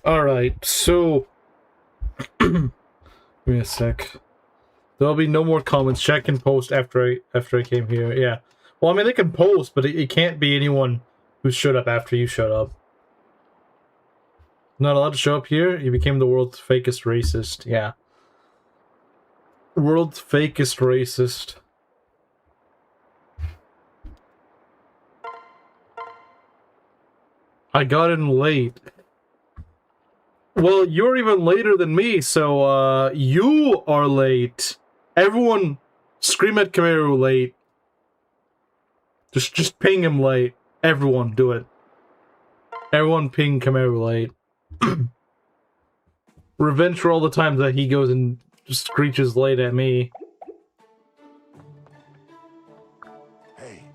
Alright, so give me a sec. There'll be no more comments. Chat can post after I came here. Yeah. Well, I mean they can post, but it can't be anyone who showed up after you showed up. Not allowed to show up here? You became the world's fakest racist. Yeah. World's fakest racist. I got in late. Well, you're even later than me, so, you are late. Everyone scream at Kameru late. Just ping him late. Everyone, do it. Everyone ping Kameru late. Revenge for all the times that he goes and just screeches late at me. Hey.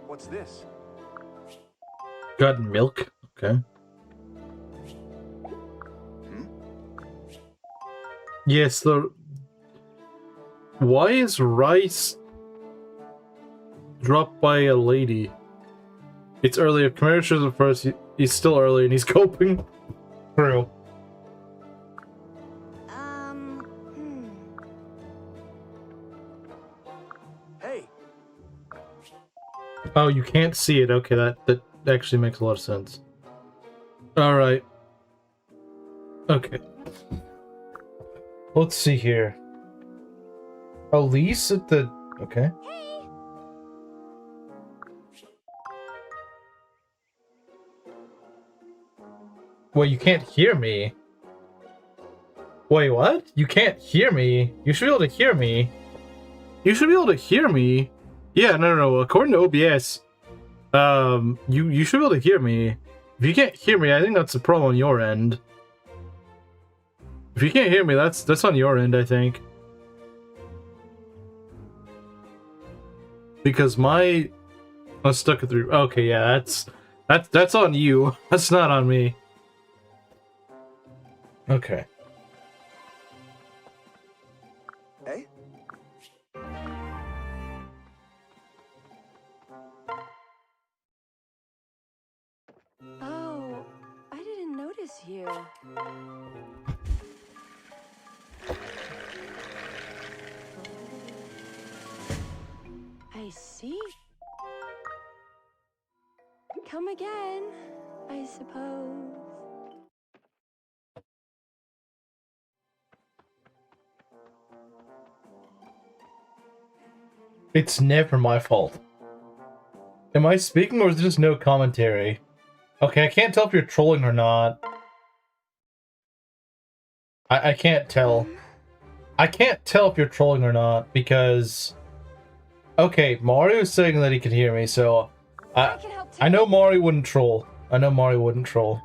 What's this? Got milk? Okay. Yes, the... Why is rice dropped by a lady? It's early. If Khmer shows up first, he's still early and he's coping. True. Hey. Oh, you can't see it. Okay, that actually makes a lot of sense. Alright. Okay. Let's see here. Elise at the... Okay. Hey. Wait, you can't hear me? Wait, what? You can't hear me? You should be able to hear me. You should be able to hear me. Yeah, no. According to OBS, you should be able to hear me. If you can't hear me, I think that's a problem on your end. If you can't hear me, that's on your end, I think. Because I stuck it through. Okay, yeah, that's on you. That's not on me. Okay. Hey. Oh, I didn't notice you. I see. Come again, I suppose. It's never my fault. Am I speaking or is there just no commentary? Okay, I can't tell if you're trolling or not. I can't tell. I can't tell if you're trolling or not because... Okay, Mario's saying that he can hear me, so... I know Mario wouldn't troll. I know Mario wouldn't troll.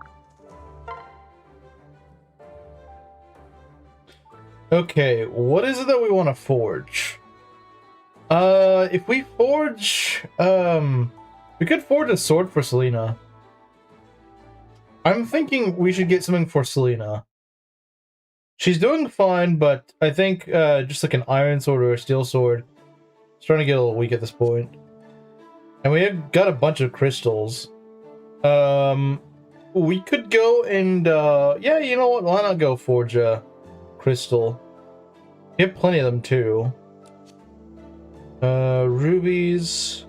Okay, what is it that we want to forge? If we forge... we could forge a sword for Selena. I'm thinking we should get something for Selena. She's doing fine, but I think just like an iron sword or a steel sword, it's starting to get a little weak at this point. And we have got a bunch of crystals. We could go and yeah, you know what? Why not go forge a crystal? We have plenty of them too. Rubies,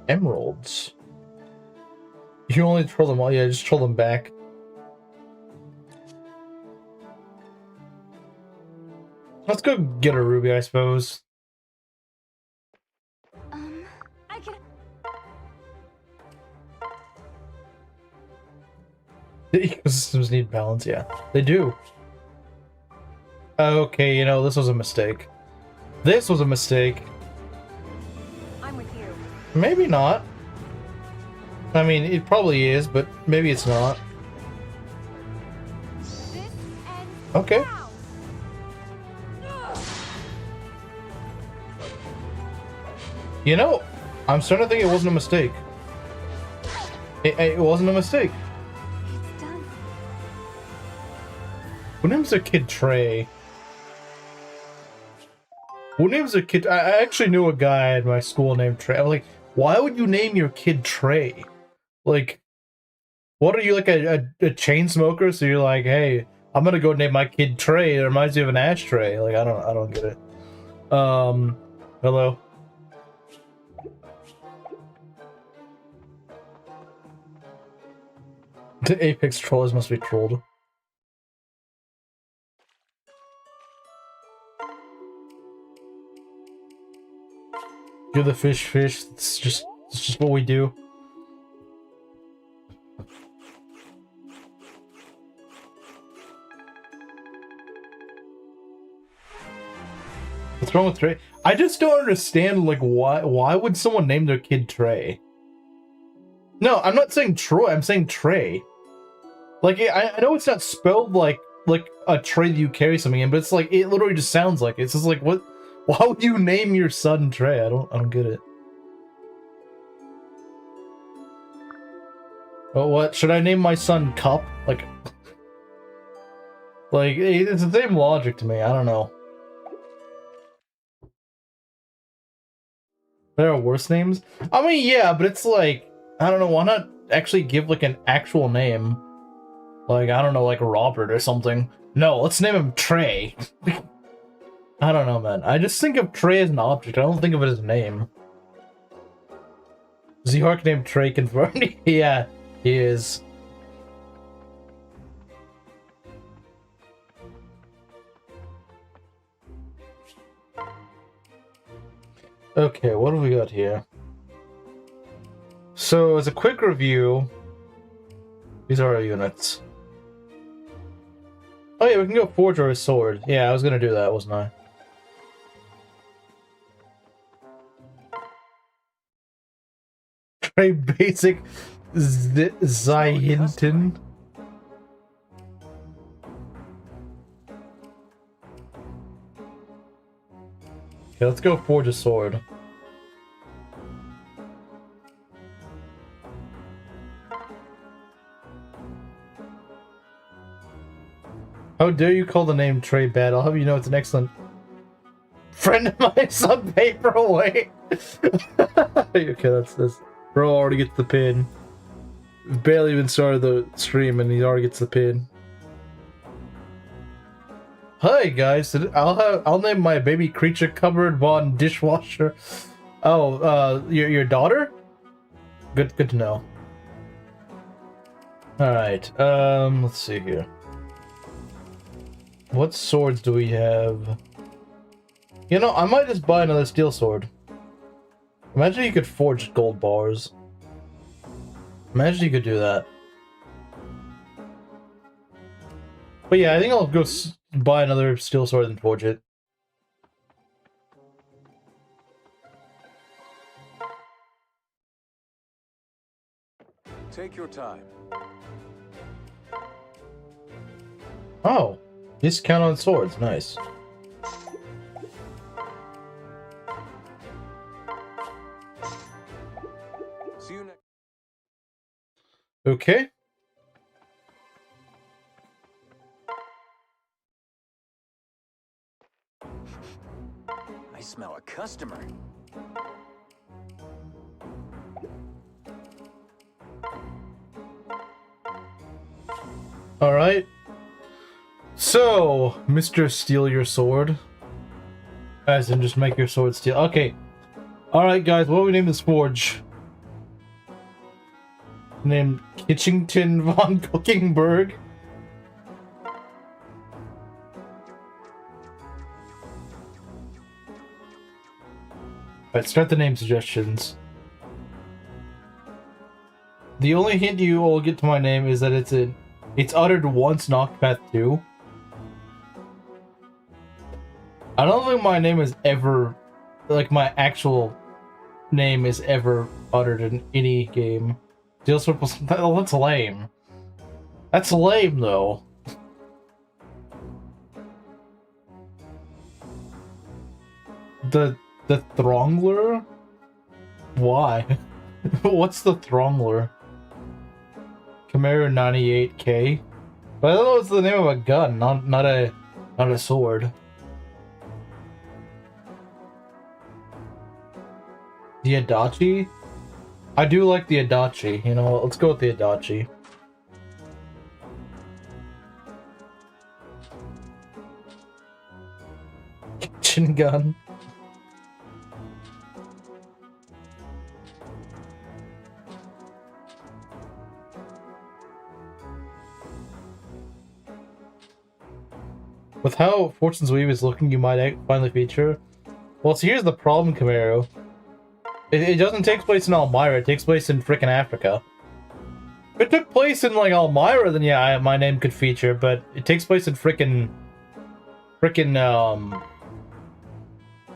emeralds. You only troll them all. Yeah, just troll them back. Let's go get a ruby, I suppose. I can. The ecosystems need balance, yeah. They do. Okay, you know, this was a mistake. This was a mistake. I'm with you. Maybe not. I mean, it probably is, but maybe it's not. This ends Okay. now. You know, I'm starting to think it wasn't a mistake. It wasn't a mistake. It's done. What name's their kid Trey? Who names a kid? I actually knew a guy at my school named Trey. I was like, why would you name your kid Trey? Like, what are you, like a chain smoker? So you're like, hey, I'm gonna go name my kid Trey. It reminds me of an ashtray. Like, I don't get it. Hello. The Apex trolls must be trolled. You're the fish. It's just what we do. What's wrong with Trey? I just don't understand, like, why would someone name their kid Trey? No, I'm not saying Troy, I'm saying Trey. Like, I know it's not spelled like a tray that you carry something in, but it's like, it literally just sounds like it. It's just like, what? Why would you name your son Trey? I don't get it. Oh, what? Should I name my son Cup? Like, it's the same logic to me. I don't know. There are worse names? I mean, yeah, but it's like, I don't know, why not actually give, like, an actual name? Like, I don't know, like Robert or something. No, let's name him Trey. I don't know, man. I just think of Trey as an object. I don't think of it as a name. Z-Hark named Trey confirmed? Yeah, he is. Okay, what have we got here? So, as a quick review, these are our units. Oh yeah, we can go forge or a sword. Yeah, I was gonna do that, wasn't I? Trey basic Zynton. Okay, let's go forge a sword. How dare you call the name Trey bad? I'll have you know it's an excellent friend of mine, some paperweight. Okay, that's this. Bro already gets the pin. Barely even started the stream and he already gets the pin. Hi guys, I'll name my baby creature cupboard von dishwasher. Oh, your daughter? Good to know. Alright, let's see here. What swords do we have? You know, I might just buy another steel sword. Imagine you could forge gold bars. Imagine you could do that. But yeah, I think I'll go buy another steel sword and forge it. Take your time. Oh, discount on swords, nice. See you next. Okay. I smell a customer. All right. So, Mr. Steal Your Sword. As in, just make your sword steel. Okay. Alright, guys, what do we name this forge? Named Kitchington von Cookingberg. Alright, start the name suggestions. The only hint you will get to my name is that it's uttered once in Octopath 2. I don't think my name is ever, like, my actual name is ever uttered in any game. Steel Sword plus... That's lame. That's lame, though. The Throngler? Why? What's the Throngler? Camaro 98K? But I thought it was the name of a gun, not a sword. The Adachi? I do like the Adachi. You know what? Let's go with the Adachi. Kitchen gun. With how Fortune's Weave is looking, you might finally feature. Well, so here's the problem, Camaro. It doesn't take place in Elmira, it takes place in frickin' Africa. If it took place in, like, Elmira, then yeah, my name could feature, but it takes place in frickin'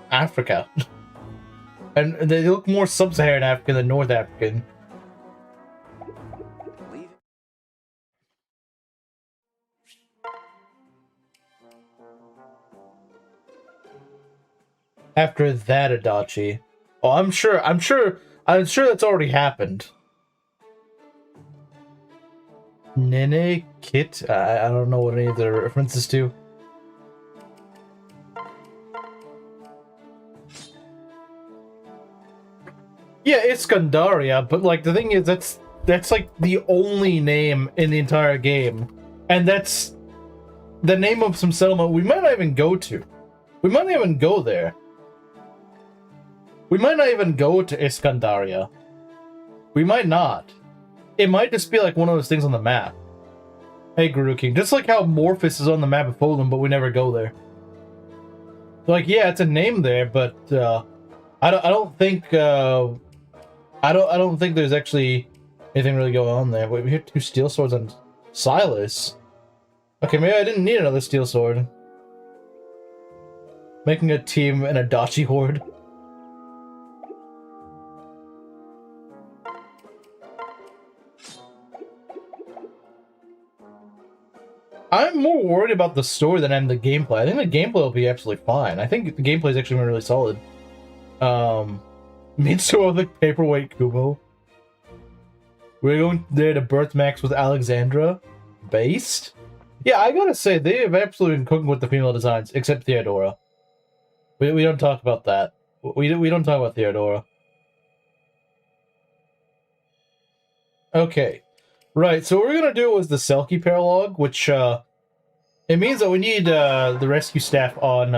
Africa. And they look more sub-Saharan African than North African. Leave. After that Adachi. Oh, I'm sure that's already happened. Nene Kit? I don't know what any of the references to. Yeah, it's Gandaria, but like the thing is that's like the only name in the entire game. And that's the name of some settlement we might not even go to. We might not even go there. We might not even go to Iskandaria. We might not. It might just be like one of those things on the map. Hey, Guru King. Just like how Morphus is on the map of Poland, but we never go there. Like, yeah, it's a name there, but I don't think there's actually anything really going on there. Wait, we hit 2 steel swords on Silas. Okay, maybe I didn't need another steel sword. Making a team an Adachi horde. I'm more worried about the story than I am the gameplay. I think the gameplay will be absolutely fine. I think the gameplay is actually really solid. Mitsuo the paperweight Kubo. We're going there to Birth Max with Alexandra. Based? Yeah, I gotta say, they have absolutely been cooking with the female designs, except Theodora. We don't talk about that. We don't talk about Theodora. Okay. Right, so what we're gonna do was the Selkie paralog, which, it means that we need, the rescue staff on,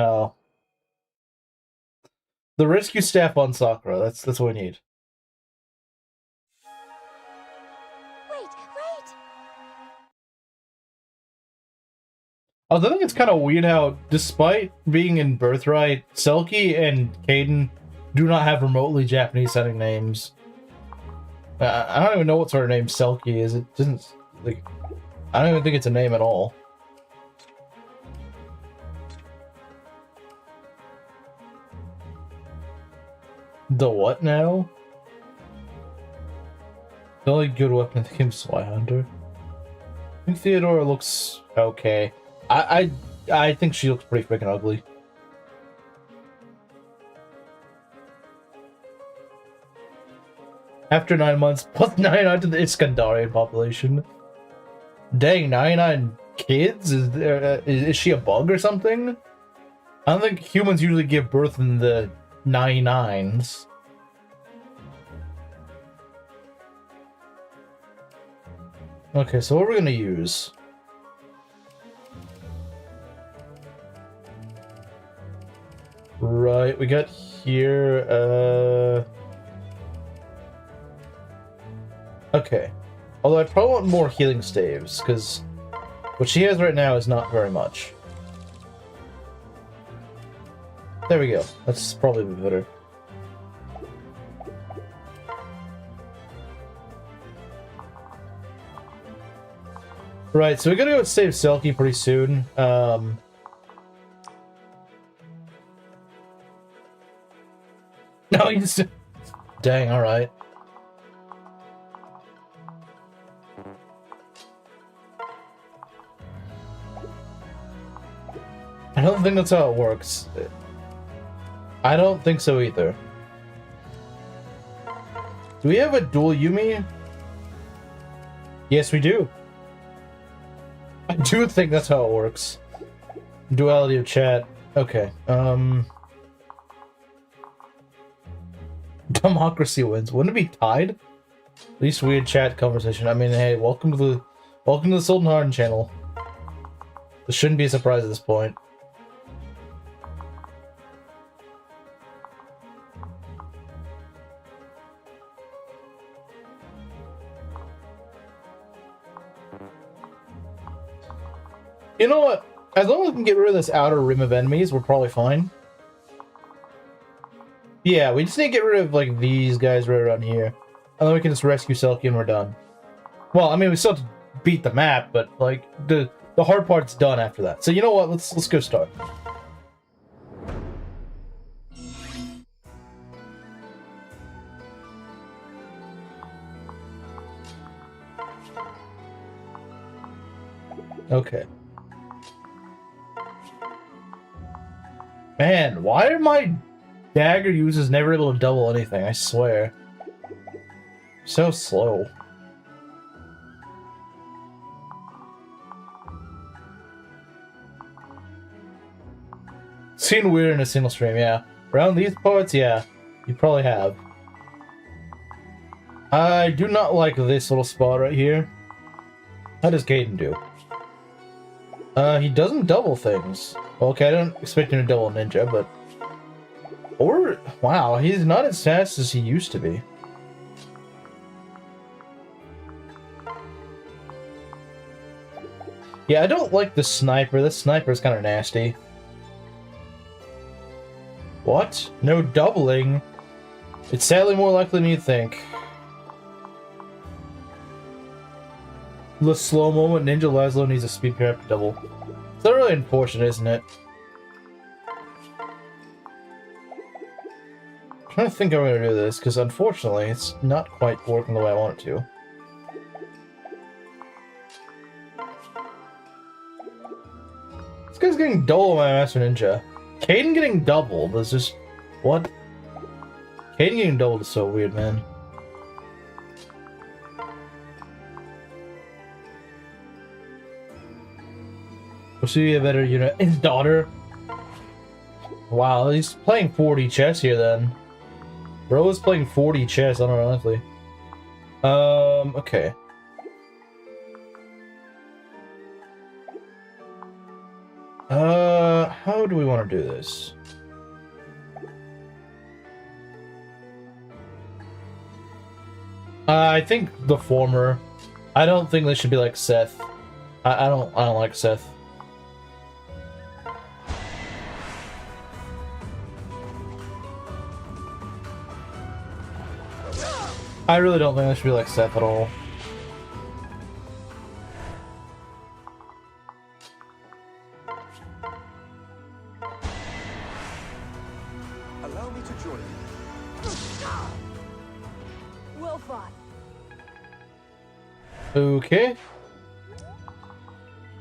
Sakura. That's what we need. Wait, wait! I think it's kind of weird how, despite being in Birthright, Selkie and Kaden do not have remotely Japanese-sounding names. I don't even know what sort of name Selkie is. It doesn't, like, I don't even think it's a name at all. The what now? The only good weapon in the game is Sly Hunter. I think Theodora looks okay. I think she looks pretty freaking ugly. After 9 months, plus 99 to the Iskandarian population. Dang, 99 kids? Is she a bug or something? I don't think humans usually give birth in the 99s. Okay, so what are we gonna use? Right, we got here, okay. Although I probably want more healing staves, because what she has right now is not very much. There we go. That's probably better. Right, so we gotta go save Selkie pretty soon. No, he's... Dang, alright. I don't think that's how it works. I don't think so either. Do we have a dual Yumi? Yes, we do. I do think that's how it works. Duality of chat. Okay. Democracy wins. Wouldn't it be tied? At least weird chat conversation. I mean, hey, welcome to the Sultan Harden channel. This shouldn't be a surprise at this point. You know what? As long as we can get rid of this outer rim of enemies, we're probably fine. Yeah, we just need to get rid of, like, these guys right around here. And then we can just rescue Selkie and we're done. Well, I mean, we still have to beat the map, but, like, the hard part's done after that. So, you know what? Let's go start. Okay. Man, why are my dagger users never able to double anything? I swear. So slow. Seen weird in a single stream, yeah. Around these parts, yeah. You probably have. I do not like this little spot right here. How does Caden do? He doesn't double things. Okay, I don't expect him to double ninja, but... Or... Wow, he's not as fast as he used to be. Yeah, I don't like the sniper. This sniper is kind of nasty. What? No doubling? It's sadly more likely than you think. The slow moment Ninja Laszlo needs a speed parry to double. It's not really unfortunate, isn't it? I'm trying to think how I'm going to do this, because unfortunately it's not quite working the way I want it to. This guy's getting double my Master Ninja. Caden getting doubled is just... What? Caden getting doubled is so weird, man. We'll see a better unit. His daughter. Wow, he's playing 40 chess here then. Bro is playing 40 chess unironically. Okay. How do we want to do this? I think the former. I don't think they should be like Seth. I don't like Seth. I really don't think they should be like Seth at all. Allow me to join you. Well fought. Okay.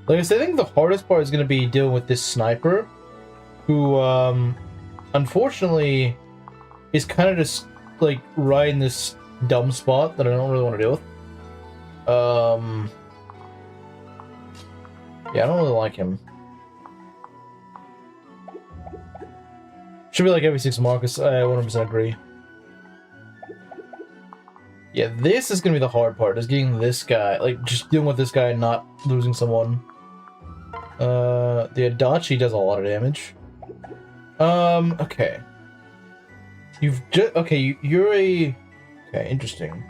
Like I said, I think the hardest part is going to be dealing with this sniper, who, unfortunately, is kind of just, like, right in this dumb spot that I don't really want to deal with. Yeah, I don't really like him. Should be like every 6 Marcus, I 100% agree. Yeah, this is gonna be the hard part, is getting this guy, like, just dealing with this guy and not losing someone. The Adachi does a lot of damage. Okay. You've just, okay, you're a... Okay, interesting.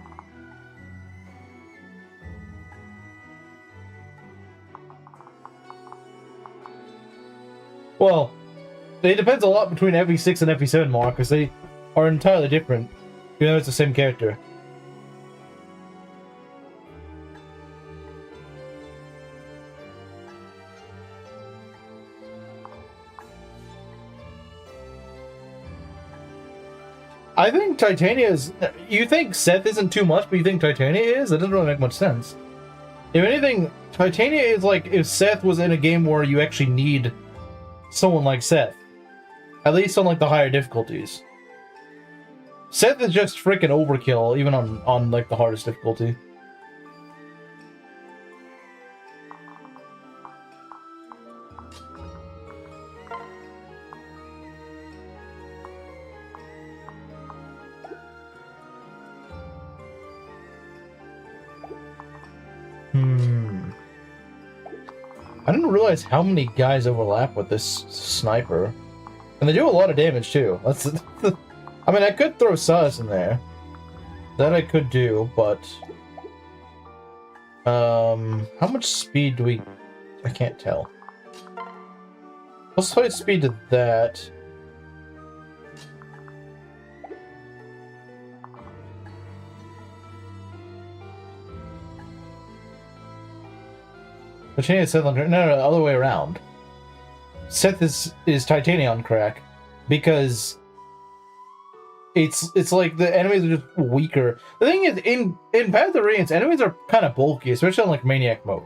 Well, it depends a lot between FE6 and FE7 Marcus. They are entirely different, even though it's the same character. I think Titania is... You think Seth isn't too much, but you think Titania is? That doesn't really make much sense. If anything, Titania is like if Seth was in a game where you actually need someone like Seth. At least on like the higher difficulties. Seth is just freaking overkill, even on like the hardest difficulty. I didn't realize how many guys overlap with this sniper. And they do a lot of damage, too. That's I mean, I could throw Silas in there. That I could do, but... how much speed do we... I can't tell. Let's play speed to that. Titanium Seth on crack. No, other way around. Seth is Titanium on crack because it's like the enemies are just weaker. The thing is, in Path of the Radiance, enemies are kind of bulky, especially on like Maniac mode.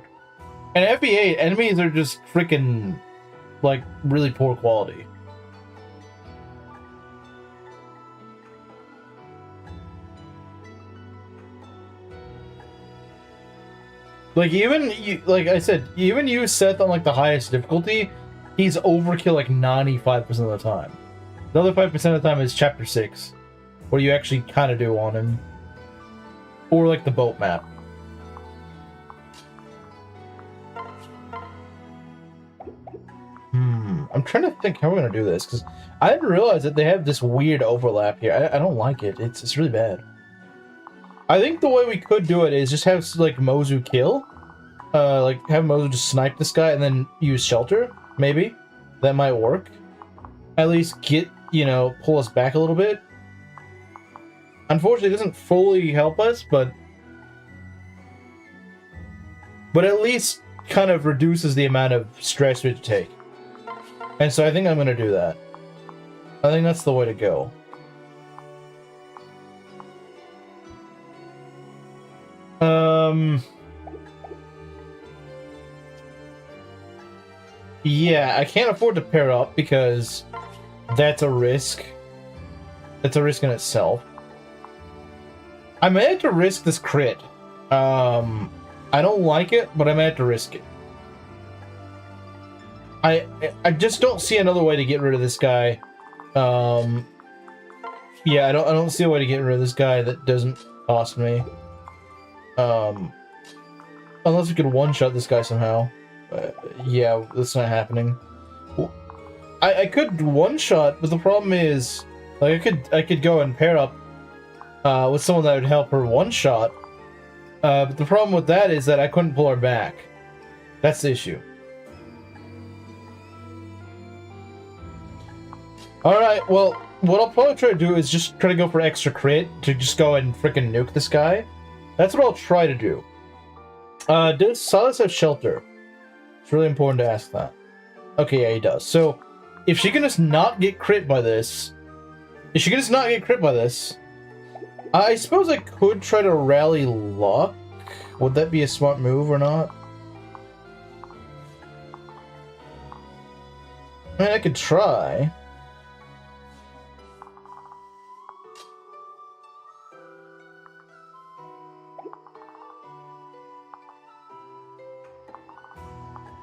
And FB8, enemies are just freaking like really poor quality. Like like I said, even you Seth on like the highest difficulty, he's overkill like 95% of the time. The other 5% of the time is chapter 6, where you actually kind of do on him, or like the boat map. I'm trying to think how we're gonna do this because I didn't realize that they have this weird overlap here. I don't like it. It's really bad. I think the way we could do it is just have like Mozu kill, like have Mozu just snipe this guy and then use shelter. Maybe that might work. At least get, you know, pull us back a little bit. Unfortunately, it doesn't fully help us, but at least kind of reduces the amount of stress we have to take. And so I think I'm going to do that. I think that's the way to go. Yeah, I can't afford to pair up because that's a risk. That's a risk in itself. I may have to risk this crit. I don't like it, but I may have to risk it. I just don't see another way to get rid of this guy. Yeah, I don't see a way to get rid of this guy that doesn't cost me. Unless we could one-shot this guy somehow. Yeah, that's not happening. I could one-shot, but the problem is, like, I could go and pair up with someone that would help her one-shot. But the problem with that is that I couldn't pull her back. That's the issue. Alright, well, what I'll probably try to do is just try to go for extra crit to just go and freaking nuke this guy. That's what I'll try to do. Does Silas have shelter? It's really important to ask that. Okay, yeah, he does. So, if she can just not get crit by this... I suppose I could try to rally luck. Would that be a smart move or not? I mean, I could try.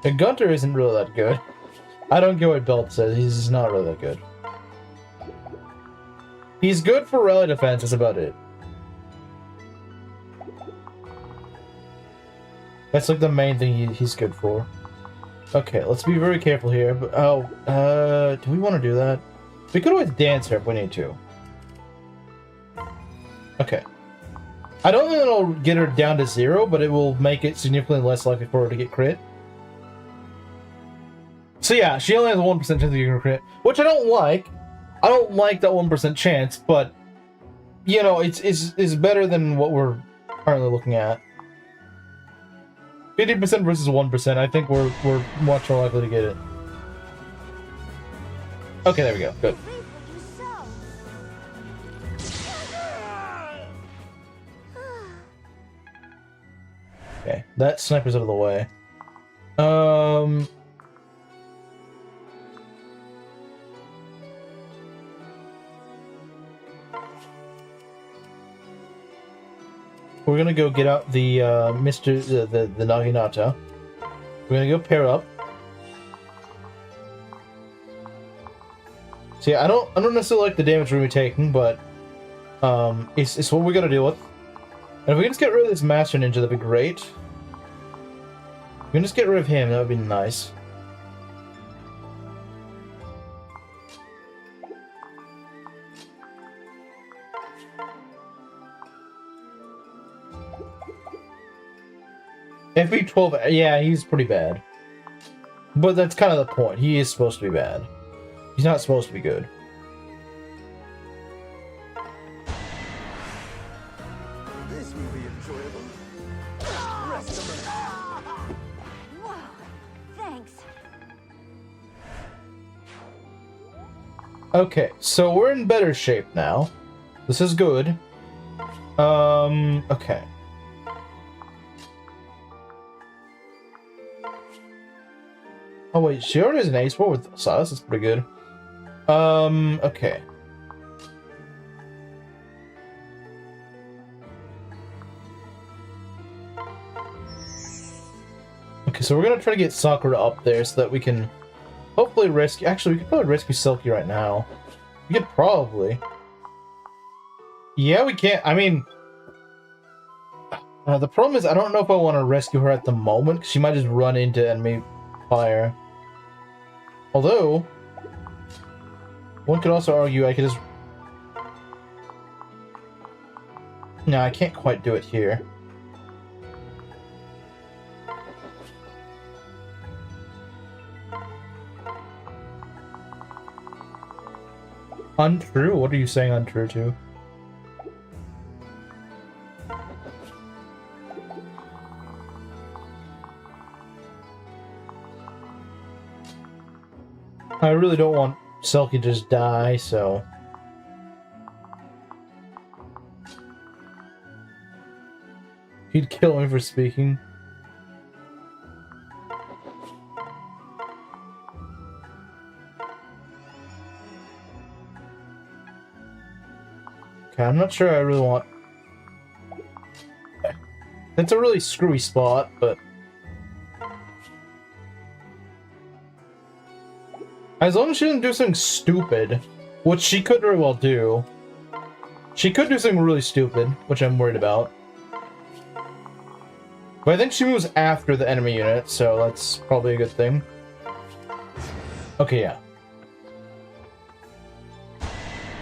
And Gunter isn't really that good. I don't get what Belt says. He's not really that good. He's good for rally defense, that's about it. That's like the main thing he's good for. Okay, let's be very careful here. But, do we want to do that? We could always dance here if we need to. Okay. I don't think it'll get her down to 0, but it will make it significantly less likely for her to get crit. So yeah, she only has a 1% chance of getting a crit, which I don't like. I don't like that 1% chance, but you know, it's better than what we're currently looking at. 50% versus 1%. I think we're much more likely to get it. Okay, there we go. Good. Okay, that sniper's out of the way. We're gonna go get out the the Naginata. We're gonna go pair up. See, I don't necessarily like the damage we're taking, but it's what we gotta deal with. And if we can just get rid of this Master Ninja, that'd be great. You can just get rid of him, that would be nice. FB12, yeah, he's pretty bad. But that's kind of the point. He is supposed to be bad. He's not supposed to be good. This will be enjoyable. Rest of it. Whoa. Thanks. Okay, so we're in better shape now. This is good. Okay. Oh wait, she already has an ace. What with Silas? That's pretty good. Okay. Okay, so we're gonna try to get Sakura up there so that we can hopefully rescue. Actually, we could probably rescue Selkie right now. We could probably. Yeah, we can't. I mean, the problem is I don't know if I want to rescue her at the moment because she might just run into enemy fire. Although, one could also argue I could just... No, I can't quite do it here. Untrue? What are you saying untrue to? I really don't want Selkie to just die, so... He'd kill me for speaking. Okay, I'm not sure I really want... It's a really screwy spot, but... As long as she doesn't do something stupid, which she could very well do. She could do something really stupid, which I'm worried about. But I think she moves after the enemy unit, so that's probably a good thing. Okay, yeah.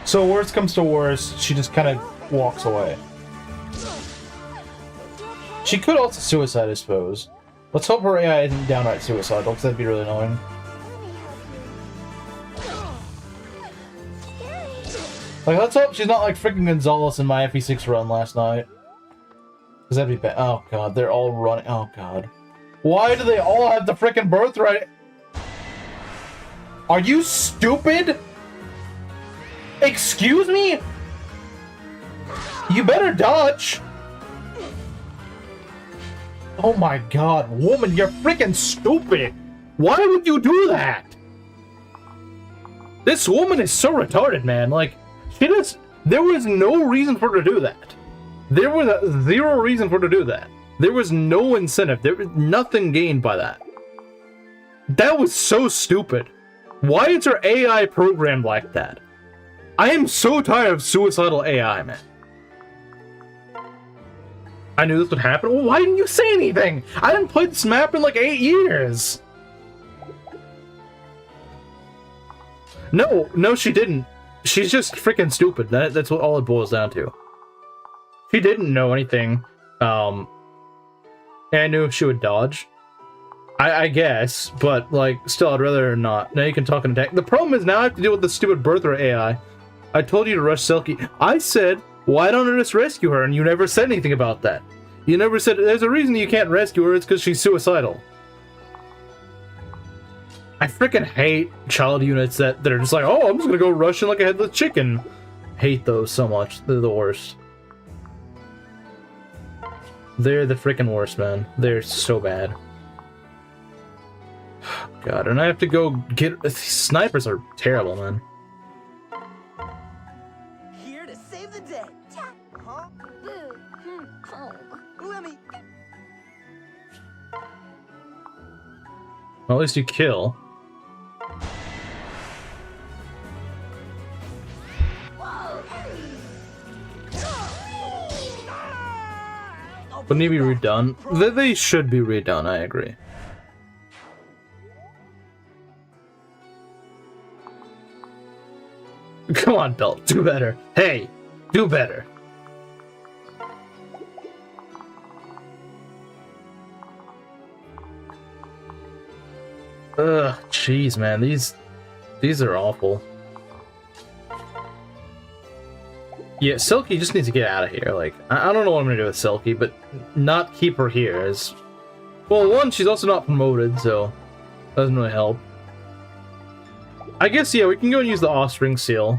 So worst comes to worst, she just kind of walks away. She could also suicide, I suppose. Let's hope her AI isn't downright suicidal, because that'd be really annoying. Like, let's hope she's not like freaking Gonzalez in my FE6 run last night. Because that'd be bad. Oh god, they're all running. Oh god. Why do they all have the freaking birthright? Are you stupid? Excuse me? You better dodge. Oh my god, woman, you're freaking stupid. Why would you do that? This woman is so retarded, man. Like, there was no reason for her to do that. There was zero reason for her to do that. There was no incentive. There was nothing gained by that. That was so stupid. Why is her AI programmed like that? I am so tired of suicidal AI, man. I knew this would happen. Well, why didn't you say anything? I didn't play this map in like 8 years. No, she didn't. She's just freaking stupid. That's what all it boils down to. She didn't know anything. And I knew she would dodge. I guess, but like, still, I'd rather her not. Now you can talk and attack. The problem is now I have to deal with the stupid birthright AI. I told you to rush Selkie. I said, why don't I just rescue her? And you never said anything about that. You never said, there's a reason you can't rescue her. It's because she's suicidal. I freaking hate child units that are just like, oh, I'm just gonna go rushing like a headless chicken. Hate those so much. They're the worst. They're the freaking worst, man. They're so bad. God, and I have to go get... These snipers are terrible, man. Here to save the day. Huh? Boo. Home. Let me. Well, at least you kill. Wouldn't they be redone? They should be redone, I agree. Come on, Belt. Do better. Hey, do better. Ugh, jeez, man. These are awful. Yeah, Silky just needs to get out of here. Like, I don't know what I'm gonna do with Silky, but not keep her here is... Well, one, she's also not promoted, so... Doesn't really help. I guess, yeah, we can go and use the Offspring Seal.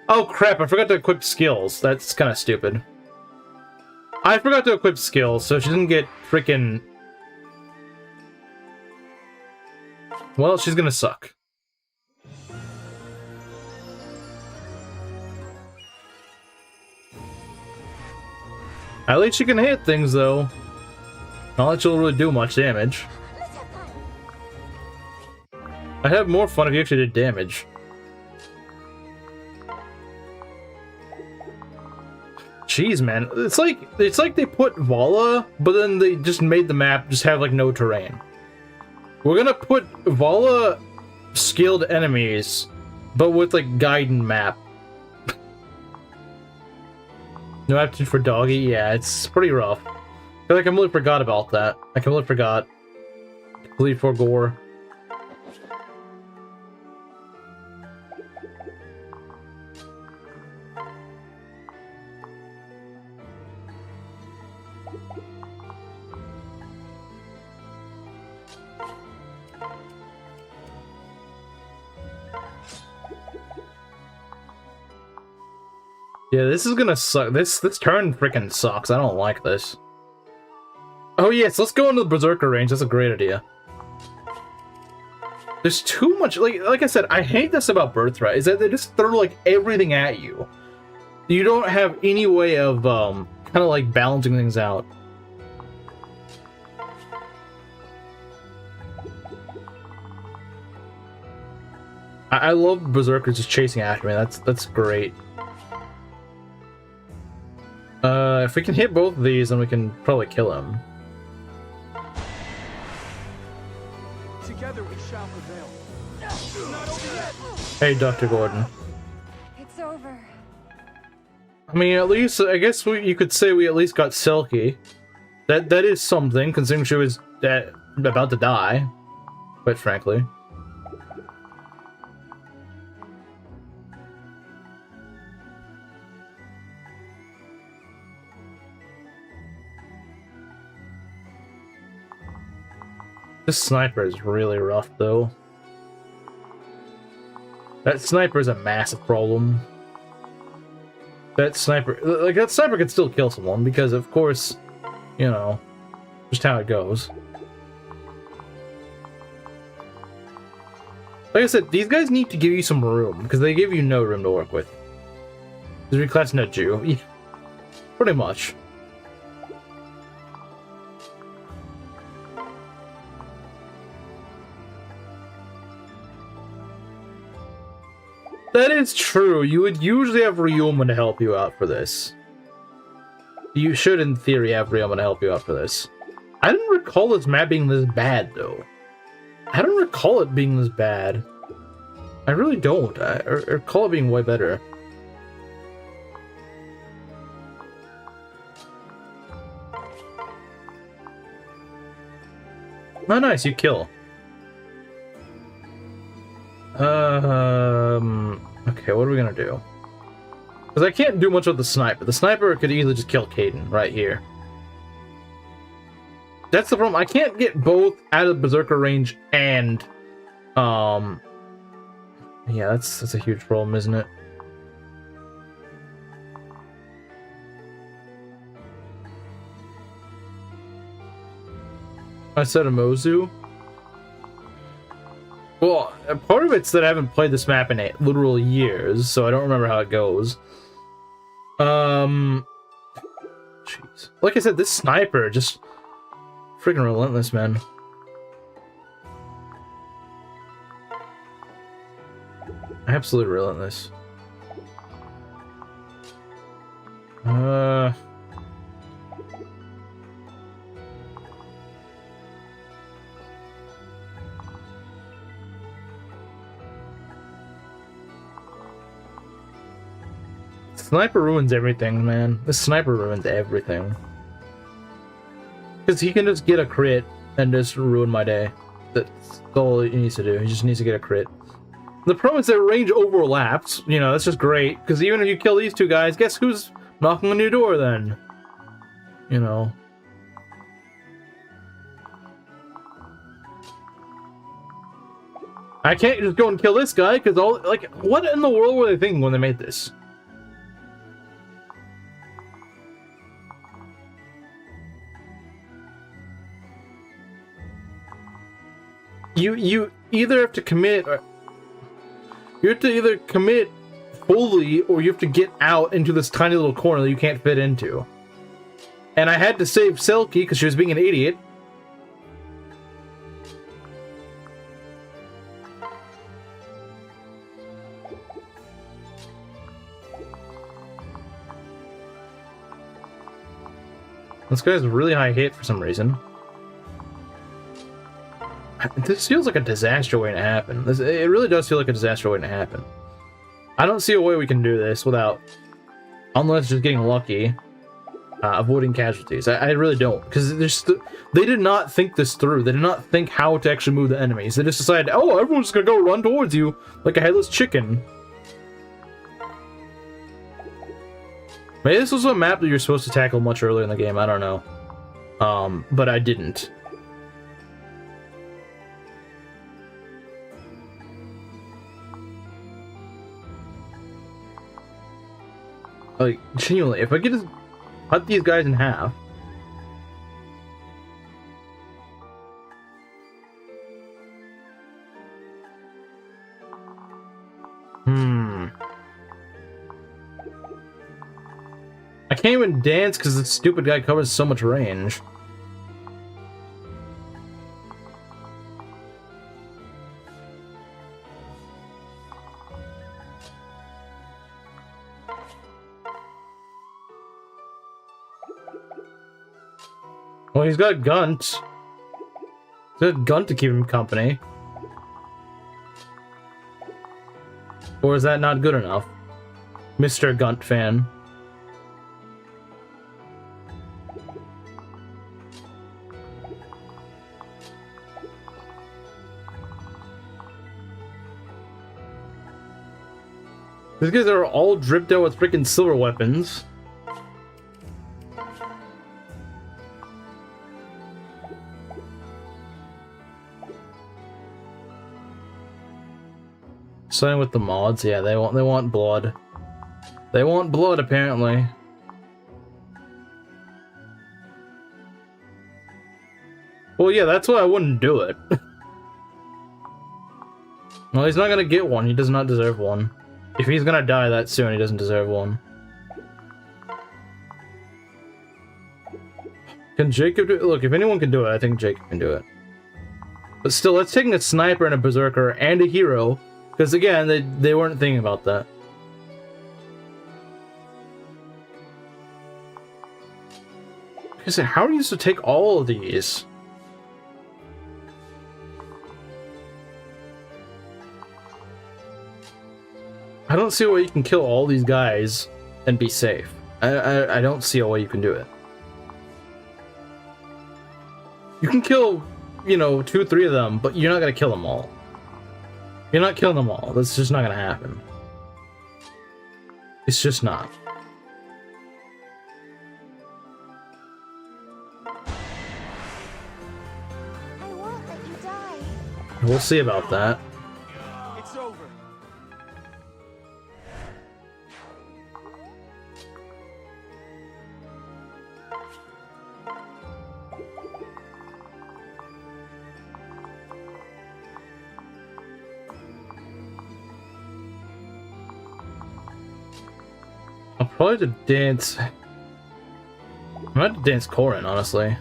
Oh, crap, I forgot to equip skills. That's kind of stupid. I forgot to equip skills, so she doesn't get freaking... Well, she's gonna suck. At least she can hit things, though. Not that she'll really do much damage. Let's have fun. I'd have more fun if you actually did damage. Jeez, man. It's like they put Vala, but then they just made the map just have, like, no terrain. We're gonna put Vala skilled enemies, but with, like, Gaiden map. No aptitude for doggy? Yeah, it's pretty rough. I feel like I completely forgot about that. I completely forgot. Completely for gore. Yeah, this is gonna suck. This turn freaking sucks. I don't like this. Oh yes, let's go into the Berserker range. That's a great idea. There's too much. Like I said, I hate this about Birthright. Is that they just throw like everything at you. You don't have any way of kind of like balancing things out. I love Berserkers just chasing after me. That's great. If we can hit both of these, then we can probably kill him. Together we shall prevail. Not over yet. Hey, Dr. Gordon. It's over. I mean, at least, I guess you could say we at least got Selkie. That is something, considering she was about to die, quite frankly. This sniper is really rough, though. That sniper is a massive problem. That sniper could still kill someone, because of course, you know, just how it goes. Like I said, these guys need to give you some room, because they give you no room to work with. Is reclass no Jew? Yeah, pretty much. That is true. You would usually have Ryoma to help you out for this. You should, in theory, have Ryoma to help you out for this. I didn't recall this map being this bad, though. I don't recall it being this bad. I really don't. I recall it being way better. Oh, nice. You kill. Okay, what are we gonna do? Because I can't do much with the sniper. The sniper could easily just kill Caden right here. That's the problem. I can't get both out of Berserker range and, yeah, that's a huge problem, isn't it? I said a Mozu. Well, part of it's that I haven't played this map in literal years, so I don't remember how it goes. Jeez. Like I said, this sniper just freaking relentless, man. Absolutely relentless. sniper ruins everything, man. This sniper ruins everything. Because he can just get a crit and just ruin my day. That's all he needs to do. He just needs to get a crit. The problem is that range overlaps. You know, that's just great. Because even if you kill these two guys, guess who's knocking on your door then? You know. I can't just go and kill this guy because all, like, what in the world were they thinking when they made this? You either have to commit, or you have to either commit fully, or you have to get out into this tiny little corner that you can't fit into. And I had to save Selkie because she was being an idiot. This guy's really high hit for some reason. This feels like a disaster waiting to happen. It really does feel like a disaster waiting to happen. I don't see a way we can do this without, unless just getting lucky, avoiding casualties. I really don't, because they did not think this through. They did not think how to actually move the enemies. They just decided, oh, everyone's just gonna go run towards you like a headless chicken. Maybe this was a map that you're supposed to tackle much earlier in the game. I don't know, but I didn't. Like, genuinely, if I could just cut these guys in half. I can't even dance because this stupid guy covers so much range. Well, he's got Gunt. He's got Gunt to keep him company. Or is that not good enough? Mr. Gunt fan. These guys are all dripped out with freaking silver weapons. Starting with the mods, yeah, they want blood. They want blood, apparently. Well, yeah, that's why I wouldn't do it. Well, he's not gonna get one. He does not deserve one. If he's gonna die that soon, he doesn't deserve one. Can Jacob do it? Look, if anyone can do it, I think Jacob can do it. But still, that's taking a sniper and a berserker and a hero. Because again, they weren't thinking about that. I said, how are you supposed to take all of these? I don't see a way you can kill all these guys and be safe. I don't see a way you can do it. You can kill, you know, 2, 3 of them, but you're not gonna kill them all. You're not killing them all. That's just not gonna happen. It's just not. I won't let you die. We'll see about that. It's over. I'll probably have to dance. I might have to dance Corin, honestly.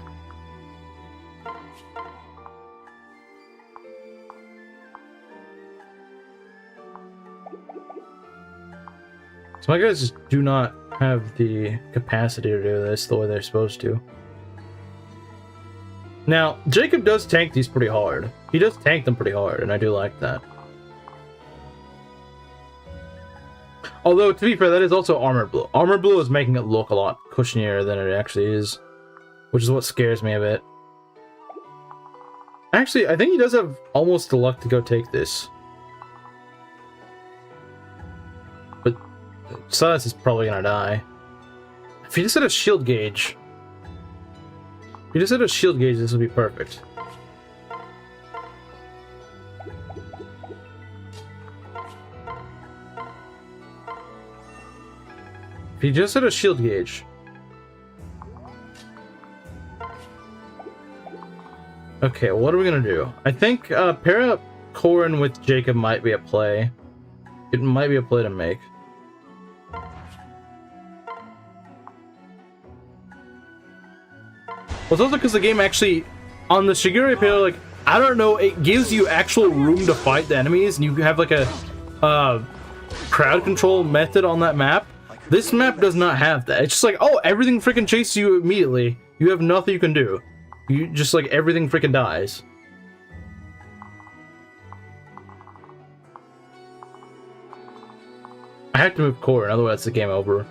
So my guys just do not have the capacity to do this the way they're supposed to. Now, Jacob does tank these pretty hard. He does tank them pretty hard, and I do like that. Although, to be fair, that is also Armor Blow. Armor Blow is making it look a lot cushionier than it actually is, which is what scares me a bit. Actually, I think he does have almost the luck to go take this. But Silas is probably gonna die. If he just had a shield gauge... If he just had a shield gauge, this would be perfect. If he just had a shield gauge. Okay, what are we gonna do? I think pair up Corin with Jacob might be a play. It might be a play to make. Well, it's also because the game actually, on the Shigure pair, like, I don't know, it gives you actual room to fight the enemies, and you have like a crowd control method on that map. This map does not have that. It's just like, oh, everything freaking chases you immediately. You have nothing you can do. You just, like, everything freaking dies. I have to move Corin, otherwise the game over.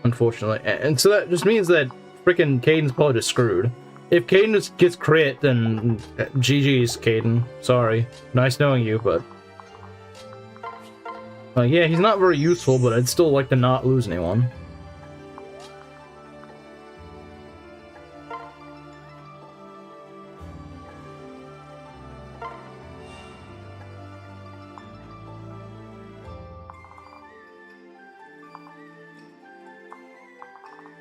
Unfortunately. And so that just means that freaking Caden's probably just screwed. If Caden just gets crit, then GG's, Caden. Sorry. Nice knowing you, but... yeah, he's not very useful, but I'd still like to not lose anyone.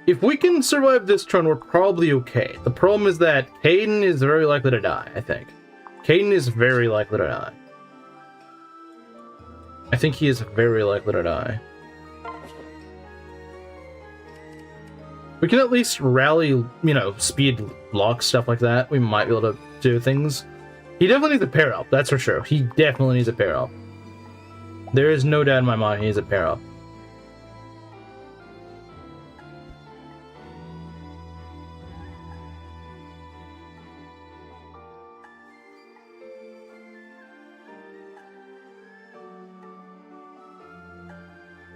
If we can survive this turn, we're probably okay. The problem is that Caden is very likely to die, I think. Caden is very likely to die. I think he is very likely to die. We can at least rally, you know, speed lock, stuff like that. We might be able to do things. He definitely needs a pair up, that's for sure. He definitely needs a pair up. There is no doubt in my mind he needs a pair up.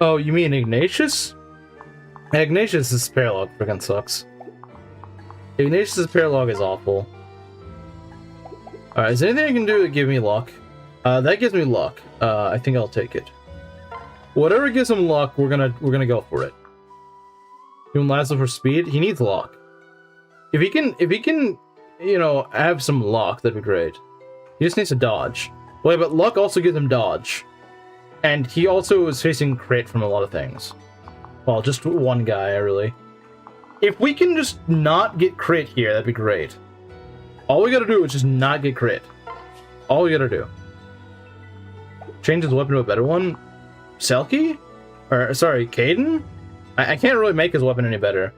Oh, you mean Ignatius? Ignatius' paralog freaking sucks. Ignatius' paralog is awful. Alright, is there anything I can do to give me luck? That gives me luck. I think I'll take it. Whatever gives him luck, we're gonna go for it. Doing Lazo for speed? He needs luck. If he can, you know, have some luck, that'd be great. He just needs to dodge. Wait, but luck also gives him dodge. And he also is facing crit from a lot of things. Well, just one guy, really. If we can just not get crit here, that'd be great. All we gotta do is just not get crit. All we gotta do. Change his weapon to a better one? Selkie? Or, sorry, Caden? I can't really make his weapon any better.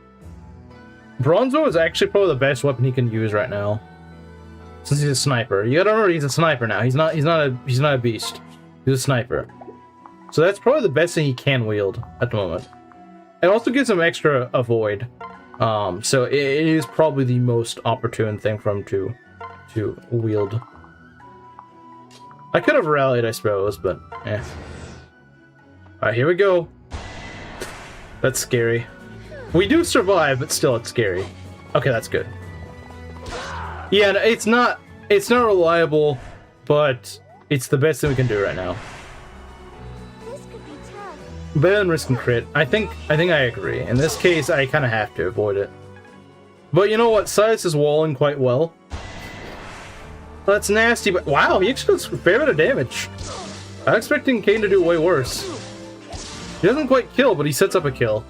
Bronzo is actually probably the best weapon he can use right now. Since he's a sniper. You gotta remember he's a sniper now. He's not a beast. He's a sniper. So that's probably the best thing he can wield at the moment. It also gives him extra avoid. So it is probably the most opportune thing for him to wield. I could have rallied, I suppose, but eh. Alright, here we go. That's scary. We do survive, but still it's scary. Okay, that's good. Yeah, it's not reliable, but it's the best thing we can do right now. Better than risking crit. I think I agree. In this case, I kind of have to avoid it. But you know what? Silas is walling quite well. That's nasty, but wow, he actually does a fair bit of damage. I'm expecting Caden to do way worse. He doesn't quite kill, but he sets up a kill.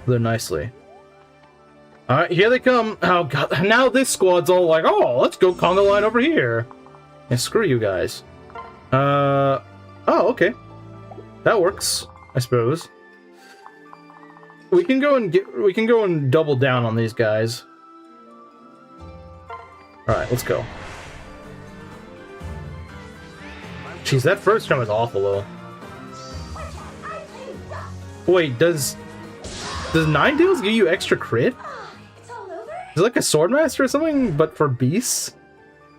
They're nicely. Alright, here they come. Oh god, now this squad's all like, oh, let's go conga line over here. And screw you guys. Oh, okay. That works. I suppose. We can go and double down on these guys. Alright, let's go. Jeez, that first time was awful though. Wait, does Ninetales give you extra crit? Is it like a Swordmaster or something, but for beasts?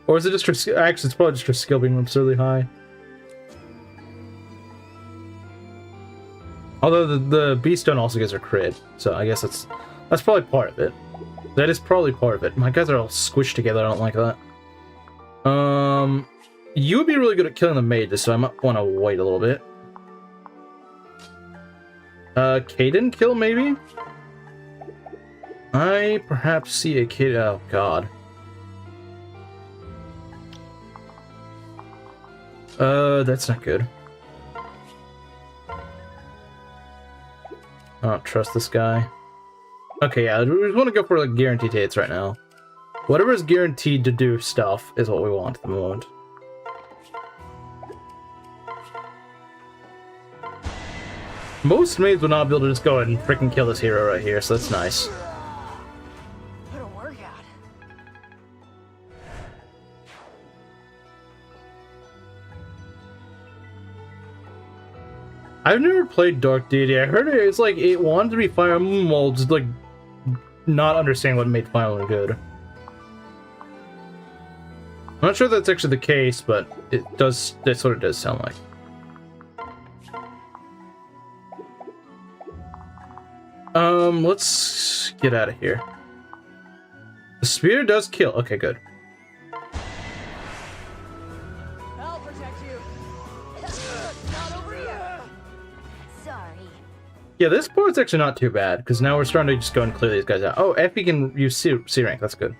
Or is it just for actually it's probably just for skill being absurdly high. Although the Beast Stone also gives her crit, so I guess that's probably part of it. That is probably part of it. My guys are all squished together, I don't like that. You would be really good at killing the mages, so I might want to wait a little bit. Kaden kill, maybe? I perhaps see a kid. Oh, God. That's not good. I don't trust this guy. Okay, yeah, we just want to go for like guaranteed hits right now. Whatever is guaranteed to do stuff is what we want at the moment. Most maids would not be able to just go ahead and freaking kill this hero right here, so that's nice. What a workout. I've never played Dark Deity. I heard it's like it wanted to be Fire Emblem while just like not understanding what made Fire Emblem good. I'm not sure that's actually the case, but it does. That's what it does sound like. Let's get out of here. The spear does kill. Okay, good. I'll protect you. Not over here. Sorry. Yeah, this part's actually not too bad, because now we're starting to just go and clear these guys out. Oh, Effie can use C rank. That's good.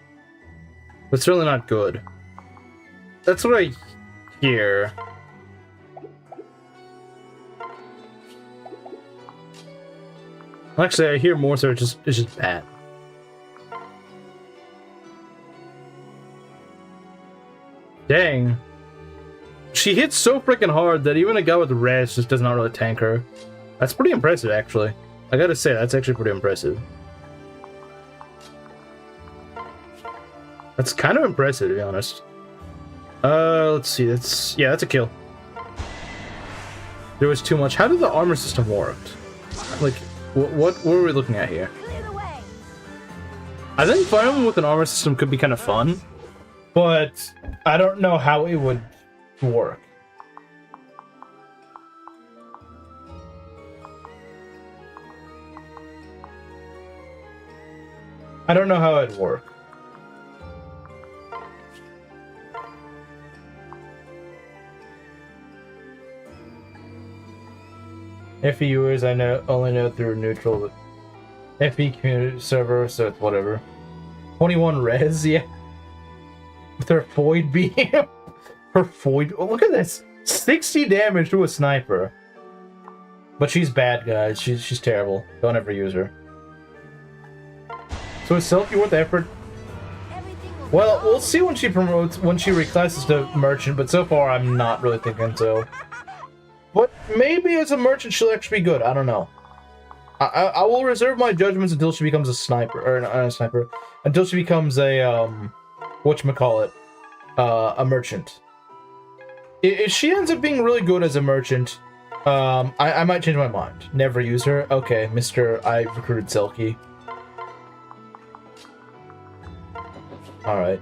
But certainly not good. That's what I hear. Actually, I hear more, so it's just bad. Dang. She hits so freaking hard that even a guy with res just does not really tank her. That's pretty impressive, actually. I gotta say, that's actually pretty impressive. That's kind of impressive, to be honest. Let's see, that's a kill. There was too much. How did the armor system work? Like, what were we looking at here? Clear the way. I think Fire Emblem with an armor system could be kind of fun, but I don't know how it would work. I don't know how it'd work. FE viewers I only know through neutral, but FE community server, so it's whatever. 21 res, yeah. With her void beam. Her void. Oh, look at this. 60 damage to a sniper. But she's bad, guys. She's terrible. Don't ever use her. So is Selkie worth the effort? Well, we'll see when she reclasses to merchant, but so far I'm not really thinking so. But maybe as a merchant she'll actually be good. I don't know. I will reserve my judgments until she becomes a sniper, or not a sniper, until she becomes a whatchamacallit, a merchant. If she ends up being really good as a merchant, I might change my mind. Never use her. Okay, Mr. I recruited Selkie. Alright.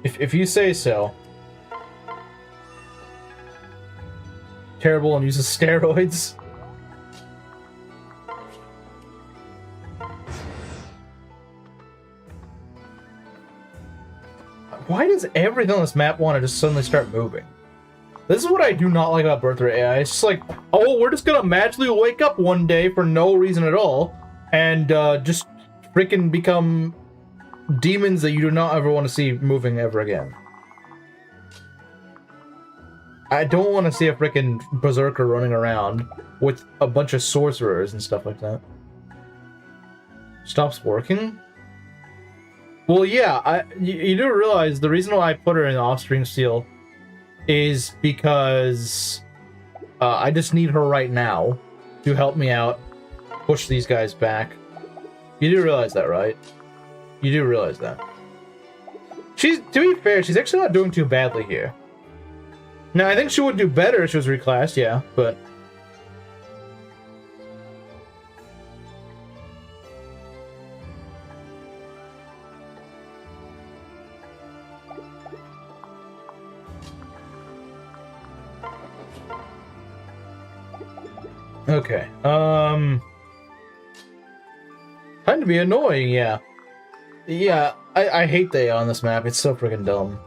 If you say so. Terrible and uses steroids. Why does everything on this map want to just suddenly start moving? This is what I do not like about Birthright AI. It's just like, oh, we're just gonna magically wake up one day for no reason at all and just freaking become demons that you do not ever want to see moving ever again. I don't want to see a freaking berserker running around with a bunch of sorcerers and stuff like that. Stops working? Well, yeah, you do realize the reason why I put her in off-stream steal is because I just need her right now to help me out, push these guys back. You do realize that, right? You do realize that. To be fair, she's actually not doing too badly here. Now, I think she would do better if she was reclassed, yeah, but... Okay. Kind of be annoying, yeah. Yeah, I hate the AI on this map. It's so freaking dumb.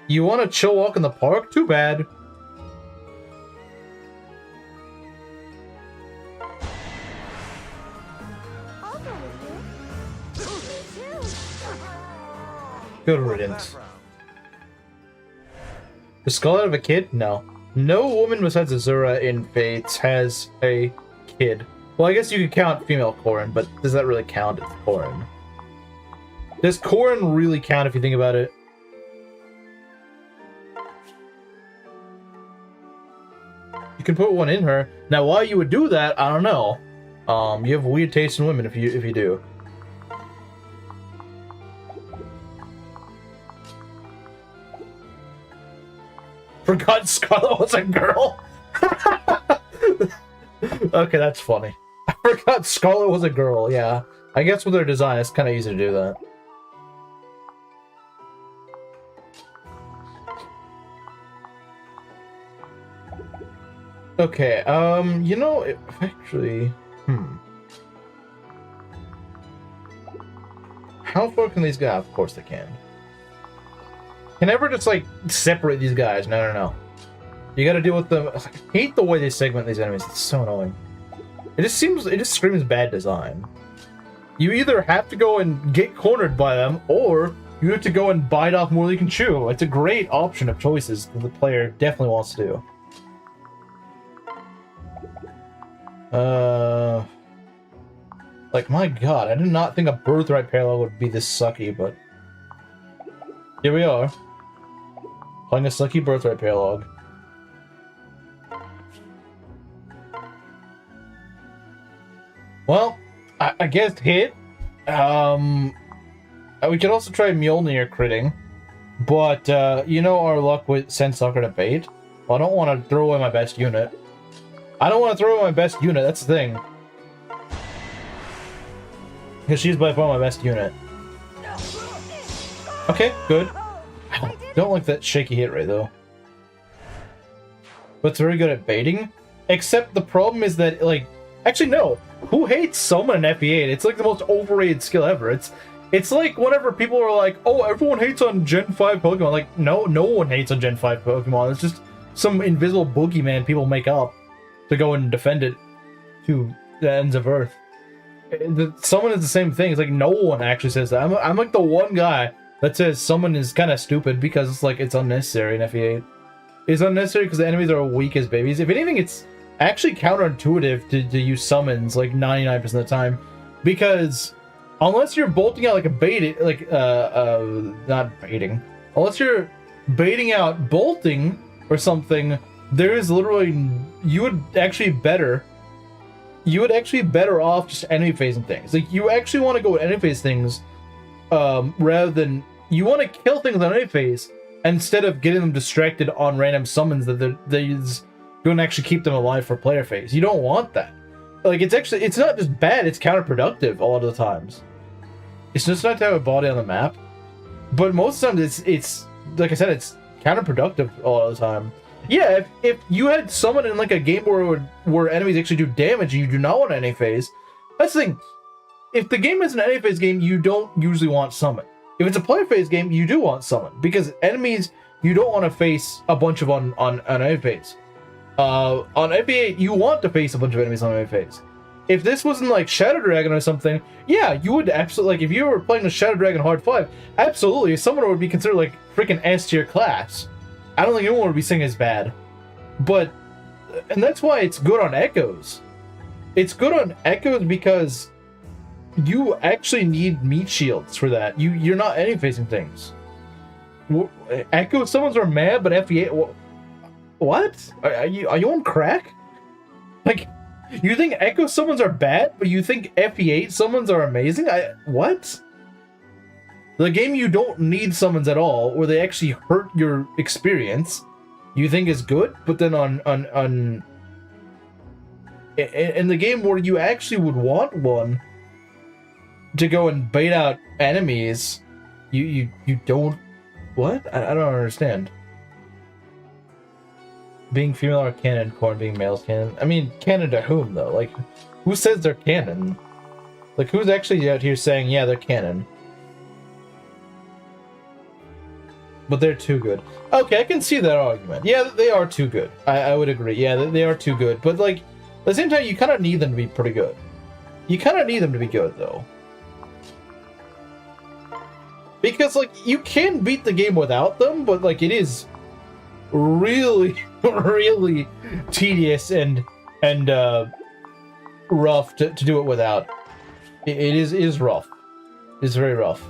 You want to chill walk in the park? Too bad. I'll go with you. Me too. Good riddance. The skull out of a kid? No. No woman besides Azura in Fates has a kid. Well, I guess you could count female Corrin, but does that really count as Corrin? Does Corrin really count if you think about it? You can put one in her. Now, why you would do that, I don't know. You have weird taste in women if you do. Forgot Scarlet was a girl. Okay, that's funny. I forgot Scarlet was a girl. Yeah, I guess with their design, it's kind of easy to do that. Okay, you know, actually, how far can these go? Of course they can. Can never just, like, separate these guys. No, no, no. You gotta deal with them. I hate the way they segment these enemies. It's so annoying. It just screams bad design. You either have to go and get cornered by them, or you have to go and bite off more than you can chew. It's a great option of choices that the player definitely wants to do. Like, my god, I did not think a birthright parallel would be this sucky, but here we are. Playing a sucky birthright parallel. Well, I guess hit. We could also try Mjolnir critting, but you know our luck with send sucker to bait. Well, I don't want to throw away my best unit. I don't want to throw away my best unit. That's the thing, because she's by far my best unit. Okay, good. Don't like that shaky hit rate though. But it's very good at baiting. Except the problem is that, like, actually no. Who hates summon in FE8? It's like the most overrated skill ever. It's like whenever people are like, oh, everyone hates on Gen 5 Pokemon. Like, no one hates on Gen 5 Pokemon. It's just some invisible boogeyman people make up to go and defend it to the ends of Earth. Summon is the same thing. It's like no one actually says that. I'm like the one guy that says summon is kind of stupid because it's like it's unnecessary in FE8. It's unnecessary because the enemies are weak as babies. If anything, it's actually counterintuitive to use summons like 99% of the time, because unless you're bolting out like a bait, like not baiting, unless you're baiting out bolting or something, there is literally you would actually better off just enemy phasing things. Like, you actually want to go with enemy phase things rather than you want to kill things on enemy phase instead of getting them distracted on random summons that they're going to actually keep them alive for player phase. You don't want that. Like, it's not just bad, it's counterproductive a lot of the times. It's just not to have a body on the map, but most of the time it's like I said, it's counterproductive a lot of the time. Yeah, if you had someone in like a game where enemies actually do damage and you do not want any phase, that's the thing. If the game is an NA phase game, you don't usually want summon. If it's a player phase game, you do want summon, because enemies you don't want to face a bunch of on NA phase. On FE8, you want to face a bunch of enemies on NA phase. If this wasn't like Shadow Dragon or something, yeah, you would absolutely, like, if you were playing the Shadow Dragon Hard 5, absolutely, someone would be considered like freaking S tier class. I don't think anyone would be saying it's bad. But, and that's why it's good on Echoes. It's good on Echoes because you actually need meat shields for that. You're not any facing things. Echo summons are mad, but FE8, what? Are you on crack? Like, you think Echo summons are bad, but you think FE8 summons are amazing? What? The game you don't need summons at all, where they actually hurt your experience, you think is good, but then in the game where you actually would want one to go and bait out enemies, you don't. What? I don't understand. Being female are canon, corn being male is canon. I mean, canon to whom, though? Like, who says they're canon? Like, who's actually out here saying, yeah, they're canon? But they're too good. Okay, I can see that argument. Yeah, they are too good. I would agree. Yeah, they are too good. But, like, at the same time, you kind of need them to be pretty good. You kind of need them to be good, though. Because, like, you can beat the game without them, but, like, it is really, really tedious and rough to do it without. It is rough. It's very rough.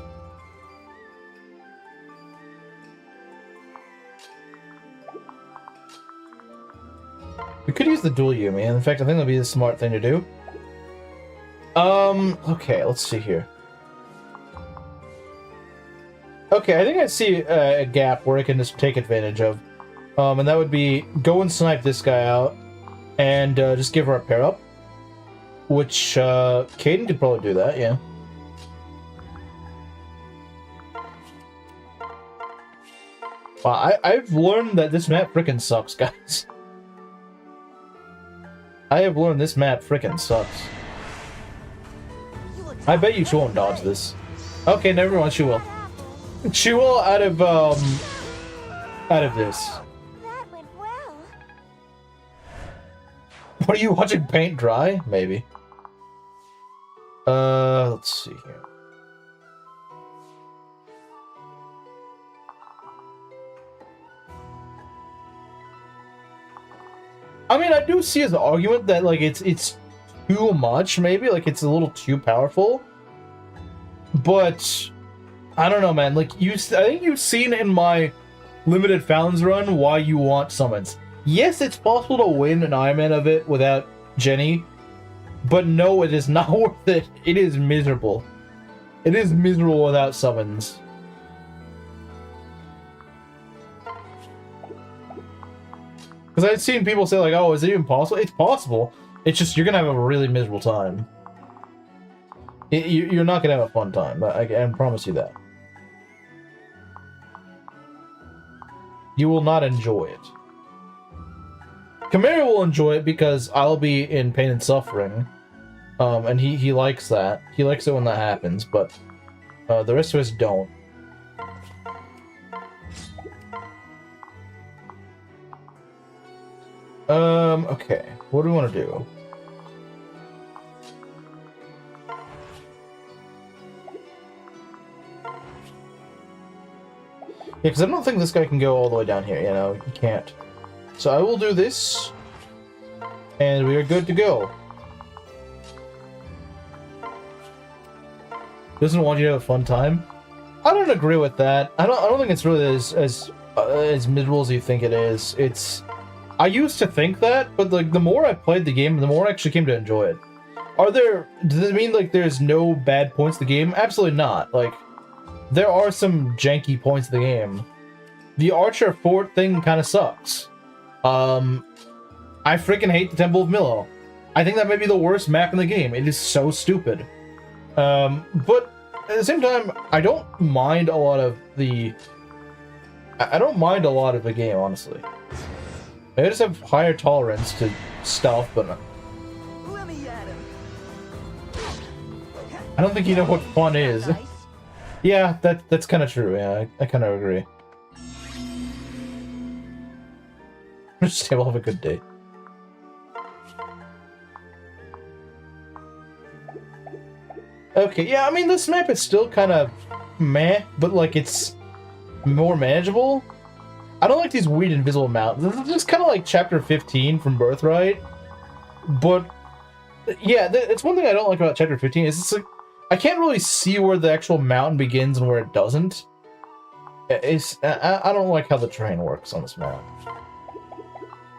We could use the dual Yumi. In fact, I think that'd be the smart thing to do. Okay, let's see here. Okay, I think I see a gap where I can just take advantage of. And that would be go and snipe this guy out and just give her a pair up. Which, Caden could probably do that, yeah. Wow, I've learned that this map frickin' sucks, guys. I have learned this map frickin' sucks. I bet you she won't dodge this. Okay, never mind, she will. She will out of this. That went well. What are you watching paint dry? Maybe. Let's see here. I mean, I do see his argument that, like, it's too much, maybe. Like, it's a little too powerful. But, I don't know, man. Like, I think you've seen in my limited Fountains run why you want summons. Yes, it's possible to win an Ironman of it without Jenny. But no, it is not worth it. It is miserable. It is miserable without summons. Because I've seen people say, like, oh, is it even possible? It's possible. It's just, you're going to have a really miserable time. You're not going to have a fun time. I can promise you that. You will not enjoy it. Kamara will enjoy it because I'll be in pain and suffering. And he likes that. He likes it when that happens, but the rest of us don't. Okay. What do we want to do? Yeah, because I don't think this guy can go all the way down here, you know? He can't. So I will do this, and we are good to go. Doesn't want you to have a fun time? I don't agree with that. I don't think it's really as miserable as you think it is. I used to think that, but like the more I played the game, the more I actually came to enjoy it. Does it mean like there's no bad points to the game? Absolutely not. Like, there are some janky points to the game. The Archer Fort thing kind of sucks. I freaking hate the Temple of Milo. I think that may be the worst map in the game. It is so stupid. But at the same time, I don't mind a lot of the game, honestly. I just have higher tolerance to stuff, but Let me at him. I don't think you know what fun is. Yeah, that's kind of true. Yeah, I kind of agree. Just have a good day. Okay, yeah, I mean, this map is still kind of meh, but like it's more manageable. I don't like these weird invisible mountains. This is just kind of like Chapter 15 from Birthright. But, yeah, it's one thing I don't like about Chapter 15 is it's like, I can't really see where the actual mountain begins and where it doesn't. I don't like how the terrain works on this map.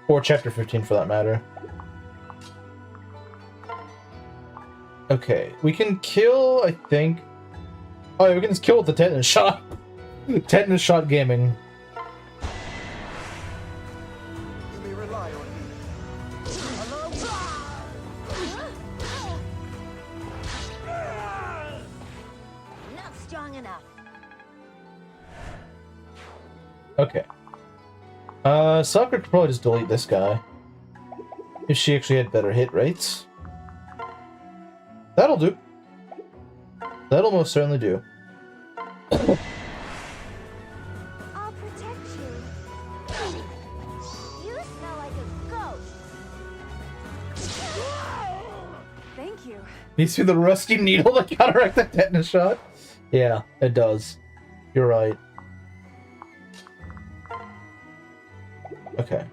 Or Chapter 15 for that matter. Okay, we can kill, I think... Oh yeah, we can just kill with the tetanus shot. Tetanus shot gaming. You may rely on me. Not strong enough. Okay. Soccer could probably just delete this guy. If she actually had better hit rates. That'll do. That'll most certainly do. I'll protect you. You smell like a ghost. Thank you. Needs to be the rusty needle to counteract the tetanus shot? Yeah, it does. You're right. Okay.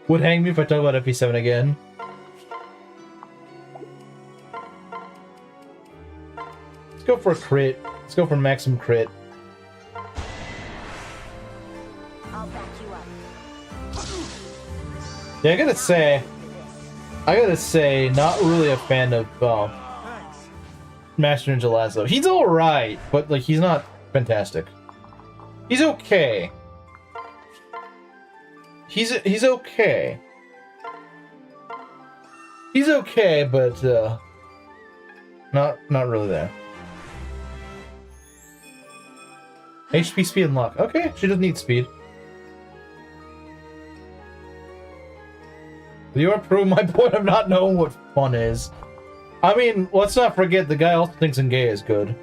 Would hang me if I talk about FP7 again. Let's go for a crit. Let's go for maximum crit. I'll back you up. Yeah, I gotta say, not really a fan of Thanks. Master Ninja Lasso. He's alright, but like he's not fantastic. He's okay. He's okay. He's okay, but not really there. HP, speed, and luck. Okay, she doesn't need speed. You are proving my point of not knowing what fun is. I mean, let's not forget the guy also thinks Engay is good.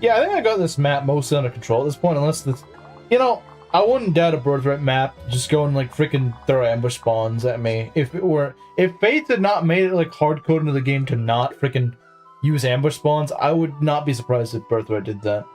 Yeah, I think I got this map mostly under control at this point, unless this... You know, I wouldn't doubt a Birthright map just going like freaking throw ambush spawns at me. If Faith had not made it like hard code into the game to not freaking use ambush spawns, I would not be surprised if Birthright did that.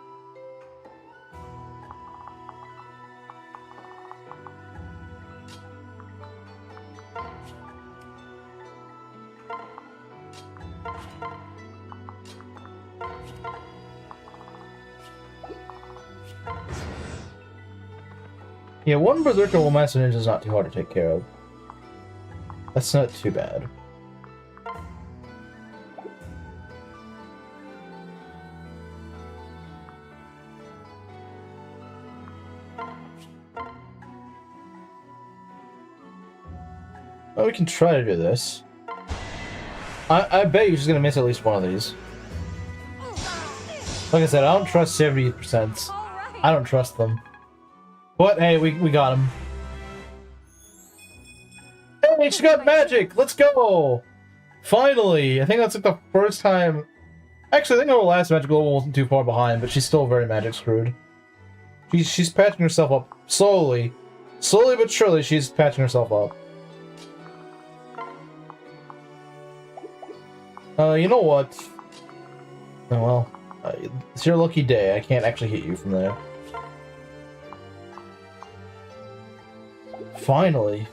Yeah, one Berserker and one Master Ninja is not too hard to take care of. That's not too bad. Well, we can try to do this. I bet you're just gonna miss at least one of these. Like I said, I don't trust 70%. I don't trust them. But hey, we got him. Hey, she got magic! Let's go! Finally! I think that's like the first time... Actually, I think our last magic level wasn't too far behind, but she's still very magic screwed. She's patching herself up slowly. Slowly but surely, she's patching herself up. You know what? Oh well. It's your lucky day. I can't actually hit you from there. Finally.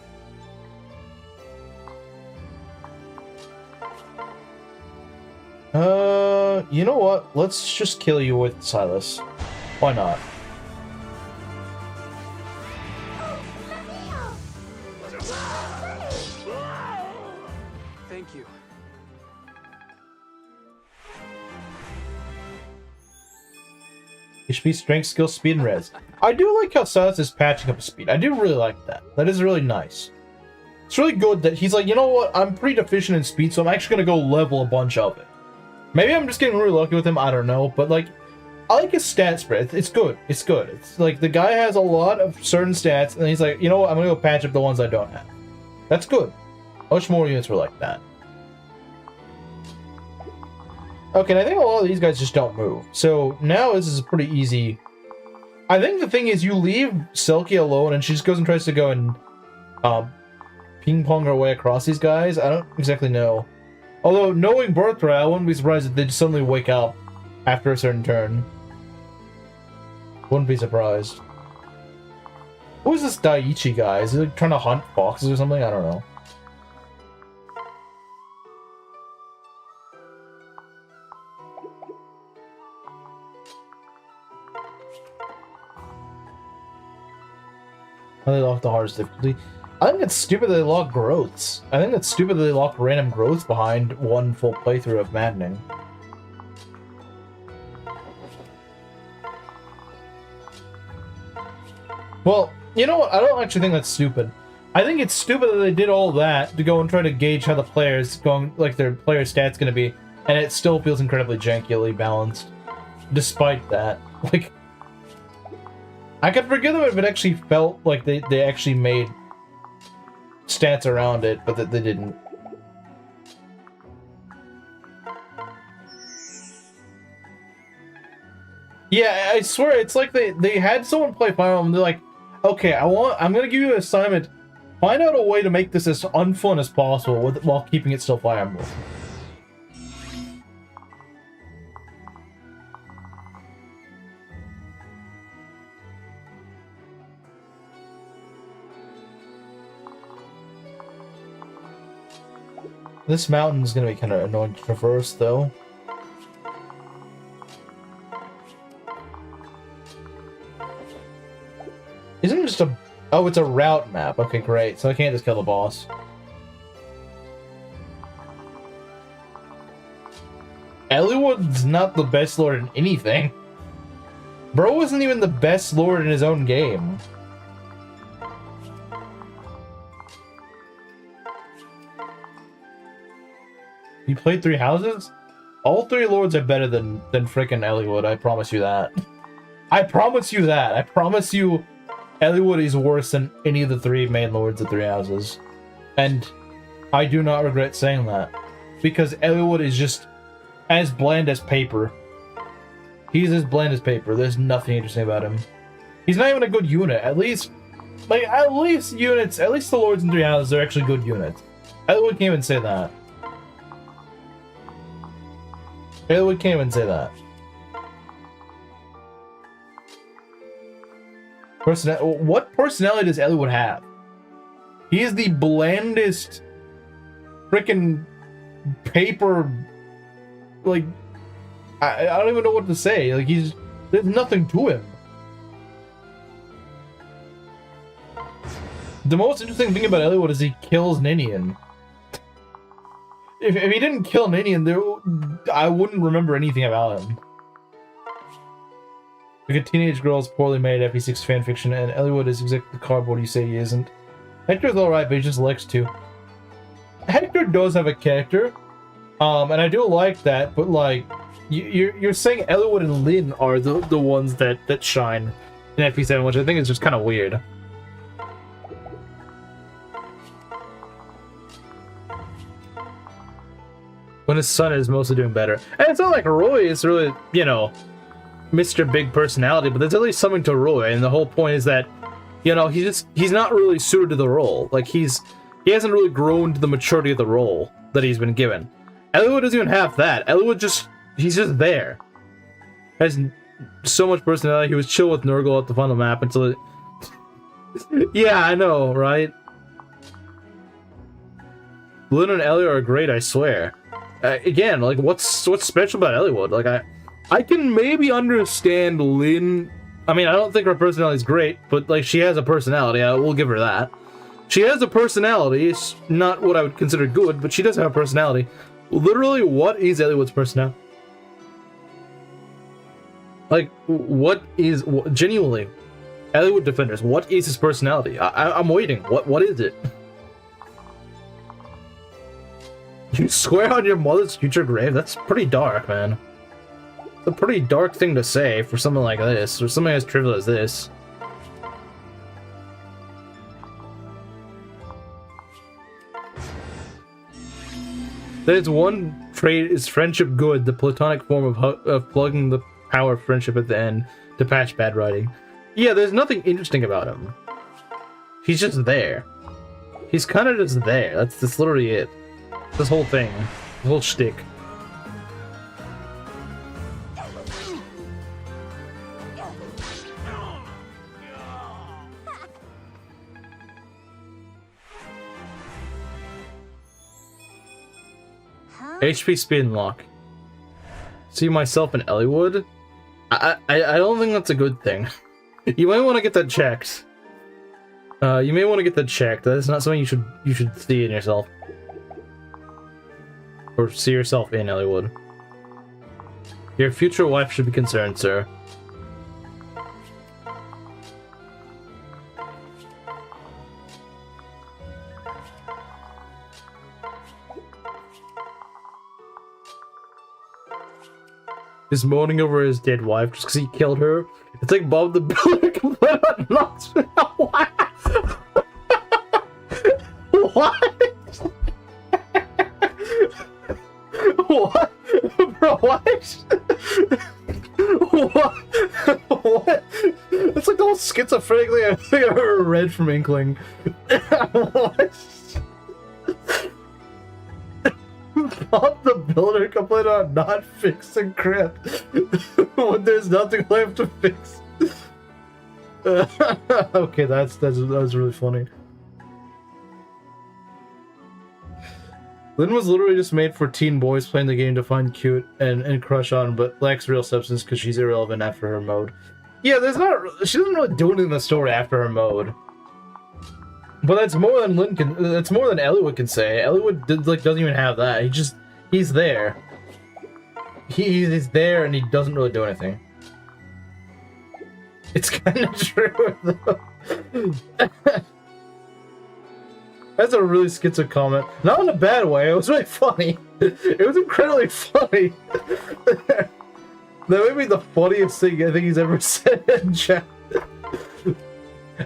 You know what? Let's just kill you with Silas. Why not? Thank you. HP, strength, skill, speed, and res. I do like how Silas is patching up his speed. I do really like that. That is really nice. It's really good that he's like, you know what? I'm pretty deficient in speed, so I'm actually going to go level a bunch of it. Maybe I'm just getting really lucky with him. I don't know. But, like, I like his stat spread. It's good. It's good. It's like the guy has a lot of certain stats, and he's like, you know what? I'm going to go patch up the ones I don't have. That's good. I wish more units were like that. Okay, and I think a lot of these guys just don't move. So now this is pretty easy. I think the thing is you leave Selkie alone and she just goes and tries to go and ping-pong her way across these guys. I don't exactly know. Although, knowing Birthright, I wouldn't be surprised if they just suddenly wake up after a certain turn. Wouldn't be surprised. Who is this Daiichi guy? Is he like trying to hunt foxes or something? I don't know. They locked the hardest difficulty. I think it's stupid that they lock growths. I think it's stupid that they lock random growths behind one full playthrough of Maddening. Well, you know what? I don't actually think that's stupid. I think it's stupid that they did all that to go and try to gauge how the players going, like their player stats gonna be, and it still feels incredibly jankily balanced. Despite that, like, I could forgive them if it actually felt like they actually made stats around it, but that they didn't. Yeah, I swear, it's like they had someone play Fire Emblem, and they're like, okay, I'm gonna give you an assignment. Find out a way to make this as unfun as possible while keeping it still Fire Emblem. This mountain is gonna be kind of annoying to traverse, though. Isn't it just a... Oh, it's a route map. Okay, great. So I can't just kill the boss. Eliwood's not the best lord in anything. Bro wasn't even the best lord in his own game. You played 3 houses? All 3 lords are better than frickin' Eliwood, I promise you that. I promise you that. I promise you Eliwood is worse than any of the 3 main lords of 3 houses. And I do not regret saying that. Because Eliwood is just as bland as paper. He's as bland as paper. There's nothing interesting about him. He's not even a good unit. At least units, at least the lords in 3 houses are actually good units. Eliwood can't even say that. Eliwood can't even say that. What personality does Eliwood have? He is the blandest freaking paper, like, I don't even know what to say. Like, there's nothing to him. The most interesting thing about Eliwood is he kills Ninian. If he didn't kill Ninian, I wouldn't remember anything about him. Like a teenage girl's poorly made FE6 fanfiction, and Eliwood is exactly the cardboard you say he isn't. Hector's alright, but he just likes to. Hector does have a character, and I do like that, but like, you're saying Eliwood and Lyn are the ones that shine in FE7, which I think is just kind of weird. When his son is mostly doing better. And it's not like Roy is really, you know, Mr. Big Personality, but there's at least something to Roy, and the whole point is that, you know, he's not really suited to the role. Like, he hasn't really grown to the maturity of the role that he's been given. Eliwood doesn't even have that. Eliwood he's just there. Has so much personality. He was chill with Nurgle at the final map until it... Yeah, I know, right? Lyn and Ellie are great, I swear. Again, like, what's special about Eliwood? Like, I can maybe understand Lyn. I mean, I don't think her personality is great, but like, she has a personality. I will give her that. She has a personality. It's not what I would consider good, but she does have a personality. Literally, what is Eliwood's personality? Like, what is genuinely Eliwood Defenders? What is his personality? I'm waiting. What is it? You swear on your mother's future grave? That's pretty dark, man. It's a pretty dark thing to say for something like this, or something as trivial as this. There's one trait: is friendship good? The platonic form of plugging the power of friendship at the end to patch bad writing. Yeah, there's nothing interesting about him. He's just there. He's kind of just there. That's literally it. This whole thing. The whole shtick. HP spin lock. See myself in Eliwood? I don't think that's a good thing. You might want to get that checked. You may want to get that checked. That's not something you should see in yourself. Or see yourself in, Ellywood. Your future wife should be concerned, sir. He's moaning over his dead wife just because he killed her. It's like Bob the Builder complaining about nuts. What? What? What? Bro, what? What? What? It's like the most schizophrenic thing I've ever read from Inkling. What? Bob the Builder complained about not fixing crypt when there's nothing left to fix. Okay, that's really funny. Lynn was literally just made for teen boys playing the game to find cute and crush on, but lacks real substance because she's irrelevant after her mode. Yeah, she doesn't really do anything in the story after her mode. But that's more than that's more than Ellywood can say. Ellywood doesn't even have that. He's there. He's there and he doesn't really do anything. It's kind of true though. That's a really schizo comment. Not in a bad way. It was really funny. It was incredibly funny. That may be the funniest thing I think he's ever said in chat.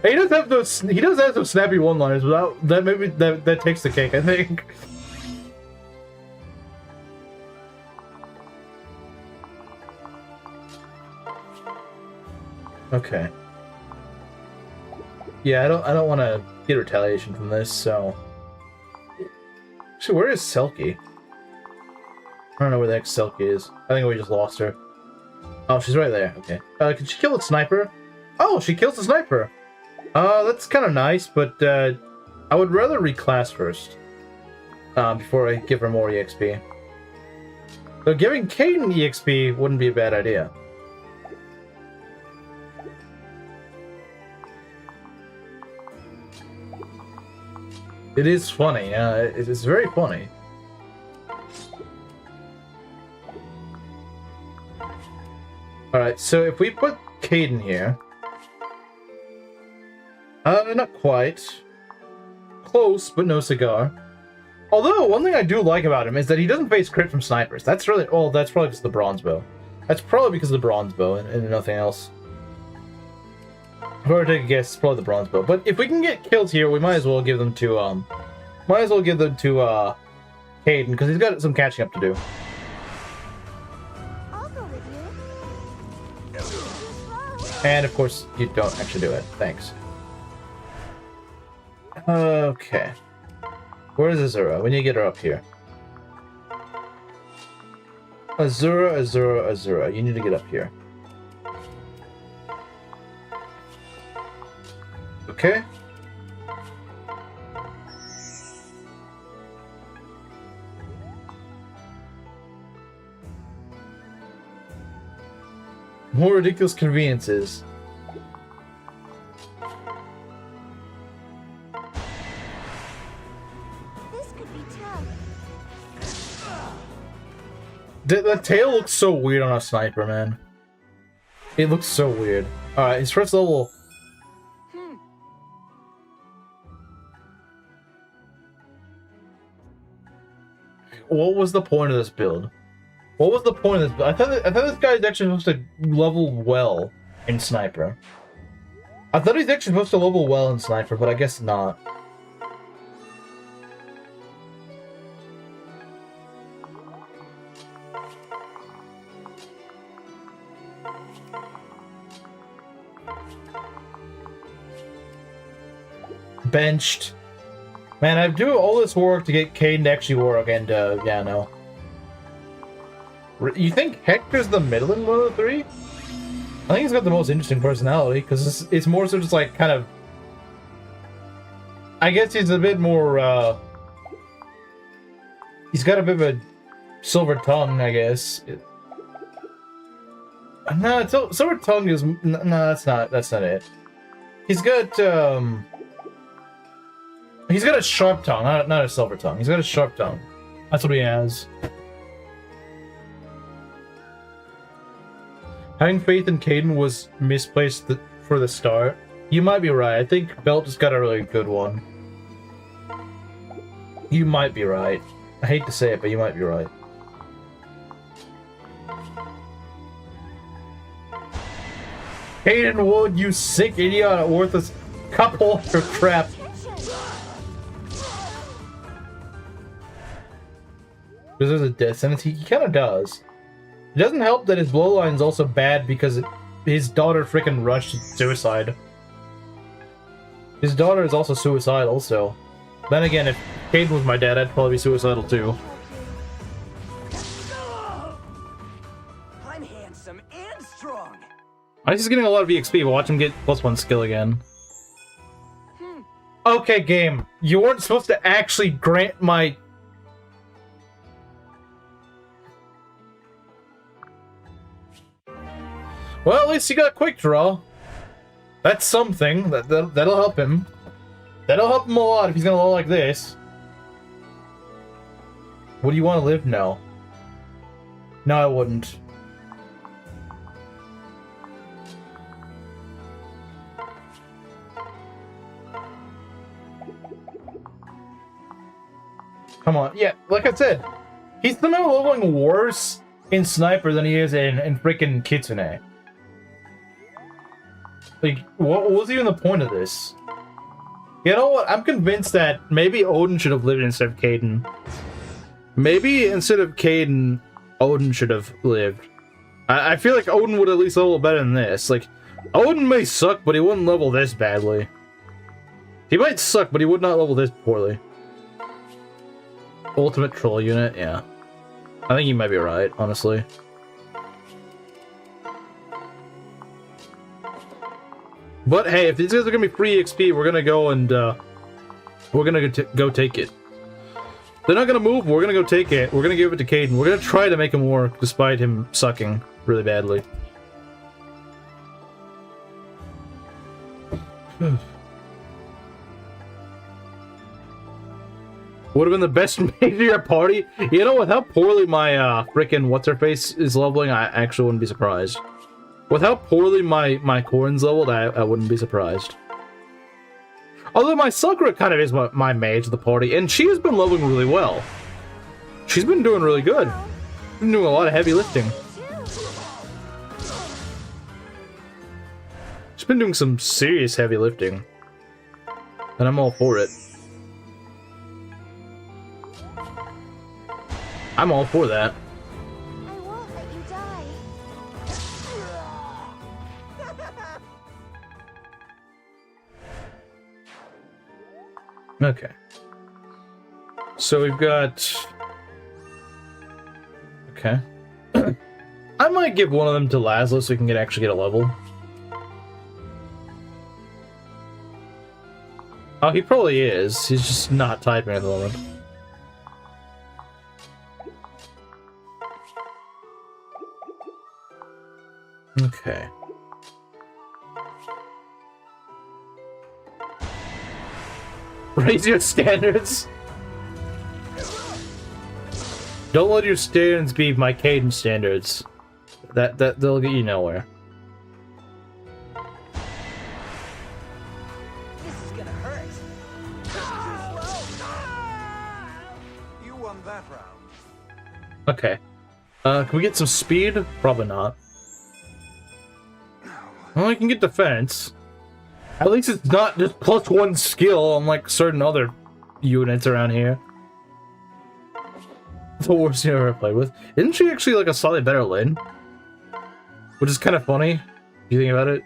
He does have some snappy one-liners, but that takes the cake, I think. Okay. Yeah, I don't want to get retaliation from this, so. Actually, where is Selkie? I don't know where the heck Selkie is. I think we just lost her. Oh, she's right there. Okay. Can she kill the sniper? Oh, she kills the sniper. That's kind of nice, but I would rather reclass first before I give her more EXP. So giving Caden EXP wouldn't be a bad idea. It is funny. It is very funny. All right, so if we put Caden here. Not quite. Close, but no cigar. Although, one thing I do like about him is that he doesn't face crit from snipers. That's really... Oh, that's probably because of the bronze bow. That's probably because of the bronze bow and nothing else. If I were to take a guess, it's probably the bronze bow. But if we can get kills here, we might as well give them to, Caden, because he's got some catching up to do. I'll go with you. Too slow. And, of course, you don't actually do it. Thanks. Okay. Where's Azura? We need to get her up here. Azura. You need to get up here. Okay. More ridiculous conveniences. The tail looks so weird on a sniper, man. It looks so weird. Alright, his first level. What was the point of this build? What was the point of this build? I thought this guy is actually supposed to level well in sniper. I thought he's actually supposed to level well in sniper, but I guess not. Benched. Man, I do all this work to get Caden to actually work, and yeah, no. You think Hector's the middling one of the three? I think he's got the most interesting personality, because it's more so just like kind of... I guess he's a bit more, he's got a bit of a silver tongue, I guess. No, silver tongue is... No, that's not it. He's got, He's got a sharp tongue, not a silver tongue. He's got a sharp tongue. That's what he has. Having faith in Caden was misplaced for the start. You might be right. I think Belt just got a really good one. You might be right. I hate to say it, but you might be right. Caden Wood, you sick idiot, worthless cup holder crap. There's a death sentence. He kind of does. It doesn't help that his blowline is also bad because his daughter freaking rushed suicide. His daughter is also suicidal, so. Then again, if Caden was my dad, I'd probably be suicidal too. I'm handsome and strong. He's getting a lot of EXP, but watch him get +1 skill again. Okay, game. You weren't supposed to actually grant my... Well, at least he got a quick draw. That's something. That'll help him. That'll help him a lot if he's gonna low like this. Would you want to live? No. No, I wouldn't. Come on. Yeah, like I said, he's somehow leveling worse in Sniper than he is in freaking Kitsune. Like, what was even the point of this? You know what? I'm convinced that maybe Odin should have lived instead of Caden. Maybe instead of Caden, Odin should have lived. I feel like Odin would at least level better than this. Like, Odin may suck, but he wouldn't level this badly. He might suck, but he would not level this poorly. Ultimate troll unit, yeah. I think you might be right, honestly. But hey, if these guys are gonna be free XP, we're gonna go and we're gonna go take it. They're not gonna move. We're gonna go take it. We're gonna give it to Caden. We're gonna try to make him work, despite him sucking really badly. Would have been the best mate of your party. You know, with how poorly my frickin' what's-her-face is leveling, I actually wouldn't be surprised. With how poorly my Corrin's leveled, I wouldn't be surprised. Although my Sakura kind of is my mage of the party, and she has been leveling really well. She's been doing really good. Been doing a lot of heavy lifting. She's been doing some serious heavy lifting. And I'm all for it. I'm all for that. I won't let you die. Okay. So we've got... Okay. I might give one of them to Laszlo so we can actually get a level. Oh, he probably is. He's just not typing at the moment. Okay. Raise your standards. Don't let your standards be my Caden standards. They'll get you nowhere. This is gonna hurt. You won that round. Okay. Can we get some speed? Probably not. Well, I can get defense. At least it's not just +1 skill unlike certain other units around here. It's the worst you ever played with. Isn't she actually like a slightly better lane? Which is kind of funny, if you think about it.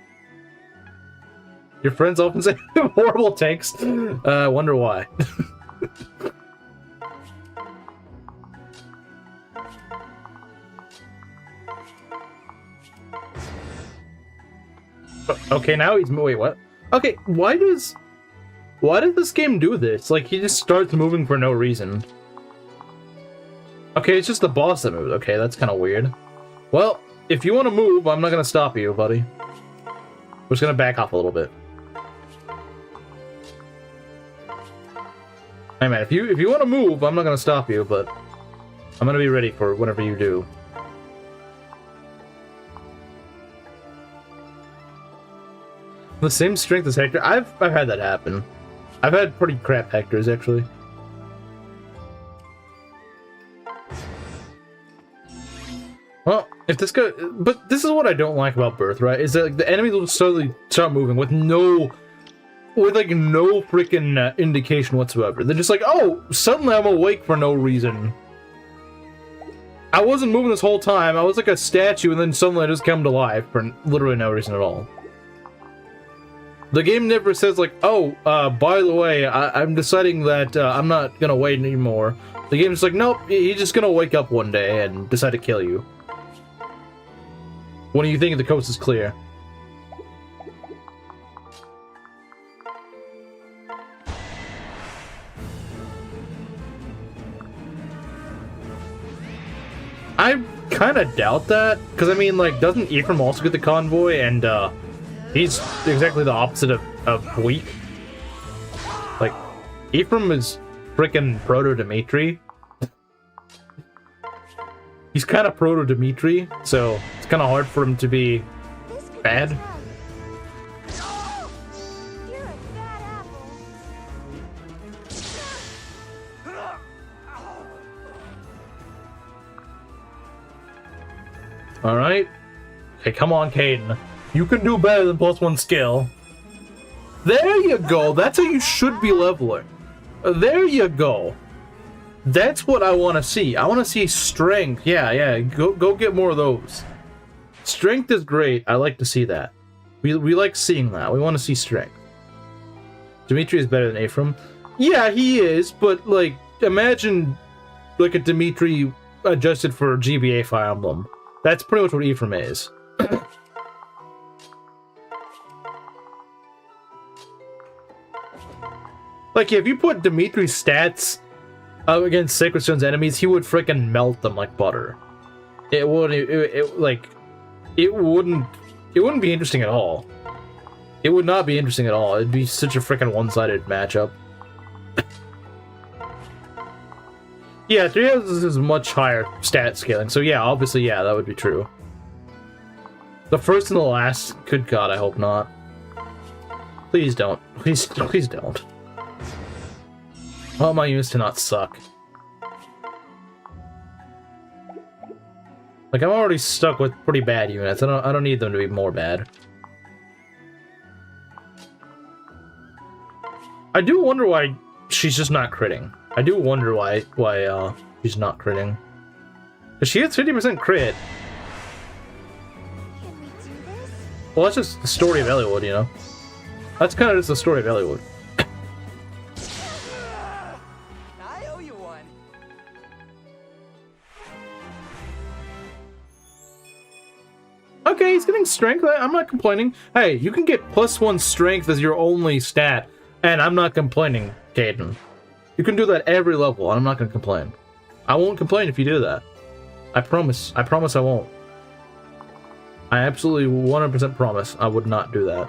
Your friends often say horrible takes. I wonder why. Okay, now he's... Wait, what? Okay, why does this game do this? Like, he just starts moving for no reason. Okay, it's just the boss that moves. Okay, that's kind of weird. Well, if you want to move, I'm not going to stop you, buddy. We're just going to back off a little bit. Hey man, if you want to move, I'm not gonna stop you, but I'm gonna be ready for whatever you do. The same strength as Hector. I've had that happen. I've had pretty crap Hectors actually. Well, if this guy, but this is what I don't like about Birthright, is that like, the enemies will suddenly start moving with no freaking indication whatsoever. They're just like, oh, suddenly I'm awake for no reason. I wasn't moving this whole time. I was like a statue, and then suddenly I just come to life for literally no reason at all. The game never says like, oh, by the way, I'm deciding that I'm not gonna wait anymore. The game's like, nope, he's just gonna wake up one day and decide to kill you. When you think the coast is clear. I kind of doubt that, because I mean, like, doesn't Ephraim also get the convoy, and he's exactly the opposite of weak. Like, Ephraim is freaking proto-Dimitri. He's kind of proto-Dimitri, so it's kind of hard for him to be bad. You're a bad apple. Alright. Okay, come on, Caden. You can do better than +1 skill. There you go. That's how you should be leveling. There you go. That's what I want to see. I want to see strength. Yeah. Go get more of those. Strength is great. I like to see that. We like seeing that. We want to see strength. Dimitri is better than Ephraim. Yeah, he is, but like, imagine like a Dimitri adjusted for GBA Fire Emblem. That's pretty much what Ephraim is. Like, if you put Dimitri's stats against Sacred Stone's enemies, he would freaking melt them like butter. It wouldn't be interesting at all. It would not be interesting at all. It'd be such a freaking one-sided matchup. Yeah, 3 houses is much higher stat scaling, so yeah, obviously, yeah, that would be true. The first and the last, good god, I hope not. Please don't. Please don't. I want my units to not suck. Like, I'm already stuck with pretty bad units. I don't need them to be more bad. I do wonder why she's just not critting. I do wonder why she's not critting. Because she hits 50% crit. Can we do this? Well, that's just the story of Elliowood, you know? That's kind of just the story of Elliowood. I owe you one. Okay, he's getting strength. I'm not complaining. Hey, you can get +1 strength as your only stat, and I'm not complaining, Caden. You can do that every level, and I'm not going to complain. I won't complain if you do that. I promise. I promise I won't. I absolutely 100% promise I would not do that.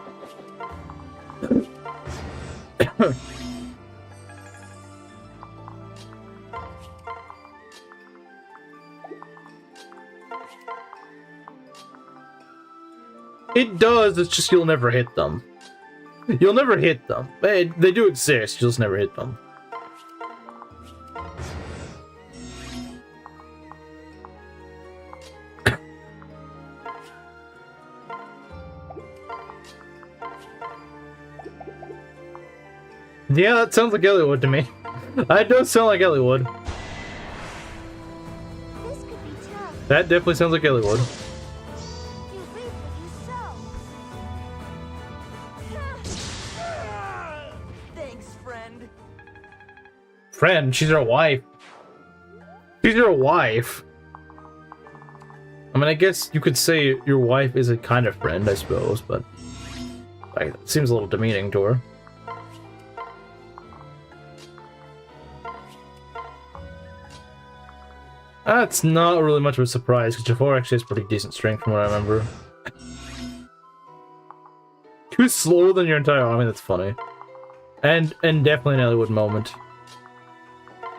It does, it's just you'll never hit them. You'll never hit them. They do exist, you'll just never hit them. Yeah, that sounds like Elliowood to me. That does sound like Elliowood. This could be tough. That definitely sounds like Elliowood. You reap what you sow. Thanks, friend. Friend, she's her wife. She's your wife. I mean, I guess you could say your wife is a kind of friend, I suppose, but like, it seems a little demeaning to her. That's not really much of a surprise, because Jafar actually has pretty decent strength from what I remember. He was slower than your entire army, that's funny. And definitely an Elliowood moment.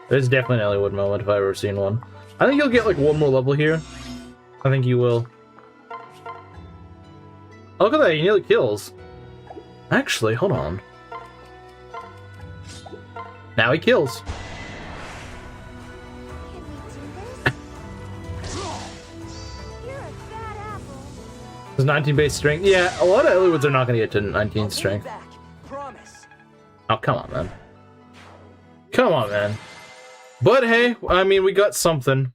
There's definitely an Elliowood moment if I've ever seen one. I think you'll get like one more level here. I think you will. Oh, look at that, he nearly kills. Actually, hold on. Now he kills. Can we do this? You're a bad apple. There's 19 base strength. Yeah, a lot of Ellywoods are not going to get to 19 strength. Back. Promise. Oh, come on, man. Come on, man. But hey, I mean, we got something.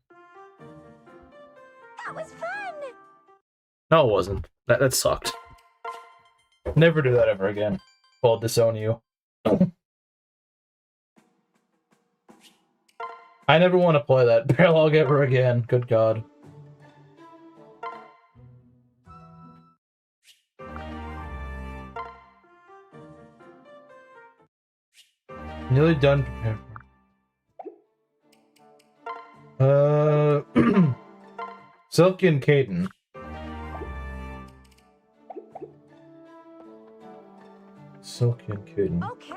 That was fun. No, it wasn't. That sucked. Never do that ever again. I'll disown you. I never want to play that paralog ever again. Good God. Nearly done. Silky and Caden. Silky and Caden. Okay.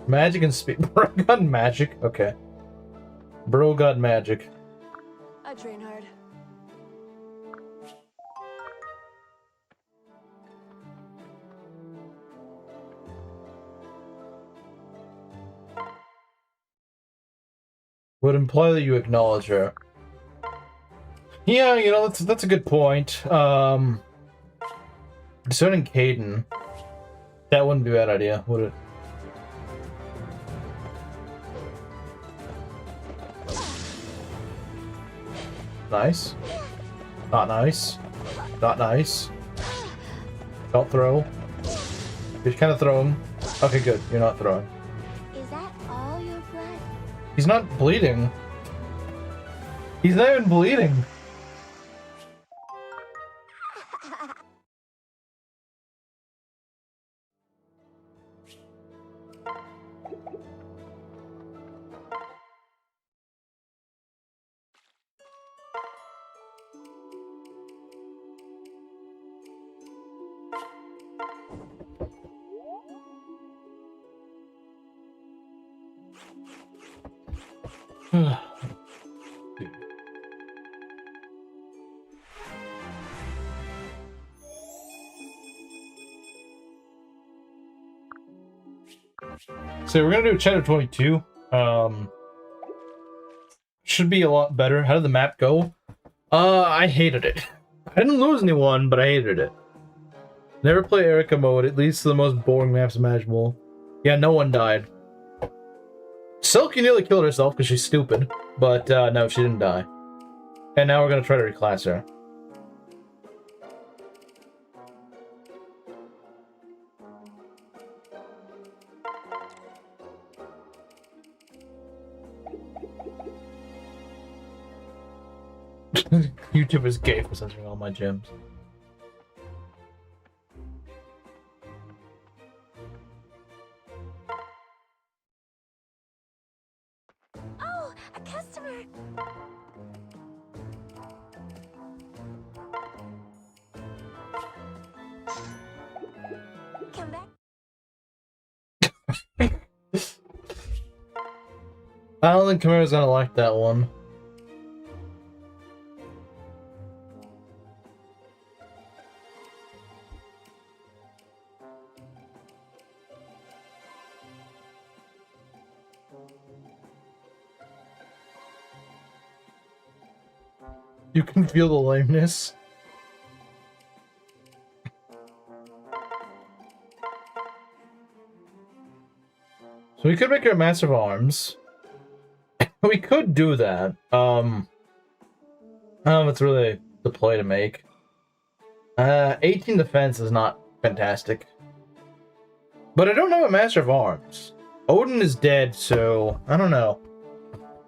Magic and speed. Bro got magic. Okay. Bro got magic. I train hard. Would imply that you acknowledge her. Yeah, you know, that's a good point. Discerning Caden. That wouldn't be a bad idea, would it? Nice. Not nice. Not nice. Don't throw. You're kind of throwing. Okay, good. You're not throwing. Is that all your blood? He's not bleeding. He's not even bleeding. So we're gonna do chapter 22. Should be a lot better. How did the map go? I hated it. I didn't lose anyone, but I hated it. Never play Erica mode. It leads to the most boring maps imaginable. Yeah, no one died. Silky nearly killed herself because she's stupid, but no, she didn't die. And now we're gonna try to reclass her. YouTube is gay for censoring all my gems. Oh, a customer. Come back. I don't think Kamara's gonna like that one. You can feel the lameness. So we could make her a Master of Arms. We could do that. I don't know if it's really the play to make. 18 defense is not fantastic. But I don't have a Master of Arms. Odin is dead, so I don't know.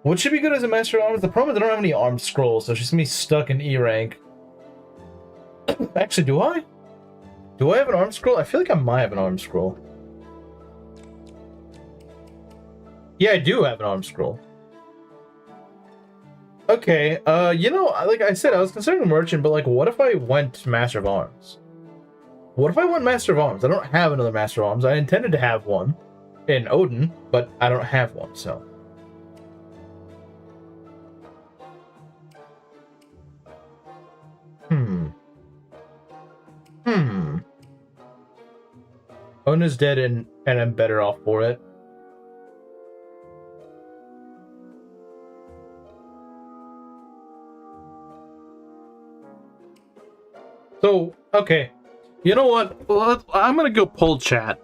Would she be good as a Master of Arms? The problem is I don't have any arm scrolls, so she's gonna be stuck in E rank. Actually, do I? Do I have an arm scroll? I feel like I might have an arm scroll. Yeah, I do have an arm scroll. Okay, you know, like I said, I was considering Merchant, but like, what if I went Master of Arms? What if I want Master of Arms? I don't have another Master of Arms. I intended to have one in Odin, but I don't have one, so. Odin is dead and I'm better off for it. So, okay. You know what? Well, I'm gonna go poll chat.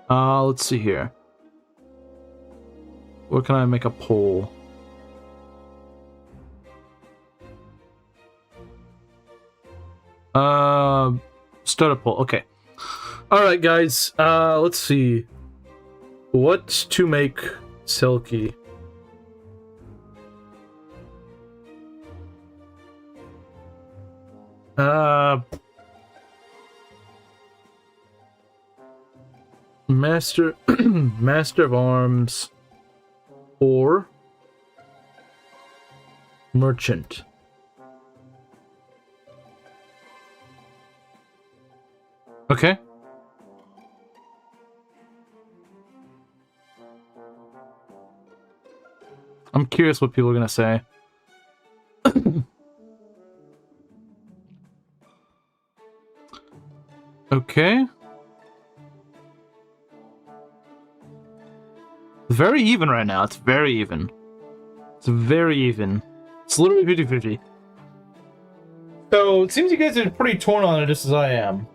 Let's see here. Where can I make a poll? Start a poll. Okay. Alright, guys. Let's see. What to make Silky? Master Master of Arms or Merchant. Okay. I'm curious what people are gonna say. Okay. Very even right now. It's very even. It's very even. It's literally 50-50. So, it seems you guys are pretty torn on it just as I am.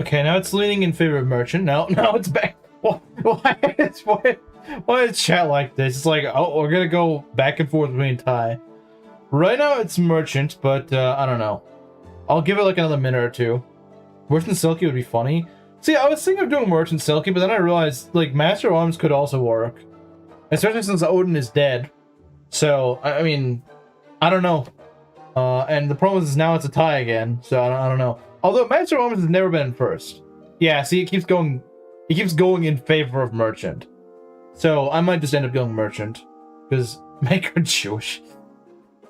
Okay, now it's leaning in favor of Merchant. Now it's back. Why is chat like this? It's like, oh, we're gonna go back and forth between tie. Right now it's Merchant, but I don't know. I'll give it like another minute or two. Merchant Silky would be funny. See, I was thinking of doing Merchant Silky, but then I realized, like, Master of Arms could also work. Especially since Odin is dead. So, I mean, I don't know. And the problem is now it's a tie again, so I don't know. Although Master of Arms has never been in first. Yeah, see, it keeps going in favor of Merchant. So, I might just end up going Merchant. Because, make her Jewish.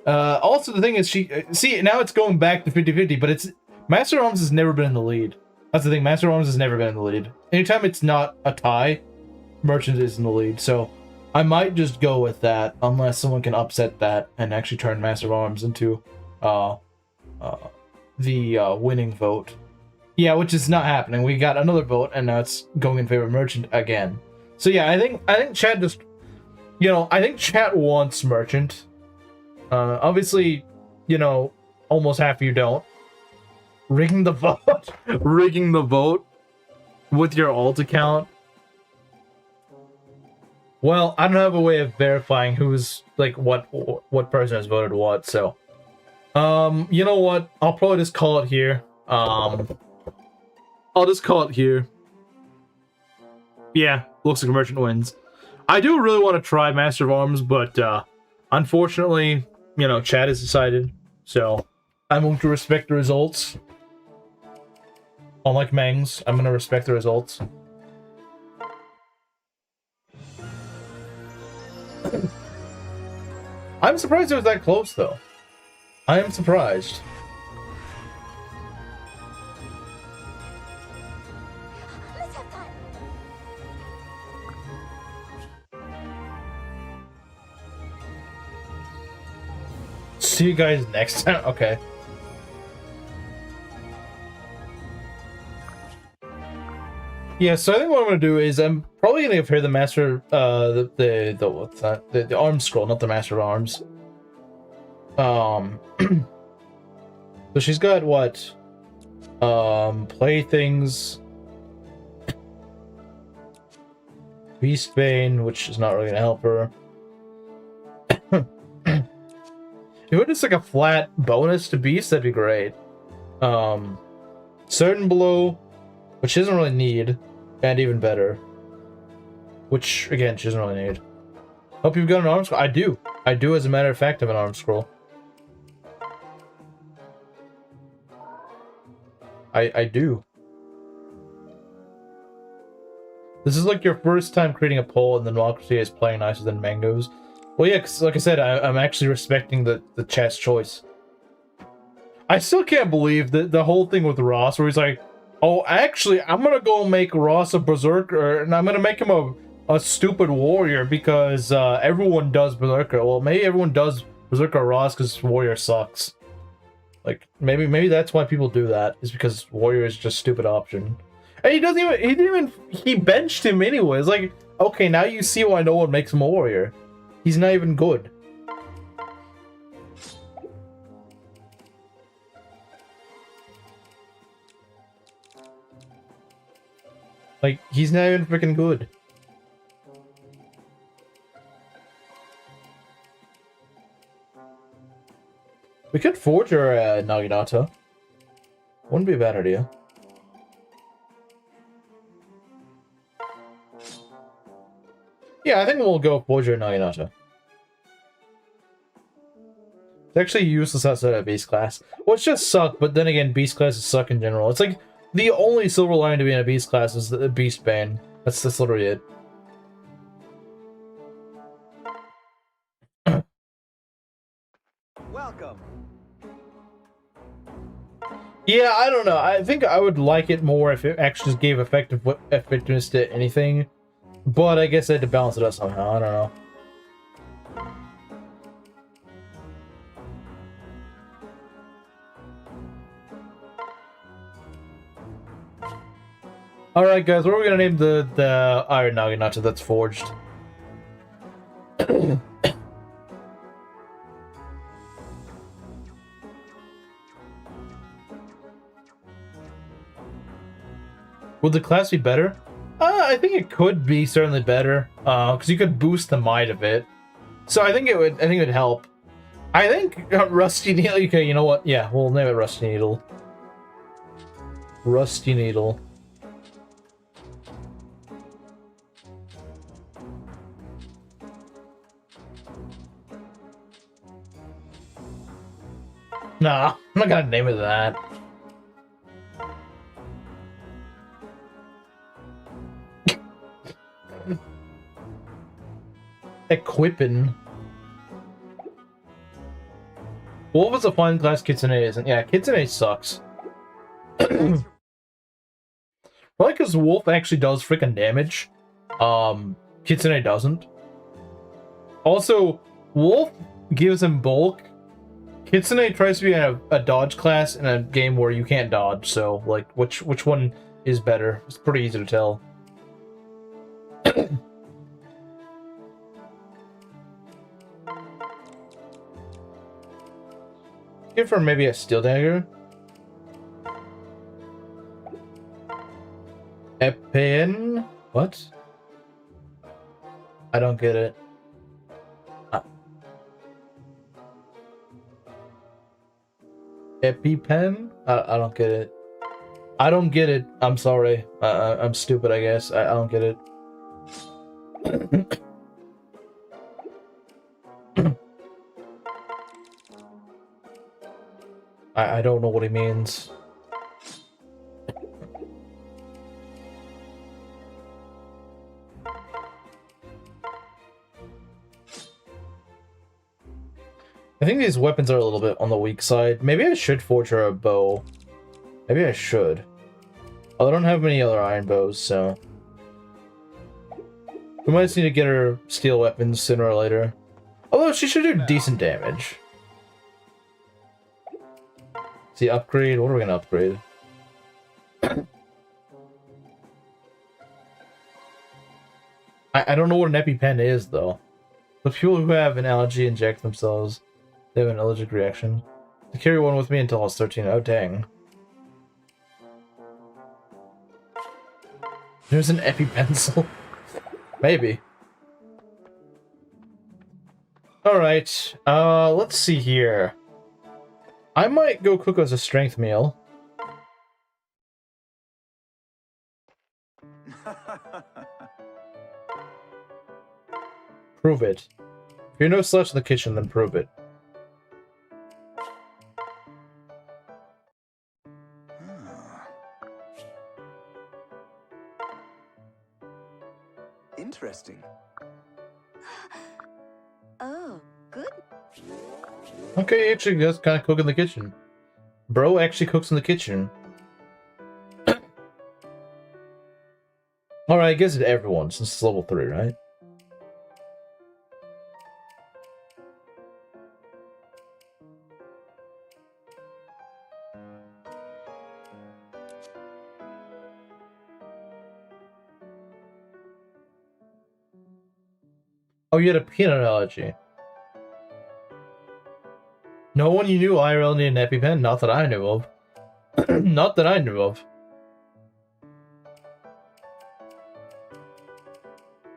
Also, the thing is, see, now it's going back to 50-50, but it's... Master of Arms has never been in the lead. That's the thing, Master of Arms has never been in the lead. Anytime it's not a tie, Merchant is in the lead, so... I might just go with that, unless someone can upset that and actually turn Master of Arms into, the winning vote. Yeah, which is not happening. We got another vote, and now it's going in favor of Merchant again. So yeah, I think chat just... You know, I think chat wants Merchant. Obviously, you know, almost half of you don't. Rigging the vote? Rigging the vote? With your alt account? Well, I don't have a way of verifying who's, like, what person has voted what, so... you know what? I'll probably just call it here. I'll just call it here. Yeah, looks like Merchant wins. I do really want to try Master of Arms, but, unfortunately, you know, chat has decided, so I'm going to respect the results. Unlike Mengs, I'm going to respect the results. I'm surprised it was that close, though. I am surprised. Let's have fun. See you guys next time. Okay. Yeah, so I think what I'm gonna do is I'm probably gonna give her the master, the what's that? The arm scroll, not the Master of Arms. So she's got what? Playthings, Beastbane, which is not really gonna help her. If it was like a flat bonus to Beast, that'd be great. Certain Blow, which she doesn't really need, and even better. Which, again, she doesn't really need. Hope you've got an arm scroll. I do. I do, as a matter of fact, have an arm scroll. I do. This is like your first time creating a poll and the democracy is playing nicer than Mangoes. Well, yeah, because like I said, I'm actually respecting the chat's choice. I still can't believe that the whole thing with Ross, where he's like, "Oh, actually, I'm gonna go make Ross a berserker, and I'm gonna make him a stupid warrior because everyone does berserker. Well, maybe everyone does berserker Ross because warrior sucks. Like maybe that's why people do that, is because warrior is just a stupid option. And he benched him anyways. Like, okay, now you see why no one makes him a warrior. He's not even good. Like, he's not even freaking good. We could forge our Naginata. Wouldn't be a bad idea. Yeah, I think we'll go forge our Naginata. It's actually useless outside of beast class. Well, it's just suck, but then again, beast classes suck in general. It's like the only silver lining to being a beast class is the beast bane. That's literally it. Welcome. Yeah, I don't know. I think I would like it more if it actually just gave effectiveness to anything. But I guess I had to balance it out somehow. I don't know. Alright guys, what are we gonna name the Iron Naginata that's forged? Would the class be better? I think it could be certainly better. Because you could boost the might of it. So I think it would help. I think Rusty Needle. Okay, you know what? Yeah, we'll name it Rusty Needle. Rusty Needle. Nah, I'm not gonna name it that. Equipping. Wolf is a fine class, Kitsune isn't. Yeah, Kitsune sucks. Probably because Wolf actually does freaking damage. Kitsune doesn't. Also, Wolf gives him bulk. Kitsune tries to be a dodge class in a game where you can't dodge, so, like, which one is better? It's pretty easy to tell. Give her maybe a steel dagger. Epin? What? I don't get it. EpiPen? I don't get it. I don't get it. I'm sorry. I'm stupid, I guess. I don't get it. I don't know what he means. I think these weapons are a little bit on the weak side. Maybe I should forge her a bow. Maybe I should. Oh, I don't have many other iron bows, so... we might just need to get her steel weapons sooner or later. Although she should do decent damage. See, upgrade? What are we gonna upgrade? I don't know what an EpiPen is, though. The people who have an allergy inject themselves. They have an allergic reaction. I carry one with me until I was 13. Oh, dang. There's an EpiPencil. Maybe. Alright, let's see here. I might go cook us a strength meal. Prove it. If you're no slouch in the kitchen, then prove it. Interesting. Oh, good. Okay, he actually does kind of cook in the kitchen. Bro actually cooks in the kitchen. Alright, I guess it's everyone, since it's level 3, right? Oh, you had a peanut allergy. No one you knew IRL needed an EpiPen? Not that I knew of. Not that I knew of.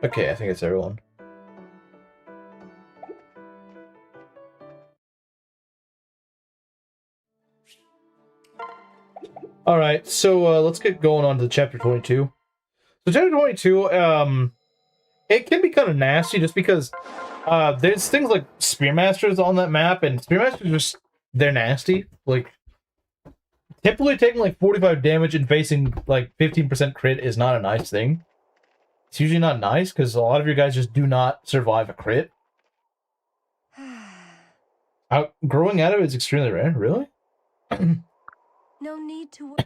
Okay, I think it's everyone. Alright, so let's get going on to chapter 22. So chapter 22, it can be kind of nasty just because there's things like Spearmasters on that map, and Spearmasters just, they're nasty. Like, typically taking like 45 damage and facing like 15% crit is not a nice thing. It's usually not nice because a lot of your guys just do not survive a crit. Growing out of it is extremely rare, really? No need to.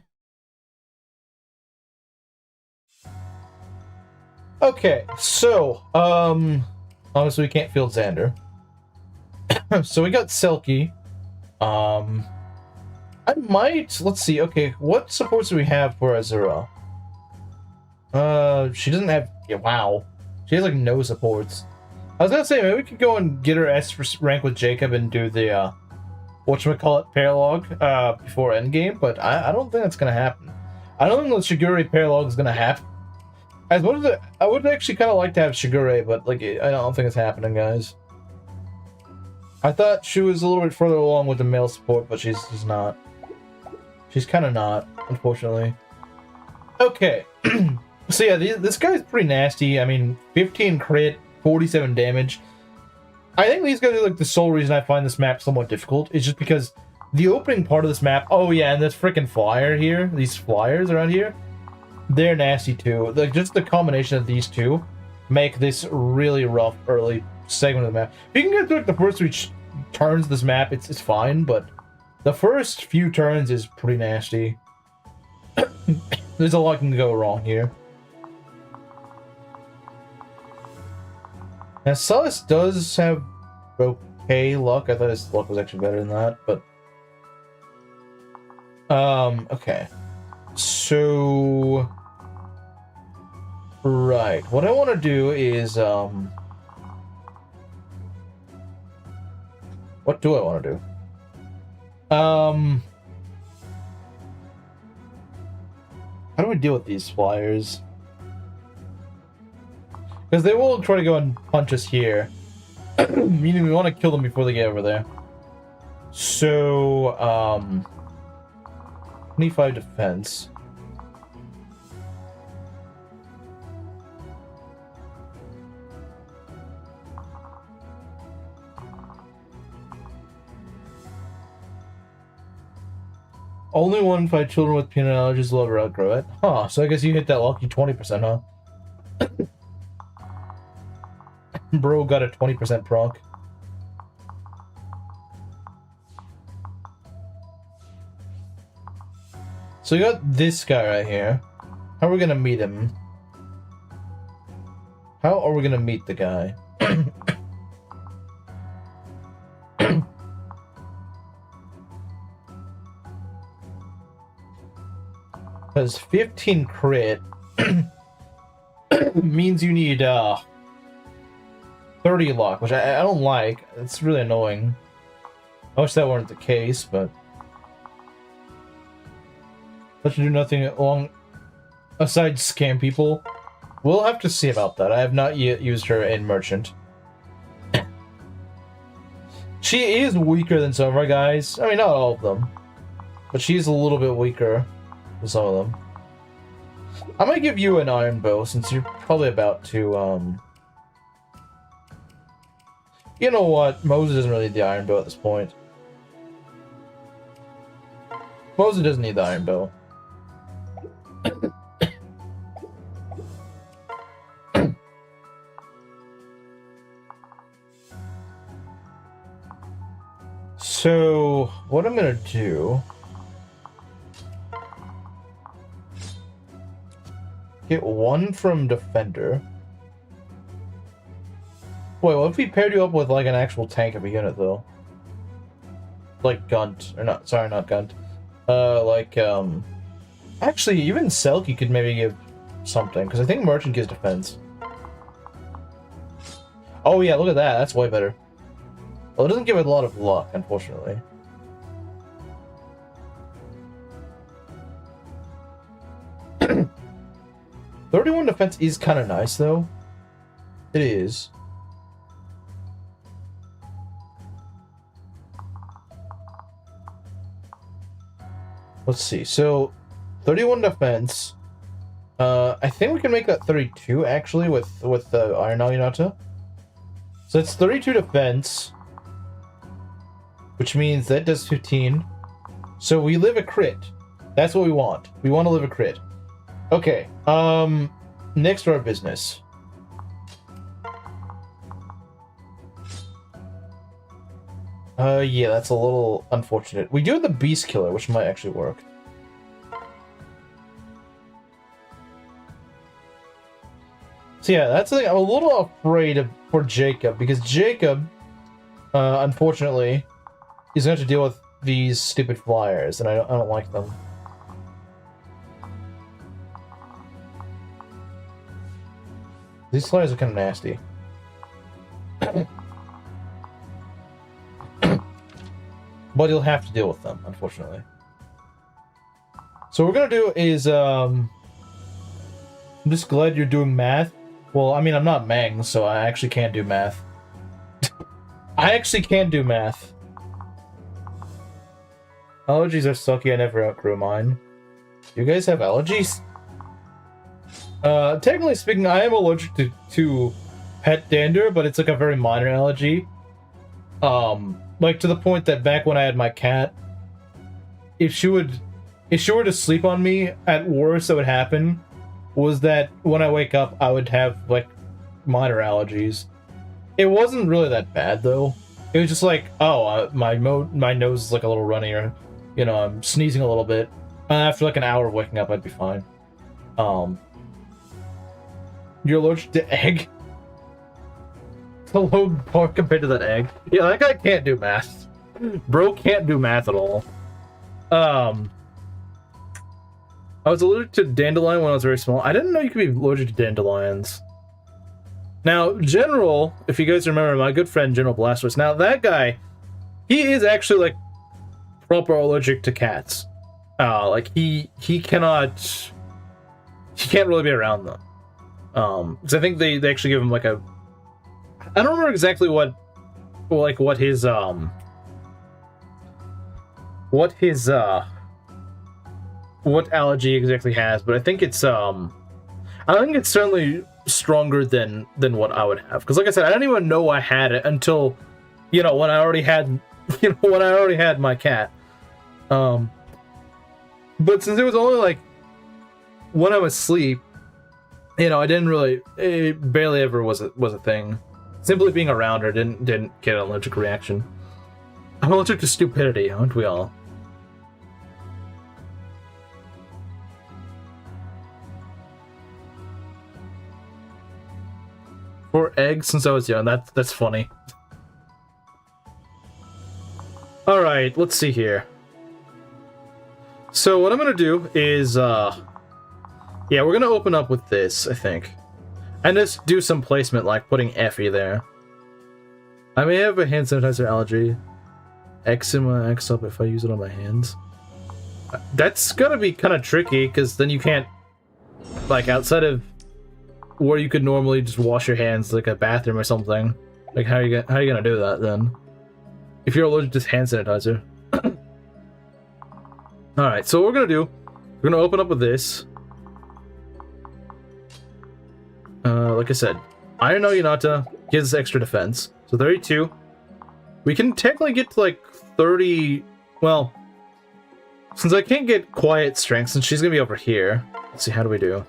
Okay, so, obviously we can't field Xander. So we got Selkie. I might, let's see, okay, what supports do we have for Azura? She doesn't have, yeah, wow. She has, like, no supports. I was gonna say, maybe we could go and get her S rank with Jacob and do the, whatchamacallit, Paralog, before endgame, but I don't think that's gonna happen. I don't think the Shigure Paralog is gonna happen. As much as I would actually kind of like to have Shigure, but, like, I don't think it's happening, guys. I thought she was a little bit further along with the male support, but she's not. She's kind of not, unfortunately. Okay. So yeah, this guy's pretty nasty. I mean, 15 crit, 47 damage. I think these guys are like the sole reason I find this map somewhat difficult. Is just because the opening part of this map... Oh yeah, and this freaking flyer here. These flyers around here. They're nasty too. Like, just the combination of these two make this really rough early segment of the map. If you can get through like the first 3 turns of this map, it's fine, but the first few turns is pretty nasty. There's a lot can go wrong here. Now, Silas does have okay luck. I thought his luck was actually better than that, but... okay. So... Right. What I want to do is, what do I want to do? How do we deal with these flyers? Because they will try to go and punch us here. Meaning we want to kill them before they get over there. So, 25 defense. Only 1 in 5 children with peanut allergies will ever outgrow it. Huh, so I guess you hit that lucky 20%, huh? Bro got a 20% proc. So you got this guy right here. How are we gonna meet him? How are we gonna meet the guy? Because 15 crit means you need 30 luck, which I don't like. It's really annoying. I wish that weren't the case, but let's do nothing along aside scam people. We'll have to see about that. I have not yet used her in Merchant. She is weaker than some of our guys. I mean, not all of them, but she's a little bit weaker than some of them. I might give you an iron bow since you're probably about to, You know what? Moses doesn't really need the iron bow at this point. Moses doesn't need the iron bow. So, what I'm gonna do... Get 1 from Defender. Wait, what if we paired you up with, like, an actual tank of a unit, though? Like Gunt. Or not, sorry, not Gunt. Actually, even Selkie could maybe give something, because I think Merchant gives defense. Oh yeah, look at that. That's way better. Well, it doesn't give it a lot of luck, unfortunately. $31 defense is kind of nice, though. It is. Let's see. So, 31 defense. I think we can make that 32 actually with the Iron Alinata. So it's 32 defense, which means that does 15. So we live a crit. That's what we want. We want to live a crit. Okay. Next order of business. Yeah, that's a little unfortunate. We do have the Beast Killer, which might actually work. So yeah, that's the thing. I'm a little afraid for Jacob, because Jacob, unfortunately, is going to have to deal with these stupid flyers, and I don't like them. These flyers are kind of nasty. But you'll have to deal with them, unfortunately. So what we're gonna do is, I'm just glad you're doing math. Well, I mean, I'm not Meng, so I actually can't do math. I actually can't do math. Allergies are sucky, I never outgrew mine. You guys have allergies? Technically speaking, I am allergic to pet dander, but it's like a very minor allergy. Like to the point that back when I had my cat, if she were to sleep on me, at worst that would happen was that when I wake up, I would have like minor allergies. It wasn't really that bad though. It was just like, oh, my nose is like a little runny, or you know, I'm sneezing a little bit. After like an hour of waking up, I'd be fine. You're allergic to egg? The low bar compared to that egg. Yeah, that guy can't do math. Bro can't do math at all. I was allergic to dandelion when I was very small. I didn't know you could be allergic to dandelions. Now, General, if you guys remember my good friend General Blastoise, now that guy, he is actually like proper allergic to cats. Like he can't really be around them. Because I think they actually give him like a, I don't remember exactly what his what allergy exactly has, but I think it's certainly stronger than what I would have. Because like I said, I didn't even know I had it until, you know, when I already had my cat. But since it was only like when I was asleep, you know, it barely ever was a thing. Simply being around her didn't get an allergic reaction. I'm allergic to stupidity, aren't we all? For eggs since I was young, that's funny. Alright, let's see here. So what I'm gonna do is yeah, we're gonna open up with this, I think. And just do some placement, like putting Effie there. I may have a hand sanitizer allergy. Eczema acts up if I use it on my hands. That's gonna be kind of tricky, because then you can't, like, outside of where you could normally just wash your hands, like a bathroom or something. Like, how are you gonna do that then? If you're allergic to hand sanitizer. Alright, so what we're gonna do, we're gonna open up with this. Like I said, Iron Alinata gives extra defense. So 32. We can technically get to like 30. Well, since I can't get quiet strength, since she's gonna be over here. Let's see, how do we do?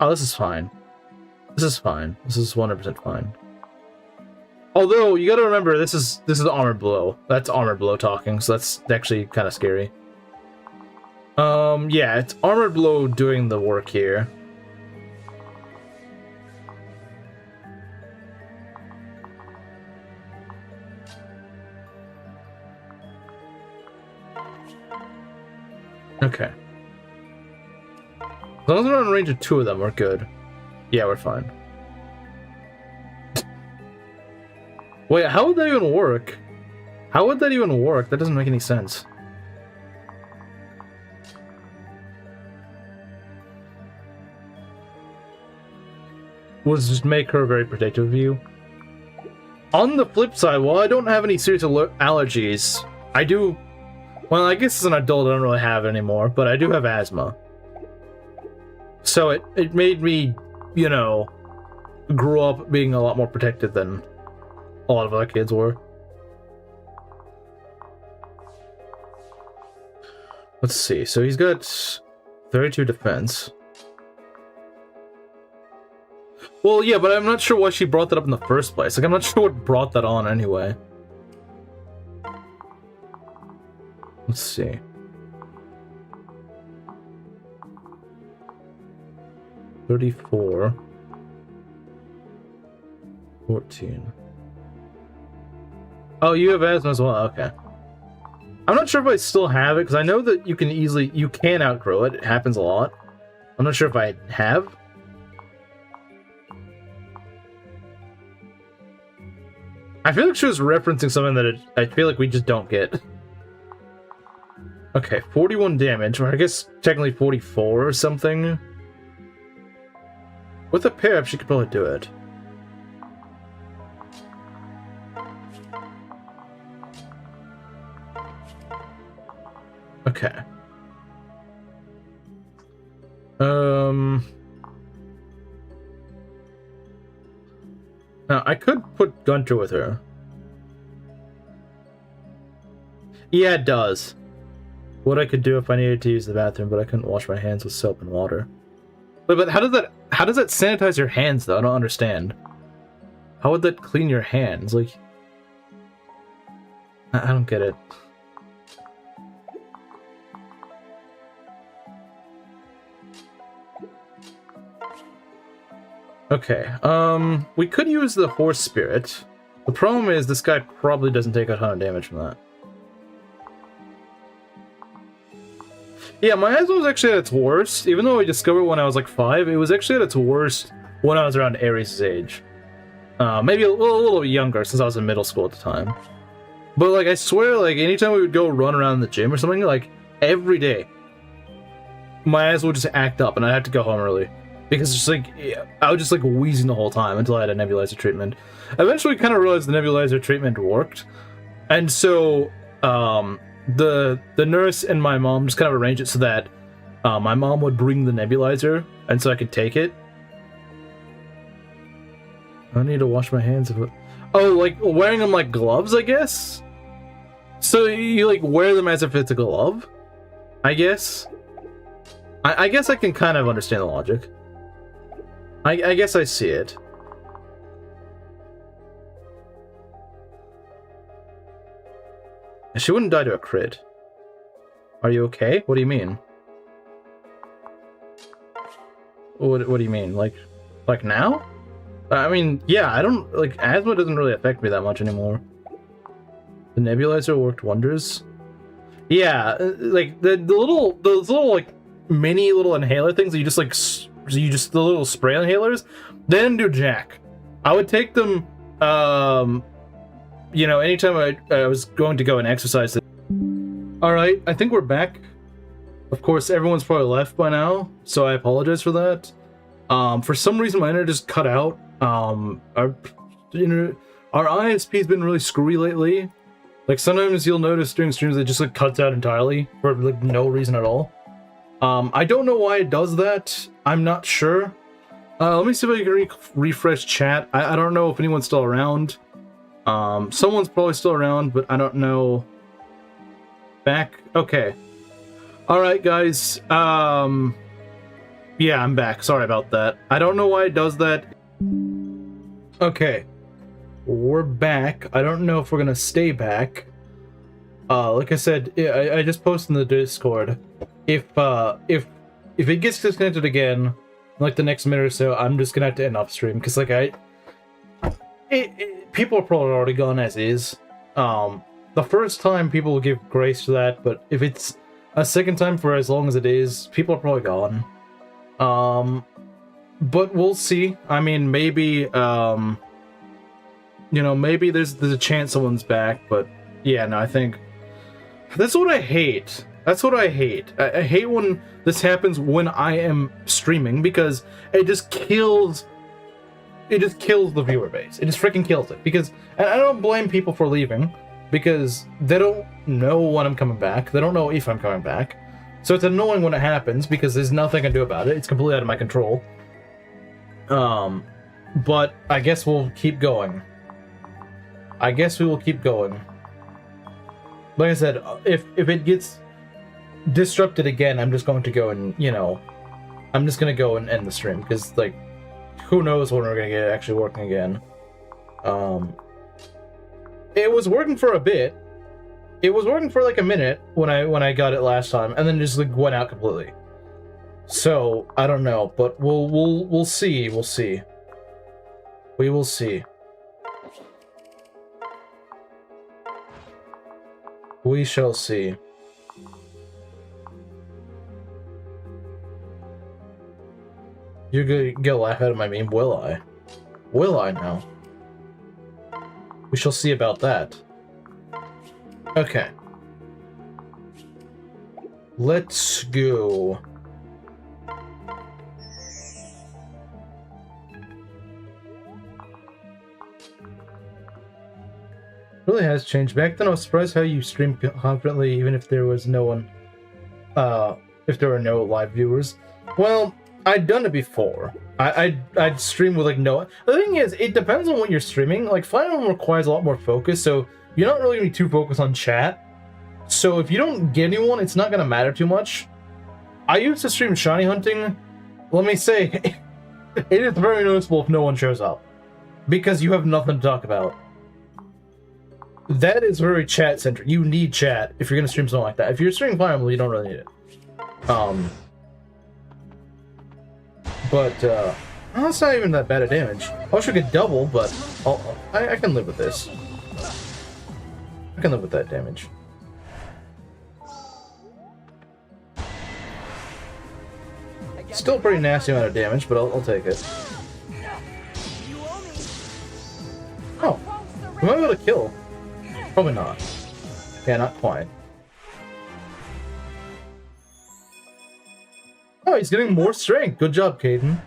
Oh, this is fine. This is fine. This is 100% fine. Although, you gotta remember, this is Armored Blow. That's Armored Blow talking, so that's actually kind of scary. Yeah, it's Armored Blow doing the work here. Okay. As long as we're in range of 2 of them, we're good. Yeah, we're fine. Wait, how would that even work? How would that even work? That doesn't make any sense. Was just make her very protective of you. On the flip side, while I don't have any serious allergies, I do... Well, I guess as an adult I don't really have it anymore, but I do have asthma. So it made me, you know, grow up being a lot more protected than a lot of other kids were. Let's see, so he's got 32 defense. Well, yeah, but I'm not sure why she brought that up in the first place. Like, I'm not sure what brought that on anyway. Let's see. $34. 14. Oh, you have asthma as well? Okay. I'm not sure if I still have it, because I know that you can outgrow it. It happens a lot. I'm not sure if I have. I feel like she was referencing something that I feel like we just don't get. Okay, 41 damage, or I guess technically 44 or something. With a pair up, she could probably do it. Okay. Now, I could put Gunter with her. Yeah, it does. What I could do if I needed to use the bathroom, but I couldn't wash my hands with soap and water. But how does that sanitize your hands, though? I don't understand. How would that clean your hands? Like, I don't get it. Okay, we could use the horse spirit. The problem is this guy probably doesn't take a ton of damage from that. Yeah, my asthma was actually at its worst. Even though I discovered it when I was like 5, it was actually at its worst when I was around Aries' age. Maybe a little younger, since I was in middle school at the time. But like, I swear, like, anytime we would go run around the gym or something, like, every day, my asthma would just act up and I'd have to go home early. Because it's just like, I was just like wheezing the whole time until I had a nebulizer treatment. Eventually kind of realized the nebulizer treatment worked. And so, the nurse and my mom just kind of arranged it so that my mom would bring the nebulizer, and so I could take it. I need to wash my hands. Oh, like wearing them like gloves, I guess? So you like wear them as if it's a glove? I guess? I guess I can kind of understand the logic. I guess I see it. She wouldn't die to a crit. Are you okay? What do you mean? What do you mean? Like now? I mean, yeah, I don't, like, asthma doesn't really affect me that much anymore. The nebulizer worked wonders. Yeah, like, those little, like, mini little inhaler things that you just, like, the little spray inhalers, they didn't do jack. I would take them, you know, anytime I was going to go and exercise. Alright, I think we're back. Of course, everyone's probably left by now, so I apologize for that. For some reason, my internet just cut out. Our ISP's been really screwy lately. Like, sometimes you'll notice during streams it just, like, cuts out entirely for, like, no reason at all. I don't know why it does that. I'm not sure. Let me see if I can refresh chat. I don't know if anyone's still around. Someone's probably still around, but I don't know. Back? Okay. Alright, guys. Yeah, I'm back. Sorry about that. I don't know why it does that. Okay. We're back. I don't know if we're gonna stay back. Like I said, I just posted in the Discord. if it gets disconnected again, in like the next minute or so, I'm just gonna have to end off stream because like people are probably already gone as is. The first time people will give grace to that, but if it's a second time for as long as it is, people are probably gone. But we'll see. I mean, maybe you know, maybe there's a chance someone's back, but yeah, no, I think that's what I hate. That's what I hate. I hate when this happens when I am streaming because it just kills the viewer base. It just freaking kills it. Because, and I don't blame people for leaving, because they don't know when I'm coming back. They don't know if I'm coming back. So it's annoying when it happens, because there's nothing I can do about it. It's completely out of my control. But I guess we'll keep going. I guess we will keep going. Like I said, if it gets disrupted again, I'm just going to go and, you know, I'm just going to go and end the stream, because, like, who knows when we're going to get it actually working again. It was working for a bit. It was working for like a minute when I got it last time, and then just like went out completely. So I don't know, but we'll see. We'll see. We will see. We shall see. You're gonna get a laugh out of my meme, will I? Will I now? We shall see about that. Okay. Let's go. Really has changed. Back then I was surprised how you stream confidently even if there was no one, if there were no live viewers. Well, I'd done it before. I'd stream with like no. The thing is, it depends on what you're streaming. Like Fire Emblem requires a lot more focus, so you're not really gonna be too focused on chat. So if you don't get anyone, it's not gonna matter too much. I used to stream shiny hunting. Let me say, it is very noticeable if no one shows up, because you have nothing to talk about. That is very chat centric. You need chat if you're gonna stream something like that. If you're streaming Fire Emblem, you don't really need it. But that's not even that bad a damage. I wish I could double, but I can live with this. I can live with that damage. Still a pretty nasty amount of damage, but I'll take it. Oh, am I able to kill? Probably not. Yeah, not quite. Oh, he's getting more strength. Good job, Caden.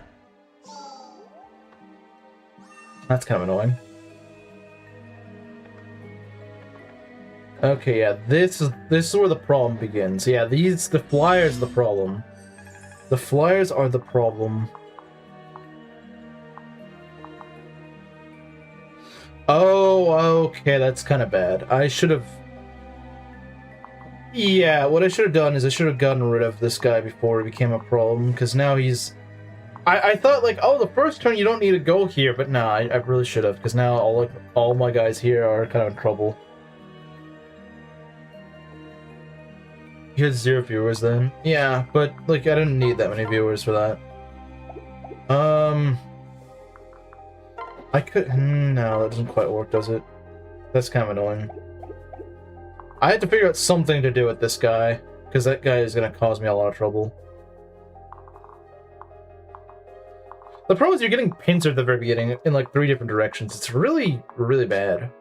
That's kind of annoying. Okay, yeah, this is where the problem begins. Yeah, the flyers are the problem. The flyers are the problem. Oh, okay, that's kind of bad. I should have... Yeah, what I should have done is I should have gotten rid of this guy before it became a problem, because now he's... I thought, like, oh, the first turn you don't need to go here, but nah, I really should have, because now all my guys here are kind of in trouble. You had 0 viewers then? Yeah, but, like, I didn't need that many viewers for that. I could... No, that doesn't quite work, does it? That's kind of annoying. I had to figure out something to do with this guy, because that guy is going to cause me a lot of trouble. The problem is you're getting pincered at the very beginning in like 3 different directions. It's really, really bad.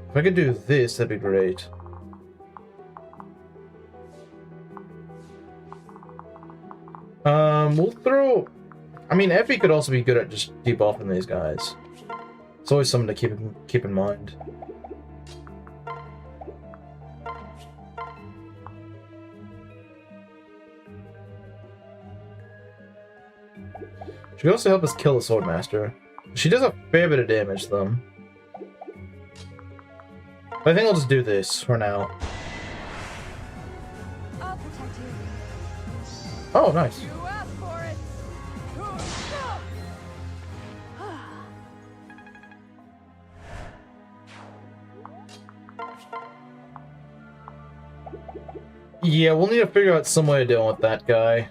If I could do this, that'd be great. We'll throw... I mean, Effie could also be good at just debuffing these guys. It's always something to keep in mind. She could also help us kill the Swordmaster. She does a fair bit of damage, though. But I think I'll just do this for now. I'll protect you. Oh, nice. You asked for it. Yeah, we'll need to figure out some way to deal with that guy.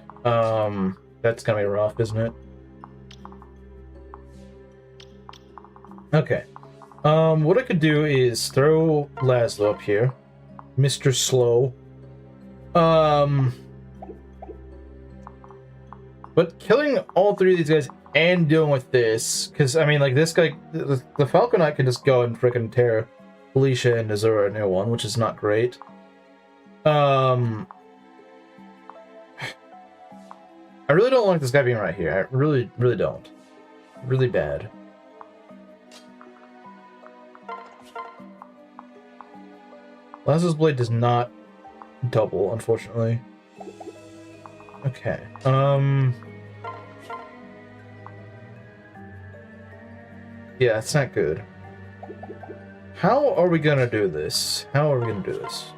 That's gonna be rough, isn't it? Okay. What I could do is throw Laszlo up here. Mr. Slow. But killing all three of these guys and dealing with this, because, I mean, like, this guy, the Falcon Knight can just go and frickin' tear Felicia and Azura a new one, which is not great. I really don't like this guy being right here. I really, really don't. Really bad. Laszlo's blade does not double, unfortunately. Okay. Yeah, it's not good. How are we gonna do this? How are we gonna do this?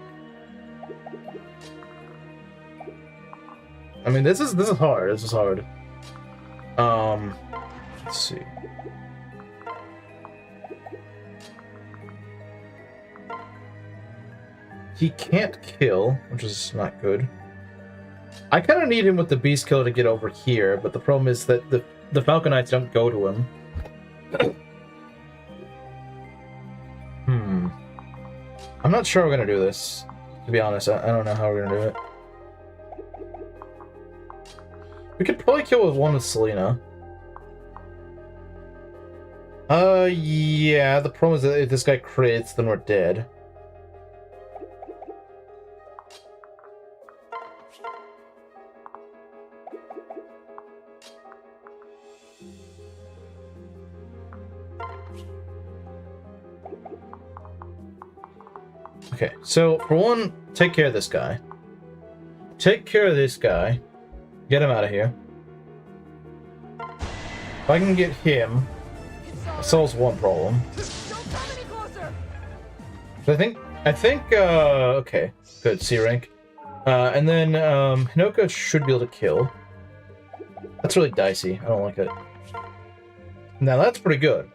I mean, this is hard. This is hard. Let's see. He can't kill, which is not good. I kind of need him with the Beast Killer to get over here, but the problem is that the Falcon Knights don't go to him. I'm not sure we're gonna do this. To be honest, I don't know how we're gonna do it. We could probably kill with one with Selena. Yeah, the problem is that if this guy crits, then we're dead. Okay, so for one, take care of this guy. Take care of this guy. Get him out of here. If I can get him, it solves one problem. Don't come any closer. I think, okay, good, C rank. And then, Hinoka should be able to kill. That's really dicey, I don't like it. Now that's pretty good.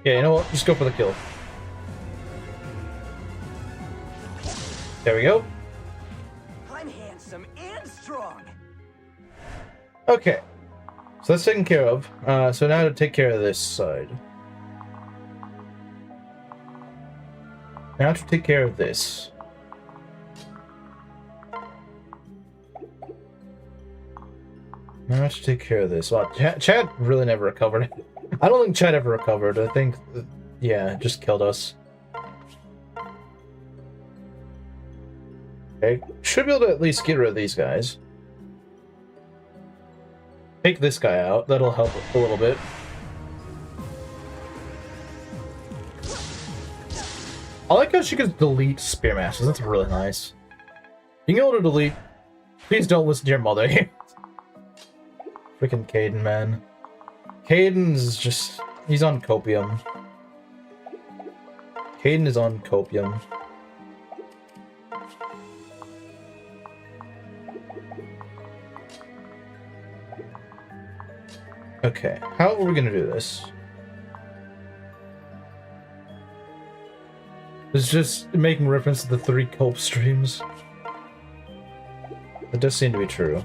Yeah, you know what, just go for the kill. There we go. I'm handsome and strong. Okay, so that's taken care of. So now to take care of this side. Now to take care of this. Now to take care of this. Wow, Chad really never recovered. I don't think Chad ever recovered. I think, yeah, just killed us. Okay, should be able to at least get rid of these guys. Take this guy out. That'll help a little bit. I like how she can delete Spearmasters. That's really nice. Being able to delete... Please don't listen to your mother. Freaking Caden, man. Caden's just... He's on copium. Caden is on copium. Okay, how are we gonna do this? It's just making reference to the 3 cope streams. That does seem to be true.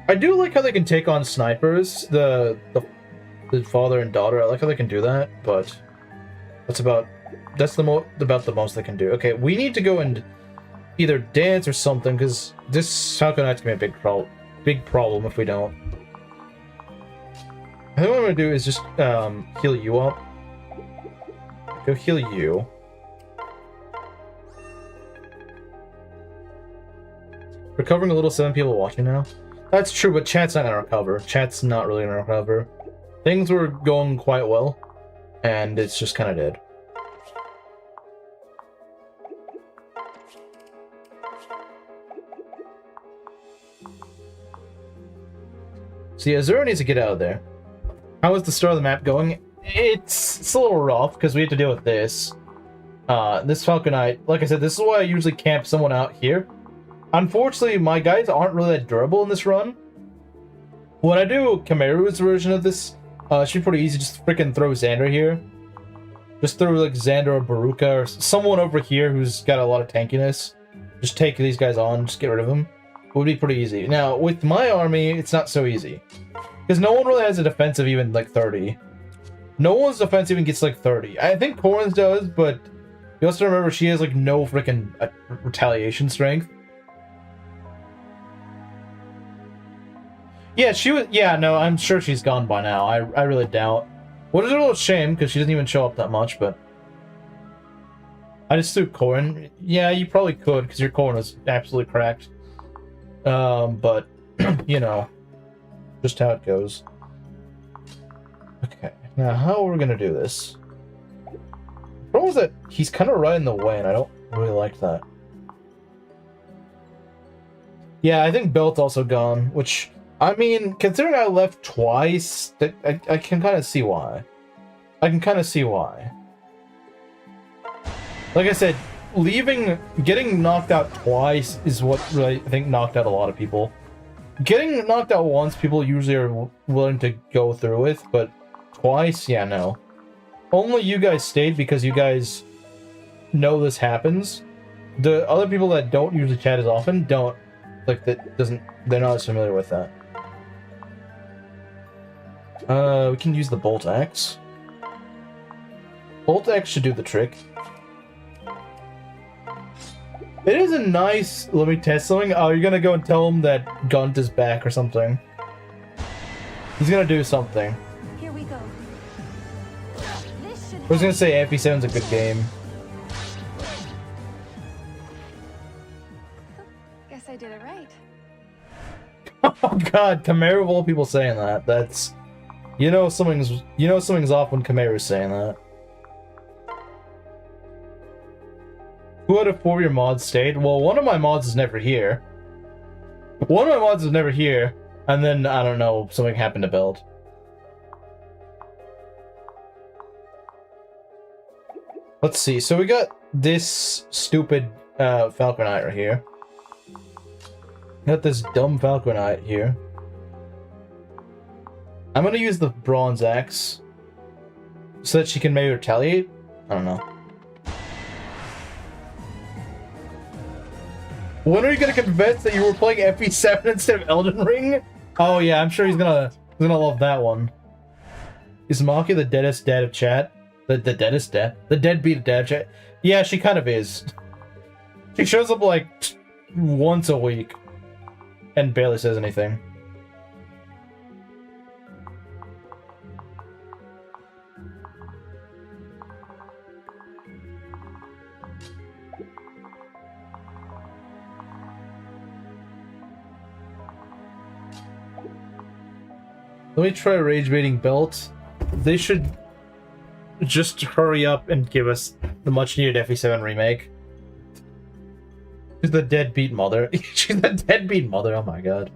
I do like how they can take on snipers, the father and daughter. I like how they can do that, but that's about the most they can do. Okay, we need to go and either dance or something, because this Falcon Knight's gonna be a big problem if we don't. I think what I'm gonna do is just heal you up. Go heal you. Recovering a little, 7 people watching now. That's true, but chat's not gonna recover. Chat's not really gonna recover. Things were going quite well, and it's just kind of dead. See, Azura needs to get out of there. How is the start of the map going? It's a little rough, because we have to deal with this. This Falcon Knight, like I said, this is why I usually camp someone out here. Unfortunately, my guys aren't really that durable in this run. When I do Kamaru's version of this, it should be pretty easy. Just freaking throw Xander here. Just throw like Xander or Baruka or someone over here who's got a lot of tankiness. Just take these guys on, just get rid of them. It would be pretty easy. Now, with my army, it's not so easy. Because no one really has a defensive even like 30. No one's defense even gets like 30. I think Corin's does, but you also remember she has like no freaking retaliation strength. Yeah, she was. Yeah, no, I'm sure she's gone by now. I really doubt. What is a little shame because she doesn't even show up that much, but I just threw Corin. Yeah, you probably could because your Corin is absolutely cracked. But you know, just how it goes. Okay, now how are we gonna do this? The problem is that he's kind of right in the way, and I don't really like that. Yeah, I think Belt's also gone, which, I mean, considering I left twice, I can kind of see why. I can kind of see why. Like I said, getting knocked out twice is what really, I think, knocked out a lot of people. Getting knocked out once, people usually are willing to go through with, but twice, yeah, no. Only you guys stayed because you guys know this happens. The other people that don't usually chat as often don't, like, they're not as familiar with that. We can use the Bolt Axe. Bolt Axe should do the trick. It is a nice... Let me test something. Oh, you're gonna go and tell him that Gunt is back or something. He's gonna do something. Here we go. This should I was gonna say FE7's a good game. Guess I did it right. Oh god, Chimera of all people saying that. That's... You know something's off when Chimera's saying that. Who out of 4 of your mods stayed? Well, one of my mods is never here. One of my mods is never here, and then, I don't know, something happened to build. Let's see, so we got this stupid Falconite right here. Got this dumb Falconite here. I'm gonna use the Bronze Axe so that she can maybe retaliate? I don't know. When are you gonna confess that you were playing FE7 instead of Elden Ring? Oh yeah, I'm sure he's gonna love that one. Is Maki the deadest dad of chat? The deadest dad? The deadbeat dad of chat? Yeah, she kind of is. She shows up like once a week and barely says anything. Let me try rage baiting Belt. They should just hurry up and give us the much needed FE7 remake. She's the deadbeat mother. She's the deadbeat mother, oh my god.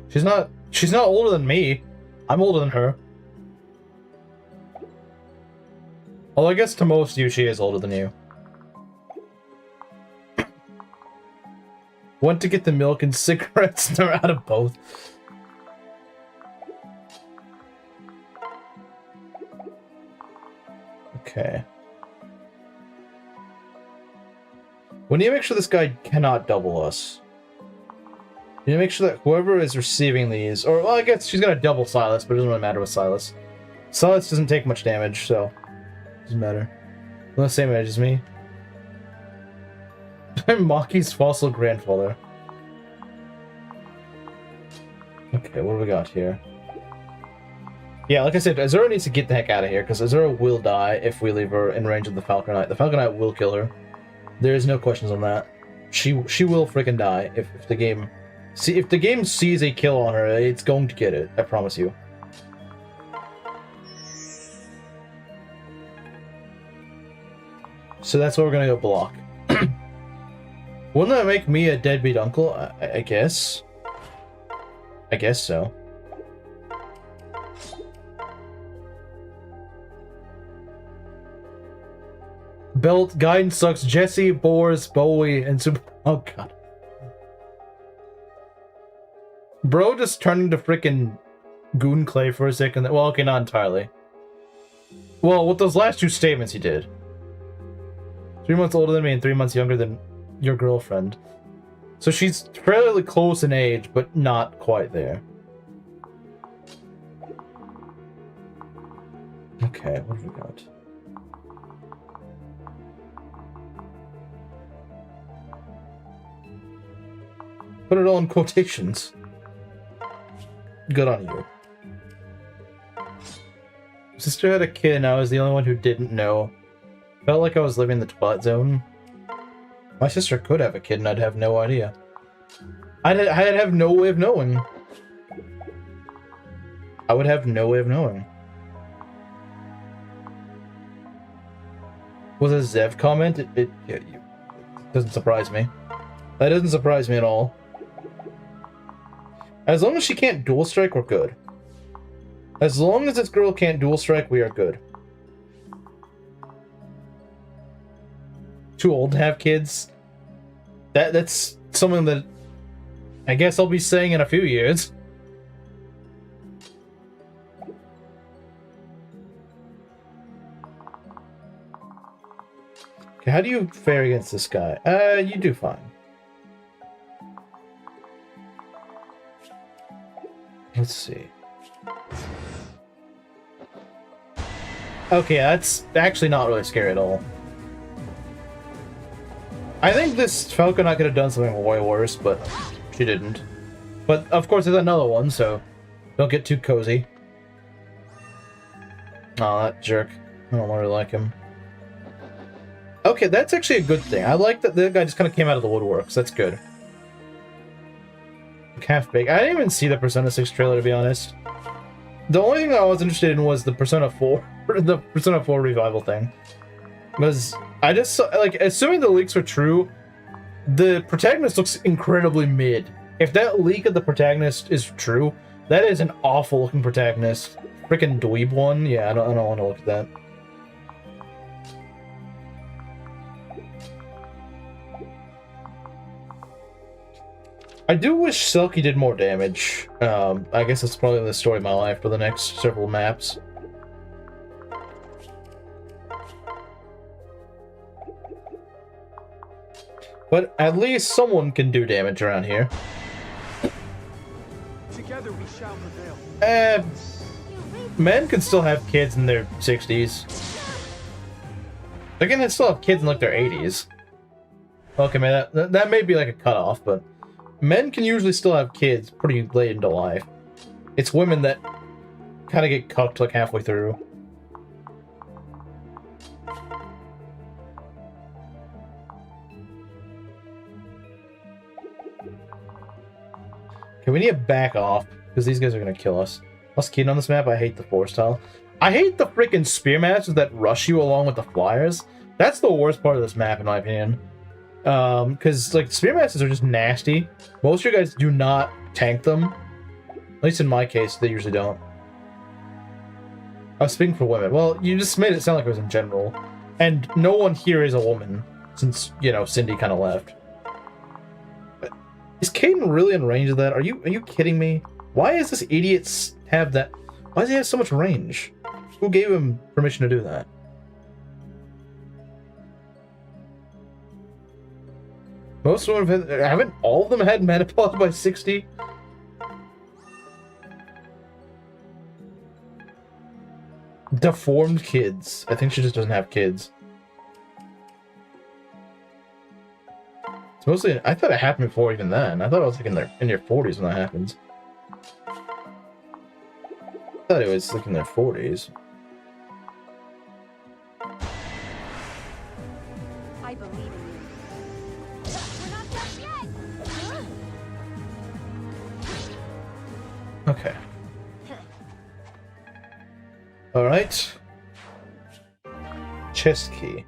She's not older than me. I'm older than her. Well, I guess to most of you she is older than you. Went to get the milk and cigarettes, and they're out of both. Okay. We need to make sure this guy cannot double us. We need to make sure that whoever is receiving these, or well, I guess she's gonna double Silas, but it doesn't really matter with Silas. Silas doesn't take much damage, so it doesn't matter. Not the same age as me. I'm Maki's fossil grandfather. Okay, what do we got here? Yeah, like I said, Azura needs to get the heck out of here, because Azura will die if we leave her in range of the Falconite. The Falconite will kill her. There is no questions on that. She will freaking die if the game... See, if the game sees a kill on her, it's going to get it. I promise you. So that's what we're gonna go block. Wouldn't that make me a deadbeat uncle? I guess. I guess so. Belt, Guidance sucks, Jesse, Boris, Bowie, and Super... Oh god. Bro just turned into frickin' Goon Clay for a second. Well, okay, not entirely. Well, with those last two statements he did. 3 months older than me and 3 months younger than your girlfriend. So she's fairly close in age, but not quite there. Okay, what have we got? Put it all in quotations. Good on you. Sister had a kid and I was the only one who didn't know. Felt like I was living in the Twilight Zone. My sister could have a kid and I'd have no idea. I'd have no way of knowing. I would have no way of knowing. Was a Zev comment? It doesn't surprise me. That doesn't surprise me at all. As long as she can't dual strike, we're good. As long as this girl can't dual strike, we are good. Too old to have kids? That's something that I guess I'll be saying in a few years. Okay, how do you fare against this guy? You do fine. Let's see. Okay, that's actually not really scary at all. I think this Falconet could have done something way worse, but she didn't. But of course there's another one, so don't get too cozy. Oh, that jerk. I don't really like him. Okay, that's actually a good thing. I like that the guy just kind of came out of the woodworks. That's good. Half baked. I didn't even see the Persona 6 trailer, to be honest. The only thing that I was interested in was the Persona 4, the Persona 4 revival thing. Because I just saw, like, assuming the leaks are true, the protagonist looks incredibly mid. If that leak of the protagonist is true, that is an awful looking protagonist. Freaking dweeb one. Yeah, I don't want to look at that. I do wish Selkie did more damage. I guess it's probably the story of my life for the next several maps. But at least someone can do damage around here. Together we shall prevail. Men can still have kids in their 60s. They can still have kids in like their 80s. Okay, man, that may be like a cutoff, but men can usually still have kids pretty late into life. It's women that kind of get cucked like halfway through. Okay, we need to back off, because these guys are going to kill us. Us keen on this map, I hate the force tile. I hate the freaking spear masters that rush you along with the flyers. That's the worst part of this map, in my opinion. Because, like, spear masters are just nasty. Most of you guys do not tank them. At least in my case, they usually don't. I was speaking for women. Well, you just made it sound like it was in general. And no one here is a woman, since, you know, Cindy kind of left. Is Caden really in range of that? Are you kidding me? Why does this idiot have that? Why does he have so much range? Who gave him permission to do that? Most of them haven't all of them had menopause by 60? Deformed kids. I think she just doesn't have kids. It's mostly, I thought it happened before even then. I thought it was like in your 40s when that happens. I thought it was like in their 40s. I believe in you. We're not done yet. Okay. Alright. Chest key.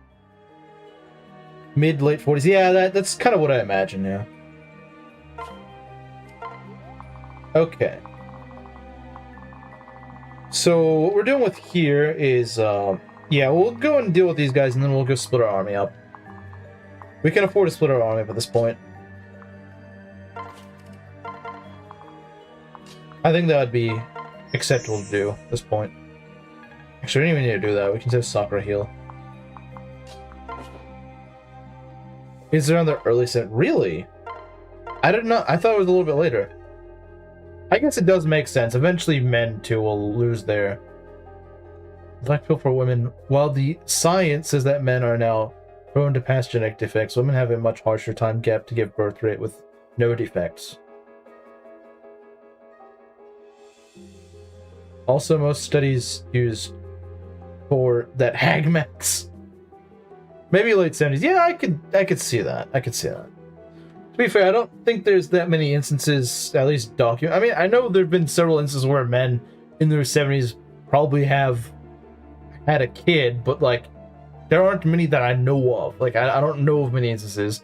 Mid-late 40s. Yeah, that's kind of what I imagine, yeah. Okay. So, what we're doing with here is, yeah, we'll go and deal with these guys, and then we'll go split our army up. We can afford to split our army up at this point. I think that would be acceptable to do at this point. Actually, we don't even need to do that. We can just Sakura heal. Is it on the early set? Really? I did not. I thought it was a little bit later. I guess it does make sense. Eventually, men too will lose their black pill for women. While the science says that men are now prone to past genetic defects, women have a much harsher time gap to give birth rate with no defects. Also, most studies use for that Hagmax. Maybe late 70s. Yeah, I could see that. I could see that. To be fair, I don't think there's that many instances, at least documented. I mean, I know there've been several instances where men in their 70s probably have had a kid, but like there aren't many that I know of. Like I don't know of many instances.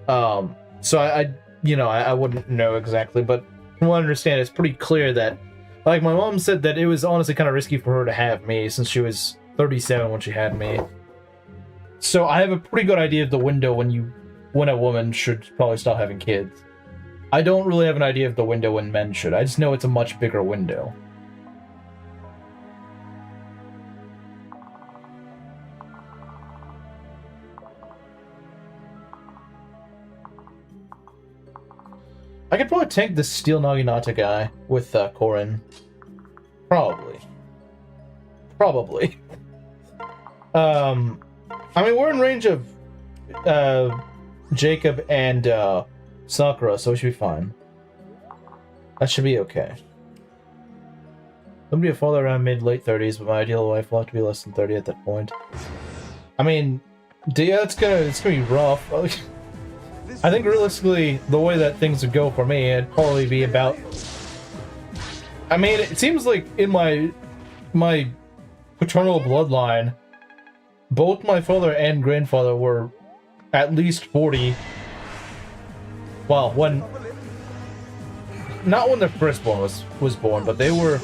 So I wouldn't know exactly, but from what I understand, it's pretty clear that, like, my mom said that it was honestly kind of risky for her to have me since she was 37 when she had me. So I have a pretty good idea of the window when a woman should probably stop having kids. I don't really have an idea of the window when men should. I just know it's a much bigger window. I could probably tank the Steel Naginata guy with Korin. Probably. I mean, we're in range of Jacob and Sakura, so we should be fine. That should be okay. I'm gonna be a father around mid-late 30s, but my ideal wife will have to be less than 30 at that point. I mean, yeah, it's gonna be rough. I think realistically, the way that things would go for me, it'd probably be about... I mean, it seems like in my paternal bloodline, both my father and grandfather were at least 40. Well, not when the firstborn was born, but they were...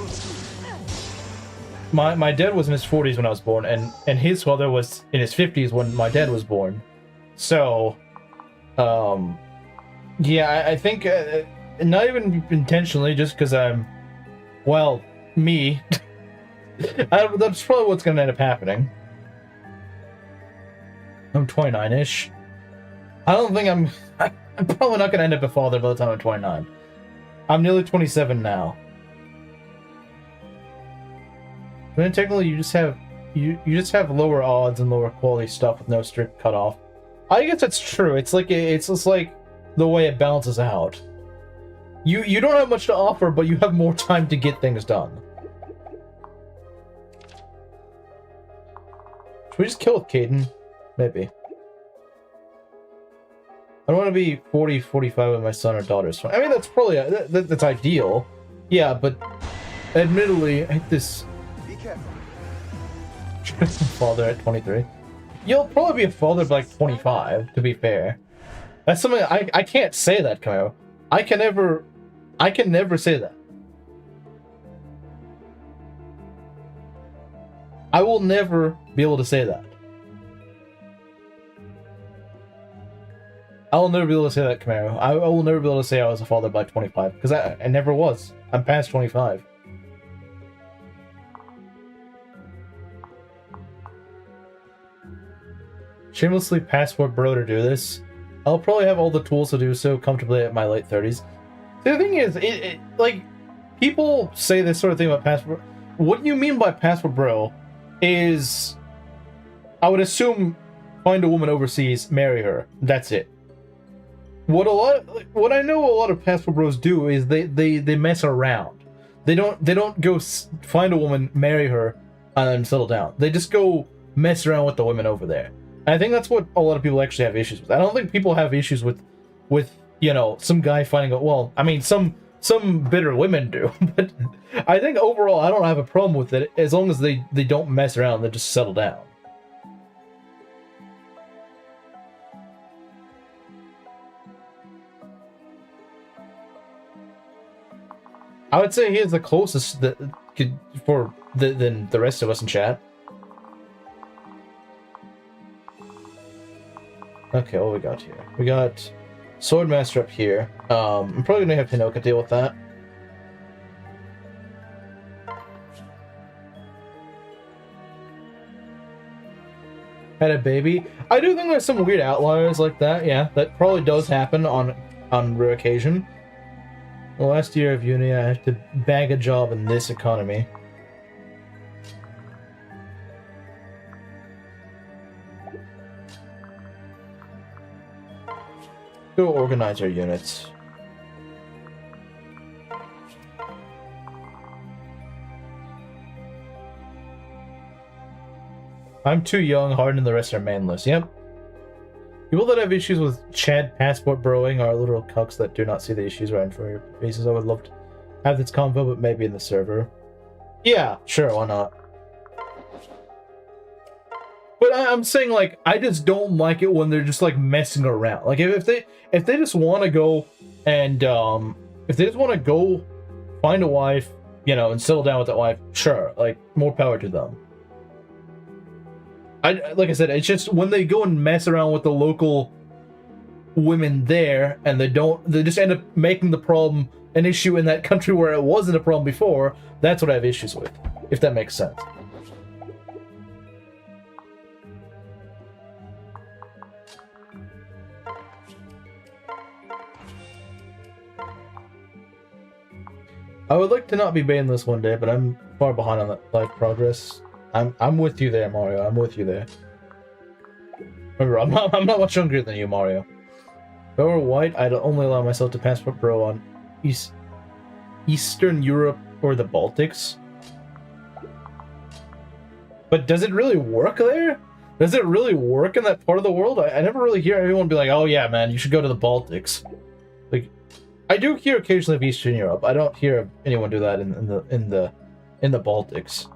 My dad was in his 40s when I was born, and his father was in his 50s when my dad was born. So... yeah, I think, not even intentionally, just because I'm, well, me. That's probably what's gonna end up happening. I'm 29-ish. I don't think I'm probably not gonna end up a father by the time I'm 29. I'm nearly 27 now. I mean, technically, you just have lower odds and lower quality stuff with no strict cutoff. I guess that's true. It's just like the way it balances out. You don't have much to offer, but you have more time to get things done. Should we just kill with Caden? Maybe. I don't want to be 40, 45 with my son or daughter's. I mean, that's probably that's ideal. Yeah, but admittedly, I hate this. Be careful. Father at 23. You'll probably be a father by like 25, to be fair. That's something I can't say that, Kyle. I can never say that. I will never be able to say that. I will never be able to say that, Camaro. I will never be able to say I was a father by 25, because I never was. I'm past 25. Shamelessly passport bro to do this. I'll probably have all the tools to do so comfortably at my late 30s. The thing is, like, people say this sort of thing about passport. What you mean by passport bro is, I would assume, find a woman overseas, marry her. That's it. What I know a lot of passport bros do is they mess around. They don't go find a woman, marry her, and then settle down. They just go mess around with the women over there. And I think that's what a lot of people actually have issues with. I don't think people have issues with you know, some guy finding a, well, I mean, some bitter women do, but I think overall I don't have a problem with it as long as they don't mess around, they just settle down. I would say he is the closest that could than the rest of us in chat. Okay, what we got here? We got Swordmaster up here. I'm probably gonna have Hinoka deal with that. had a baby. I do think there's some weird outliers like that. Yeah, that probably does happen on rare occasion. The last year of uni, I have to bag a job in this economy. Go organize our units. I'm too young, Harden, and the rest are manless. Yep. People that have issues with Chad passport broing are little cucks that do not see the issues right in front of your faces. I would love to have this convo, but maybe in the server. Yeah, sure, why not? But I'm saying, like, I just don't like it when they're just, like, messing around. Like, if they just want to go and, if they just want to go find a wife, you know, and settle down with that wife, sure, like, more power to them. Like I said, it's just when they go and mess around with the local women there, and they just end up making the problem an issue in that country where it wasn't a problem before, that's what I have issues with, if that makes sense. I would like to not be baneless one day, but I'm far behind on that life progress. I'm with you there, Mario. I'm with you there. Remember, I'm not much younger than you, Mario. If I were white, I'd only allow myself to passport bro on Eastern Europe or the Baltics. But does it really work there? Does it really work in that part of the world? I never really hear anyone be like, "Oh yeah, man, you should go to the Baltics." Like, I do hear occasionally of Eastern Europe. I don't hear anyone do that in the Baltics.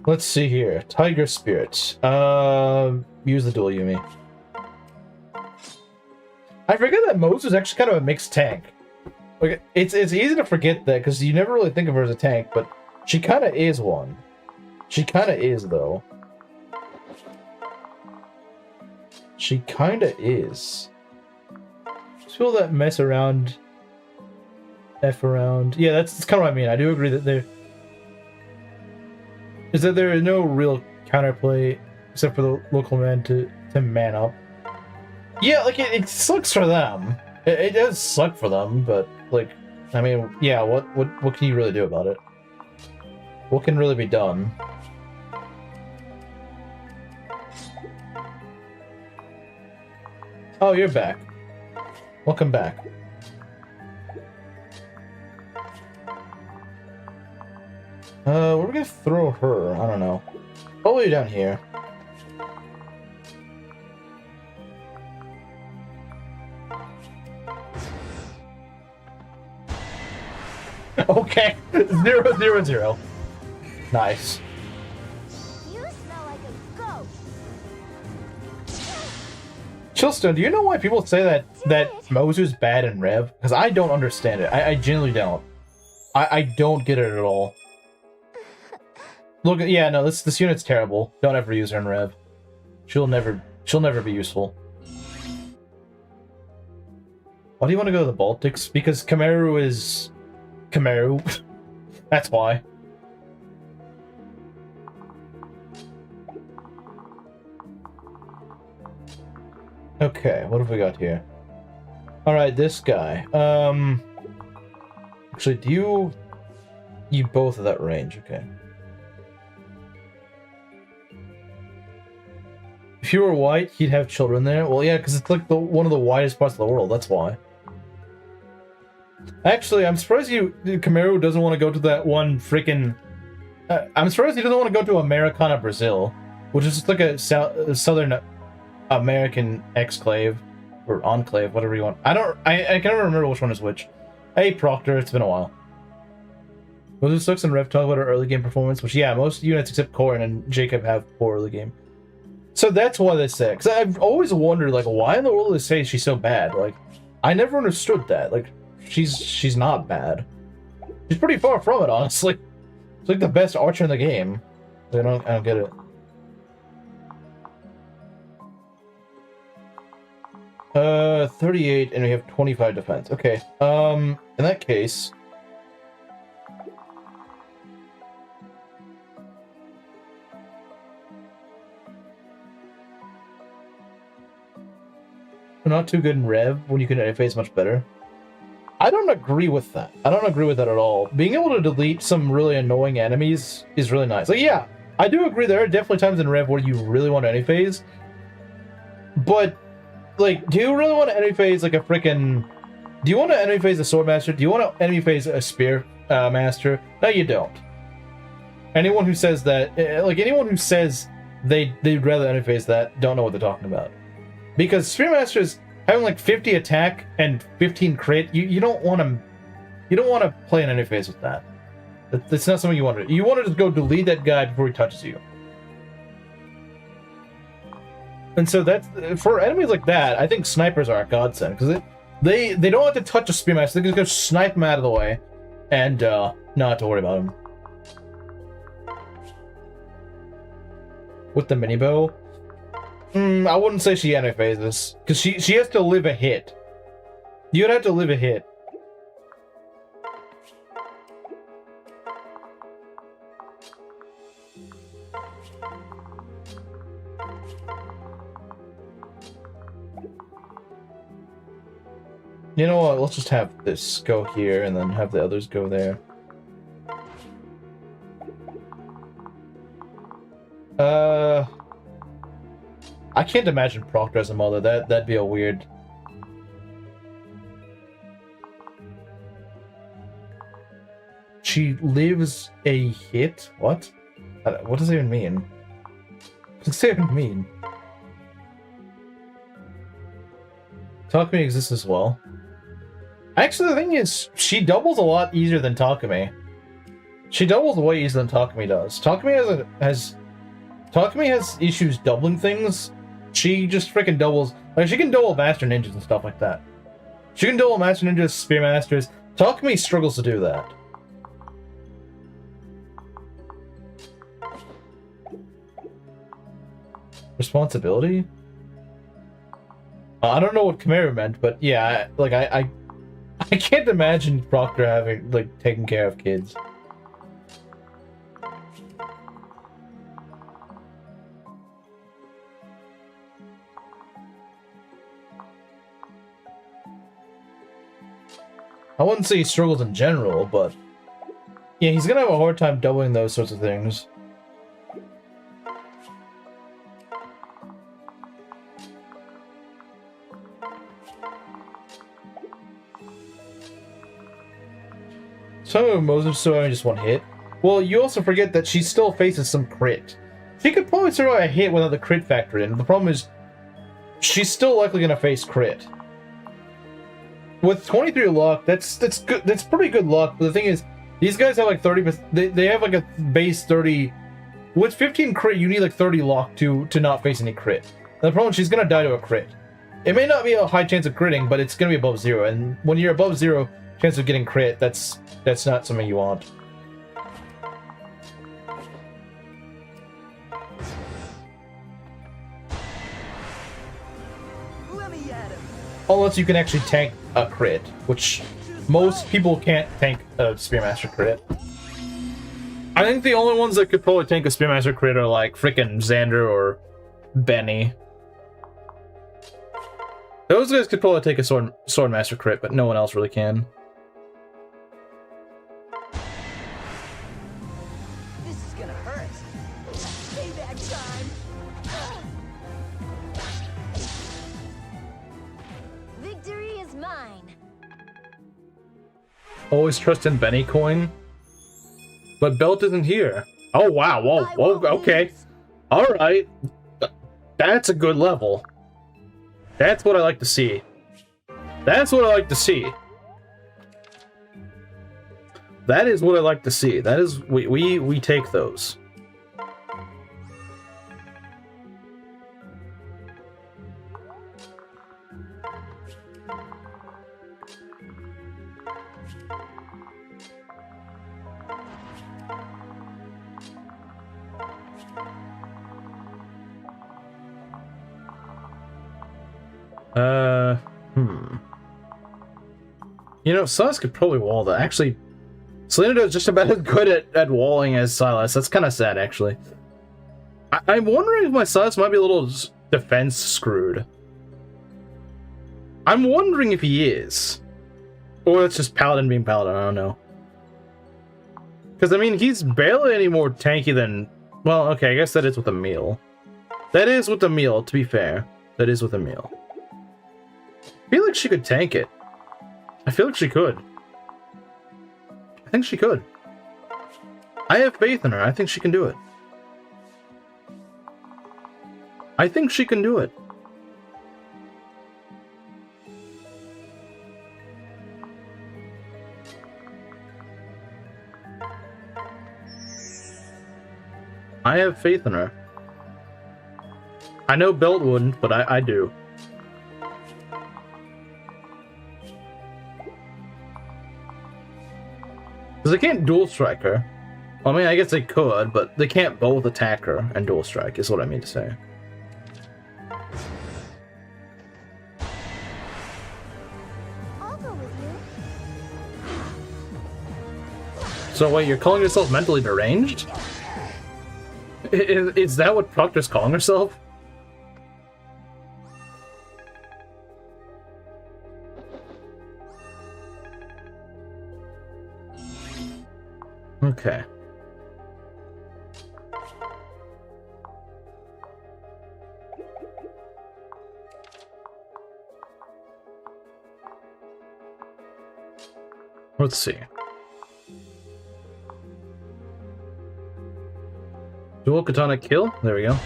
Let's see here. Tiger Spirit. Use the dual Yumi. I forget that Mose is actually kind of a mixed tank. Like, it's easy to forget that because you never really think of her as a tank, but she kind of is one. She kind of is, though. She kind of is. Just feel that mess around, F around. Yeah, that's kind of what I mean. I do agree that there is no real counterplay except for the local man to man up. Yeah, like it sucks for them. It does suck for them, but like, I mean, yeah, what can you really do about it? What can really be done? Oh, you're back. Welcome back. We're gonna throw her. I don't know. Probably down here. Okay. 0, 0, 0. Nice. You smell like a goat. Chillstone, do you know why people say that Moser's bad in Rev? Because I don't understand it. I genuinely don't. I don't get it at all. Look, yeah, no, this unit's terrible. Don't ever use her in Rev. She'll never be useful. Why do you want to go to the Baltics? Because Khmeru is Khmeru. That's why. Okay, what have we got here? Alright, this guy. Actually, do you both of that range, okay. If you were white, he'd have children there. Well, yeah, because it's like one of the widest parts of the world, that's why. Actually, I'm surprised Khmeru doesn't want to go to that one freaking... I'm surprised he doesn't want to go to Americana, Brazil, which is like a southern American exclave, or enclave, whatever you want. I can't remember which one is which. Hey, Proctor, it's been a while. Moses sucks and Rev talk about our early game performance, which, yeah, most units except Corin and Jacob have poor early game. So that's why they say it. Because I've always wondered, like, why in the world do they say she's so bad? Like, I never understood that. Like, she's not bad. She's pretty far from it, honestly. She's like the best archer in the game. I don't get it. 38, and we have 25 defense. Okay. In that case, not too good in Rev when you can interface much better. I don't agree with that. I don't agree with that at all. Being able to delete some really annoying enemies is really nice. Like, yeah, I do agree there are definitely times in Rev where you really want to interface. But, like, do you really want to interface like a freaking... Do you want to interface a Sword Master? Do you want to interface a Spear Master? No, you don't. Anyone who says that... Like, anyone who says they'd rather interface that don't know what they're talking about. Because Spear Masters... Having like 50 attack and 15 crit, you don't want to play an interface with that. That's not something you want to do. You want to just go delete that guy before he touches you. And so that's for enemies like that. I think snipers are a godsend because they don't have to touch a Spearmaster. They can just go snipe him out of the way, and not have to worry about him. With the mini bow. I wouldn't say she interfaces, because she has to live a hit. You'd have to live a hit. You know what, let's just have this go here, and then have the others go there. I can't imagine Proctor as a mother. That'd be a weird. She lives a hit? What? What does that even mean? What does that even mean? Takumi exists as well. Actually, the thing is, she doubles a lot easier than Takumi. She doubles way easier than Takumi does. Takumi has issues doubling things. She just freaking doubles. Like, she can double Master Ninjas and stuff like that. She can double Master Ninjas, Spear Masters. Takumi struggles to do that. Responsibility? I don't know what Chimera meant, but yeah, I can't imagine Proctor having, like, taking care of kids. I wouldn't say he struggles in general, but yeah, he's gonna have a hard time doubling those sorts of things. Some of Mosley surviving just one hit. Well, you also forget that she still faces some crit. She could probably survive a hit without the crit factor in. The problem is, she's still likely gonna face crit. With 23 luck, that's good. That's pretty good luck. But the thing is, these guys have like 30%. They have like a base 30. With 15 crit, you need like 30 luck to not face any crit. And the problem is, she's gonna die to a crit. It may not be a high chance of critting, but it's gonna be above 0. And when you're above 0 chance of getting crit, that's not something you want. Unless you can actually tank a crit, which most people can't tank a Spearmaster crit. I think the only ones that could probably tank a Spearmaster crit are like frickin' Xander or Benny. Those guys could probably take a Swordmaster crit, but no one else really can. This is gonna hurt. Payback time. Victory is mine. Always trust in Benny coin. But Belt isn't here. Oh wow, whoa, okay. Alright. That's a good level. That's what I like to see. That's what I like to see. That is what I like to see. That is we take those. You know, Silas could probably wall that. Actually, Selena is just about as good at walling as Silas. That's kind of sad, actually. I'm wondering if my Silas might be a little defense screwed. I'm wondering if he is. Or it's just Paladin being Paladin, I don't know. Because, I mean, he's barely any more tanky than... Well, okay, I guess that is with a meal. That is with a meal, to be fair. That is with a meal. I feel like she could tank it. I feel like she could. I think she could. I have faith in her. I think she can do it. I think she can do it. I have faith in her. I know Belt wouldn't, but I do. Because they can't dual strike her. Well, I mean, I guess they could, but they can't both attack her and dual strike, is what I mean to say. I'll go with you. So wait, you're calling yourself mentally deranged? Is that what Proctor's calling herself? Okay. Let's see. Dual katana kill? There we go.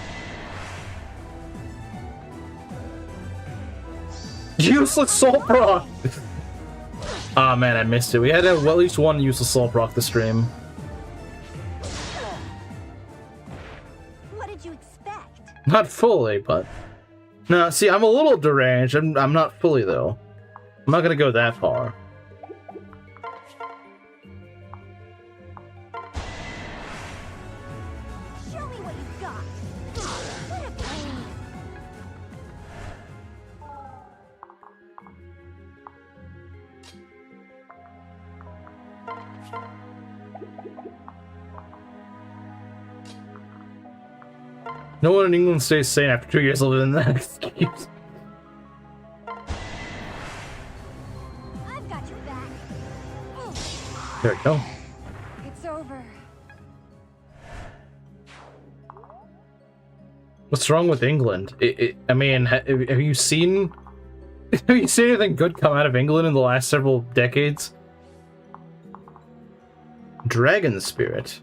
Useless soul proc! Ah, man, I missed it. We had to have at least one useless soul proc this stream. What did you expect? Not fully, but... No, see, I'm a little deranged. I'm not fully, though. I'm not gonna go that far. Show me what you got. What a pain. No one in England stays sane after 2 years living in that excuse. I've got your back. There we go. It's over. What's wrong with England? I mean, have you seen... Have you seen anything good come out of England in the last several decades? Dragon Spirit.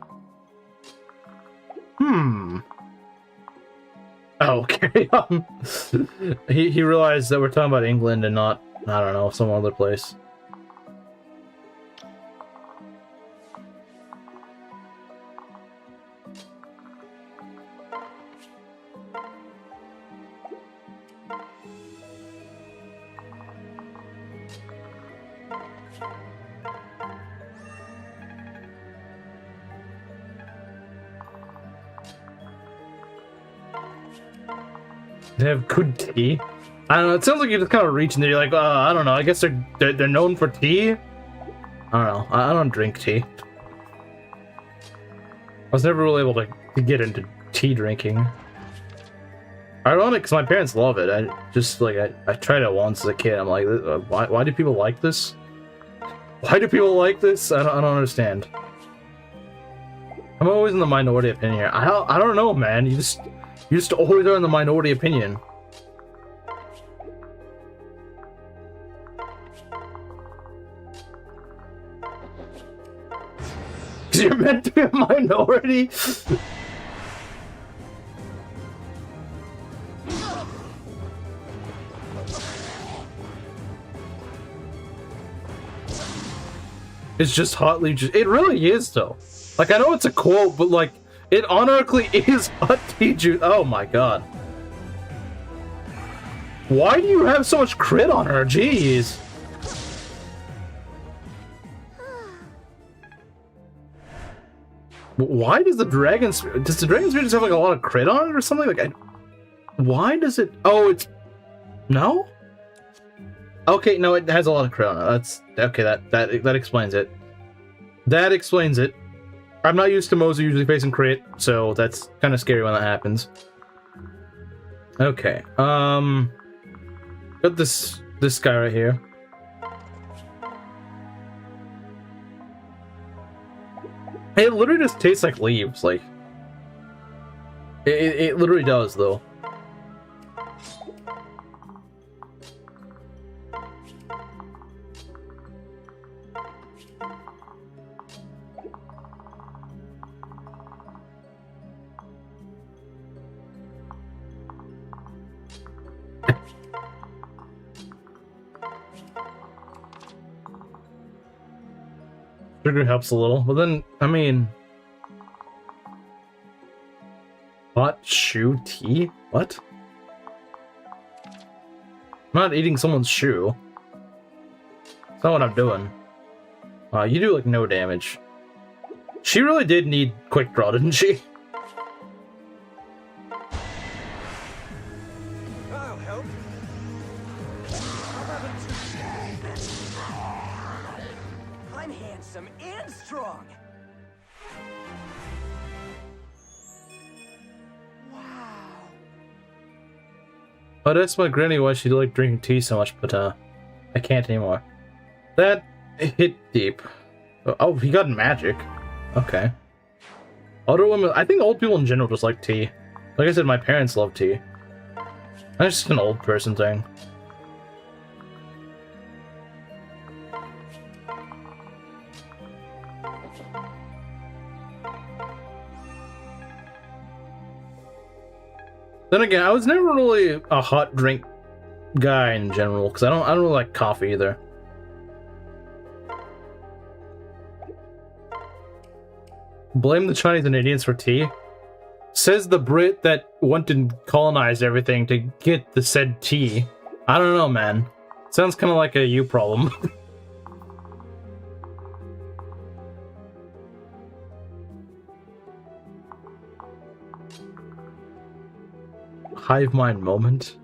Oh, okay. He realized that we're talking about England and not, I don't know, some other place. They have good tea. I don't know. It sounds like you're just kind of reaching there. You're like, I don't know. I guess they're known for tea. I don't know. I don't drink tea. I was never really able to get into tea drinking. Ironic, because my parents love it. I just like I tried it once as a kid. I'm like, why do people like this? Why do people like this? I don't understand. I'm always in the minority opinion here. I don't know, man. You just always are in the minority opinion. Because you're meant to be a minority? It's just hotly it really is, though. Like, I know it's a quote, but like, it unironically is hot tea juice. Oh my god. Why do you have so much crit on her? Jeez. Why does the dragon spirit just have like a lot of crit on it or something? Like, why does it? Oh, it's no. Okay, no, it has a lot of crit on it. That's okay. That explains it. That explains it. I'm not used to Mosley usually facing crit, so that's kind of scary when that happens. Okay, got this This guy right here. It literally just tastes like leaves, like... It literally does, though. Sugar helps a little, but then, I mean... Hot shoe tea? What? I'm not eating someone's shoe. That's not what I'm doing. You do, like, no damage. She really did need quick draw, didn't she? I'll help. How about a two? I'm handsome and strong. Wow. I'd ask my granny why she liked drinking tea so much, but I can't anymore. That hit deep. Oh, he got magic. Okay. Older women, I think old people in general just like tea. Like I said, my parents love tea. That's just an old person thing. Then again, I was never really a hot drink guy in general, because I don't really like coffee either. Blame the Chinese and Indians for tea? Says the Brit that went and colonized everything to get the said tea. I don't know, man. Sounds kind of like a you problem. Hive mind moment.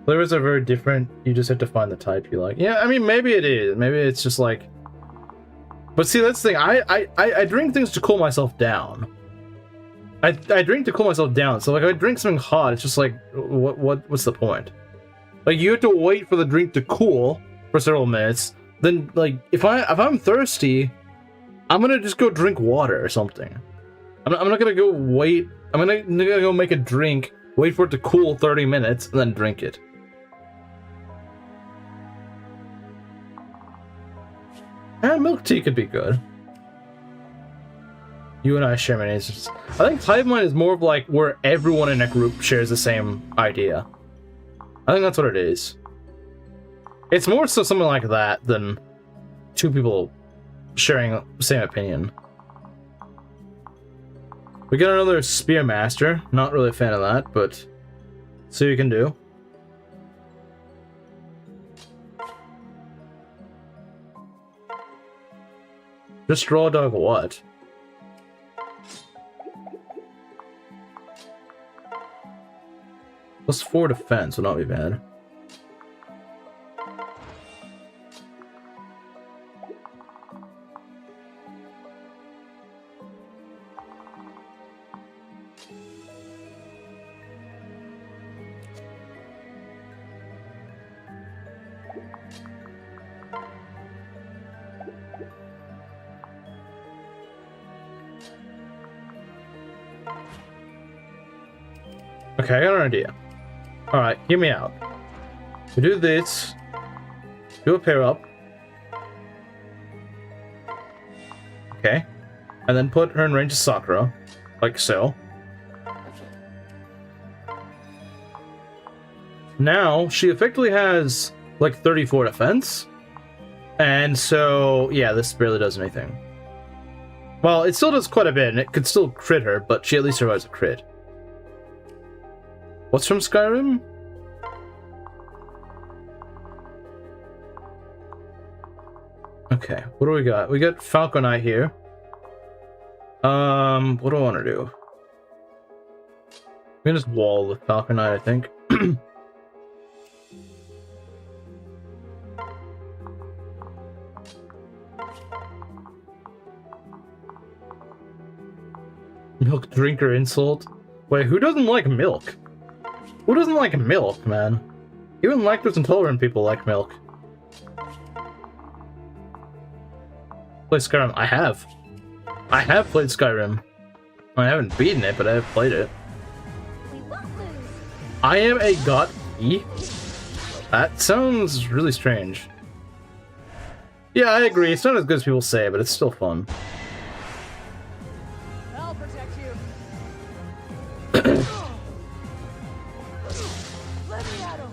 Flavors are very different. You just have to find the type you like. Yeah, I mean, maybe it is. Maybe it's just like... But see, that's the thing. I drink things to cool myself down. I drink to cool myself down. So, like, if I drink something hot, it's just like, what's the point? Like, you have to wait for the drink to cool for several minutes. Then, like, if I'm thirsty, I'm gonna just go drink water or something. I'm not gonna go wait. I'm gonna go make a drink, wait for it to cool 30 minutes, and then drink it. And milk tea could be good. You and I share many interests. I think hive mind is more of like where everyone in a group shares the same idea. I think that's what it is. It's more so something like that than two people sharing the same opinion. We got another Spearmaster. Not really a fan of that, but see what you can do. Just draw dog what? +4 defense would not be bad. Okay, I got an idea. Alright, hear me out. We do this. Do a pair up. Okay. And then put her in range of Sakura. Like so. Now, she effectively has, like, 34 defense. And so, yeah, this barely does anything. Well, it still does quite a bit, and it could still crit her, but she at least survives a crit. What's from Skyrim? Okay, what do we got? We got Falconite here. What do I want to do? We can just wall the Falconite, I think. Milk drinker insult. Wait, who doesn't like milk? Who doesn't like milk, man? Even lactose intolerant people like milk. Play Skyrim. I have. I have played Skyrim. I haven't beaten it, but I have played it. We won't lose. I am a god. That sounds really strange. Yeah, I agree. It's not as good as people say, but it's still fun. I'll protect you. Let me at him.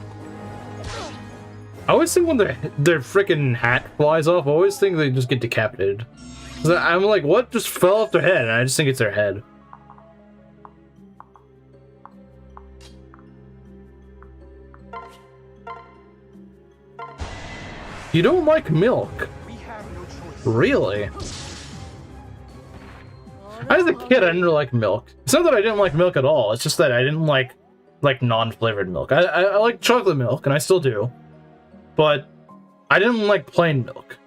I always think when their freaking hat flies off, I always think they just get decapitated. I'm like, what just fell off their head? And I just think it's their head. You don't like milk? We have no choice. Really? As a kid, I didn't really like milk. It's not that I didn't like milk at all. It's just that I didn't like non-flavored milk. I like chocolate milk, and I still do. But I didn't like plain milk.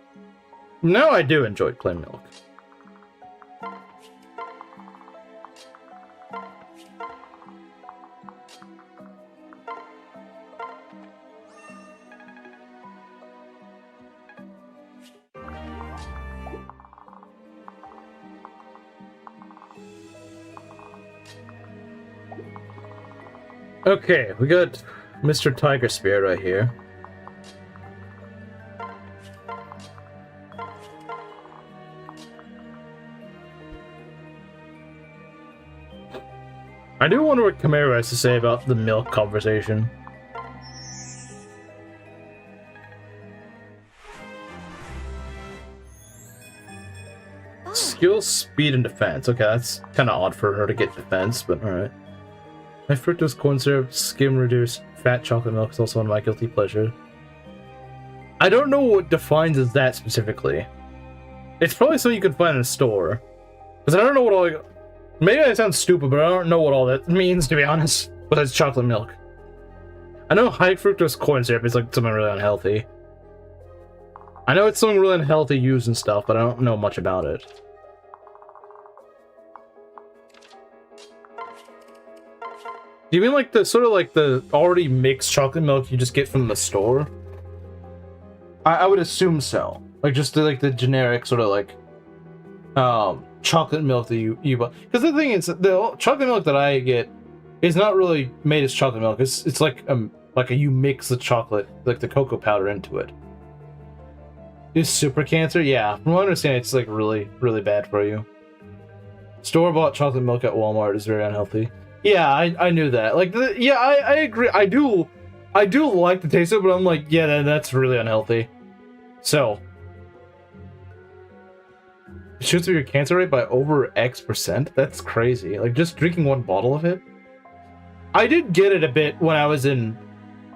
Now I do enjoy plain milk. Okay, we got Mr. Tiger Spear right here. I do wonder what Chimera has to say about the milk conversation. Skill, speed, and defense. Okay, that's kind of odd for her to get defense, but alright. My fructose corn syrup, skim reduced fat chocolate milk is also one of my guilty pleasure. I don't know what defines as that specifically. It's probably something you can find in a store. Because I don't know what all... Maybe that sounds stupid, but I don't know what all that means, to be honest. Besides chocolate milk. I know high fructose corn syrup is like something really unhealthy. I know it's something really unhealthy used and stuff, but I don't know much about it. Do you mean like the sort of like the already mixed chocolate milk you just get from the store? I would assume so. Like just the generic sort of like chocolate milk that you buy. Because the thing is, the chocolate milk that I get is not really made as chocolate milk. It's like you mix the chocolate, like the cocoa powder into it. Is super cancer? Yeah, from what I understand, it's like really, really bad for you. Store-bought chocolate milk at Walmart is very unhealthy. Yeah, I knew that. Like, yeah, I agree. I do like the taste of it, but I'm like, yeah, that's really unhealthy. So, it shoots up your cancer rate by over X%. That's crazy. Like, just drinking one bottle of it. I did get it a bit when I was in.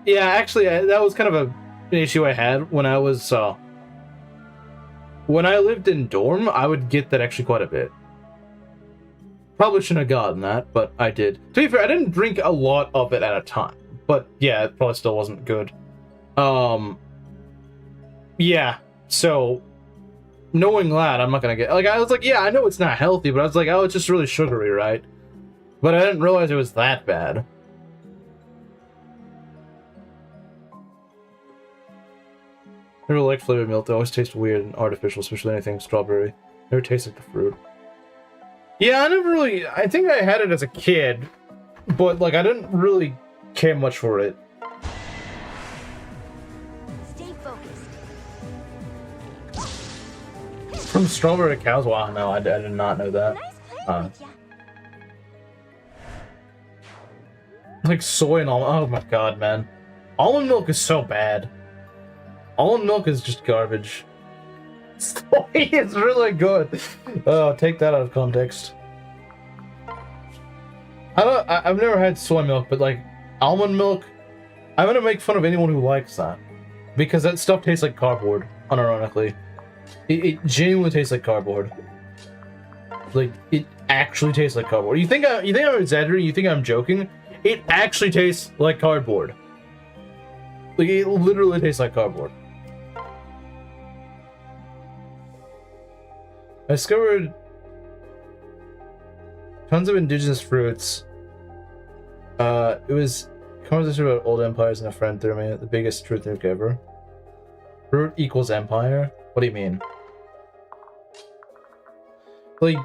Yeah, actually, that was kind of an issue I had when I was. When I lived in dorm, I would get that actually quite a bit. Probably shouldn't have gotten that, but I did. To be fair, I didn't drink a lot of it at a time. But yeah, it probably still wasn't good. Yeah, so knowing that, I'm not gonna get... Like, I was like, yeah, I know it's not healthy, but I was like, oh, it's just really sugary, right? But I didn't realize it was that bad. I never liked flavored milk. They always taste weird and artificial, especially anything strawberry. Never tasted the fruit. Yeah, I never really... I think I had it as a kid, but, like, I didn't really care much for it. Stay focused. From strawberry cows? Wow, no, I did not know that. Nice playing with ya. Like soy and almond... Oh my god, man. Almond milk is so bad. Almond milk is just garbage. Soy is really good. Oh, take that out of context. I've never had soy milk, but like almond milk, I'm gonna make fun of anyone who likes that because that stuff tastes like cardboard. Unironically, it genuinely tastes like cardboard. Like it actually tastes like cardboard. You think I'm exaggerating? You think I'm joking? It actually tastes like cardboard. Like it literally tastes like cardboard. I discovered tons of indigenous fruits. It was conversation about old empires and a friend threw me the biggest truth nuke ever. Fruit equals empire? What do you mean? Like,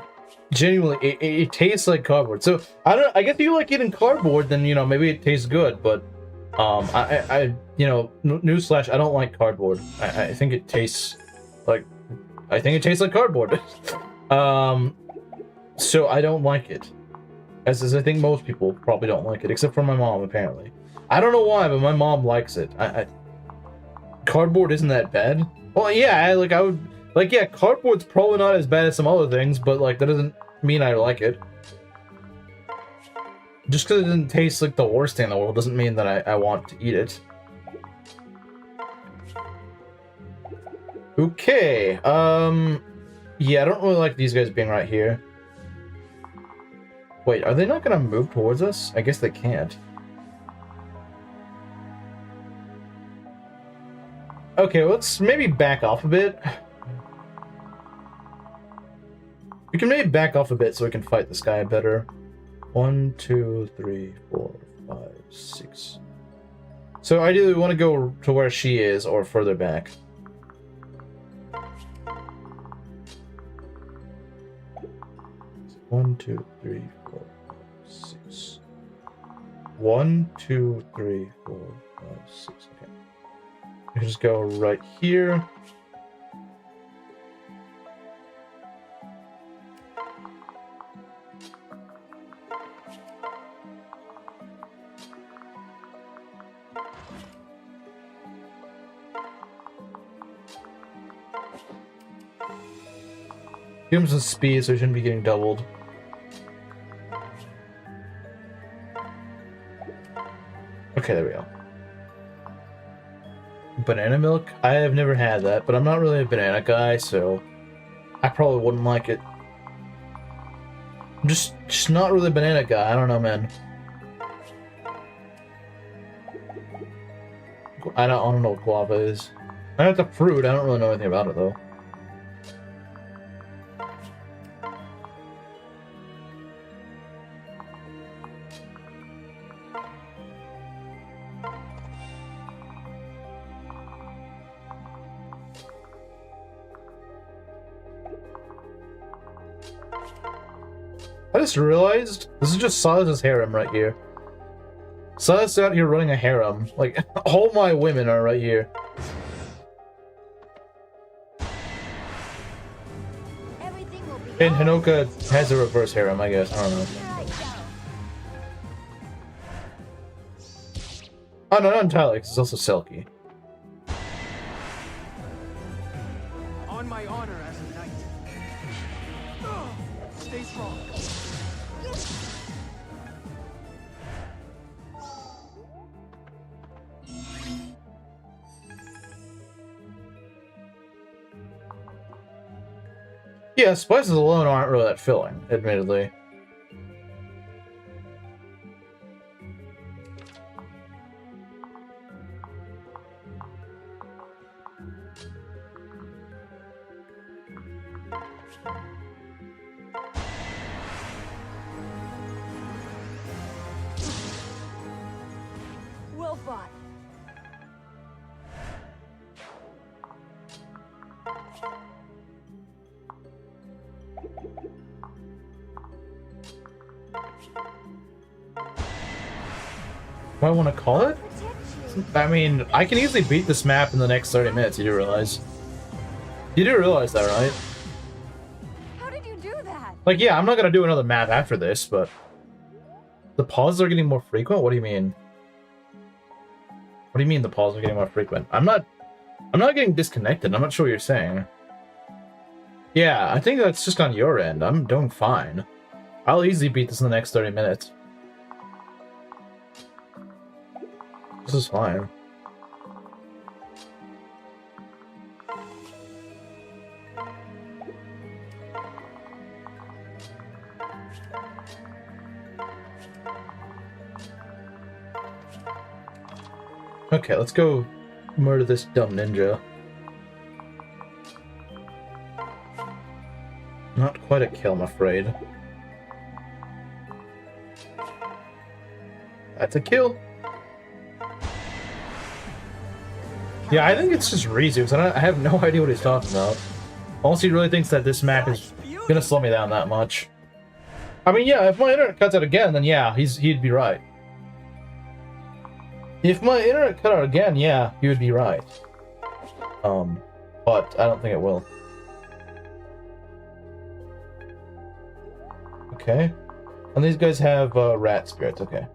genuinely, it tastes like cardboard. So I guess if you like eating cardboard, then you know maybe it tastes good. But you know, newsflash, I don't like cardboard. I think it tastes like cardboard. So I don't like it. As I think most people probably don't like it, except for my mom, apparently. I don't know why, but my mom likes it. Cardboard isn't that bad. Well, yeah, yeah, cardboard's probably not as bad as some other things, but like that doesn't mean I like it. Just because it doesn't taste like the worst thing in the world doesn't mean that I want to eat it. Okay, yeah, I don't really like these guys being right here. Wait, are they not gonna move towards us? I guess they can't. Okay, let's maybe back off a bit. We can maybe back off a bit so we can fight this guy better. 1, 2, 3, 4, 5, 6. So ideally we want to go to where she is or further back. One, 2, 3, 4, 5, 6. 1, 2, 3, 4, 5, 6. Okay. We can just go right here. Give him some speed so he shouldn't be getting doubled. Okay, there we go. Banana milk? I have never had that, but I'm not really a banana guy, so I probably wouldn't like it. I'm just not really a banana guy. I don't know, man. I don't know what guava is. I know it's a fruit. I don't really know anything about it, though. I just realized this is just Silas's harem right here. Silas out here running a harem. Like, all my women are right here. Everything will be And Hinoka has a reverse harem, I guess. I don't know. Here I go. Oh, no, not entirely, 'cause it's also Selkie. On my honor as a knight. Stay strong. Yeah, spices alone aren't really that filling, admittedly. Well fought. What I want to call it? Protect you. I mean, I can easily beat this map in the next 30 minutes, you do realize. You do realize that, right? How did you do that? Like, yeah, I'm not gonna do another map after this, but... The pauses are getting more frequent? What do you mean? What do you mean the pauses are getting more frequent? I'm not getting disconnected. I'm not sure what you're saying. Yeah, I think that's just on your end. I'm doing fine. I'll easily beat this in the next 30 minutes. This is fine. Okay, let's go murder this dumb ninja. Not quite a kill, I'm afraid. That's a kill. Yeah, I think it's just Rizu, because I have no idea what he's talking about. Unless he really thinks that this map is gonna slow me down that much. I mean, yeah, if my internet cuts out again, then yeah, he'd be right. If my internet cut out again, yeah, he would be right. But I don't think it will. Okay. And these guys have rat spirits, okay.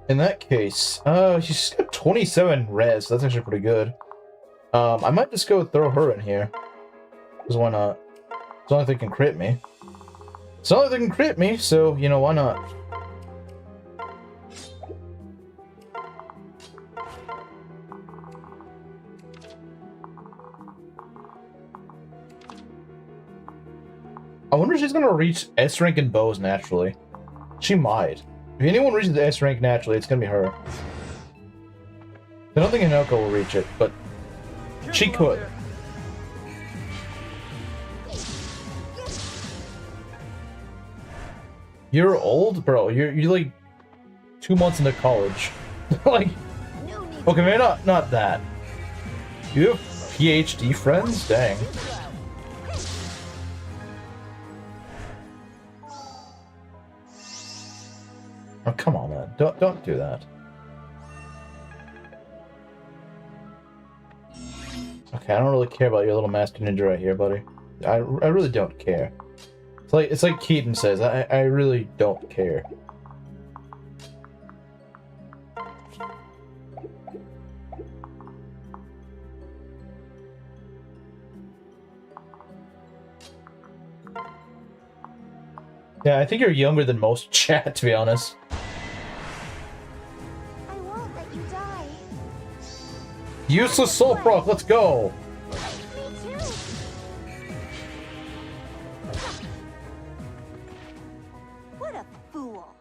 In that case, she's got 27 res, that's actually pretty good. I might just go throw her in here. Because why not? It's not like they can crit me. It's not like they can crit me, so, you know, why not? I wonder if she's gonna reach S rank in bows naturally. She might. If anyone reaches the S rank naturally, it's gonna be her. I don't think Hinoko will reach it, but she could. You're old, bro. You're like 2 months into college. Like, okay, maybe not that. You have PhD friends? Dang. Oh, come on, man. Don't do that. Okay, I don't really care about your little master ninja right here, buddy. I really don't care. It's like Keaton says, I really don't care. Yeah, I think you're younger than most chat, to be honest. I won't let you die. Useless soul proc, let's go! Me too. What a fool.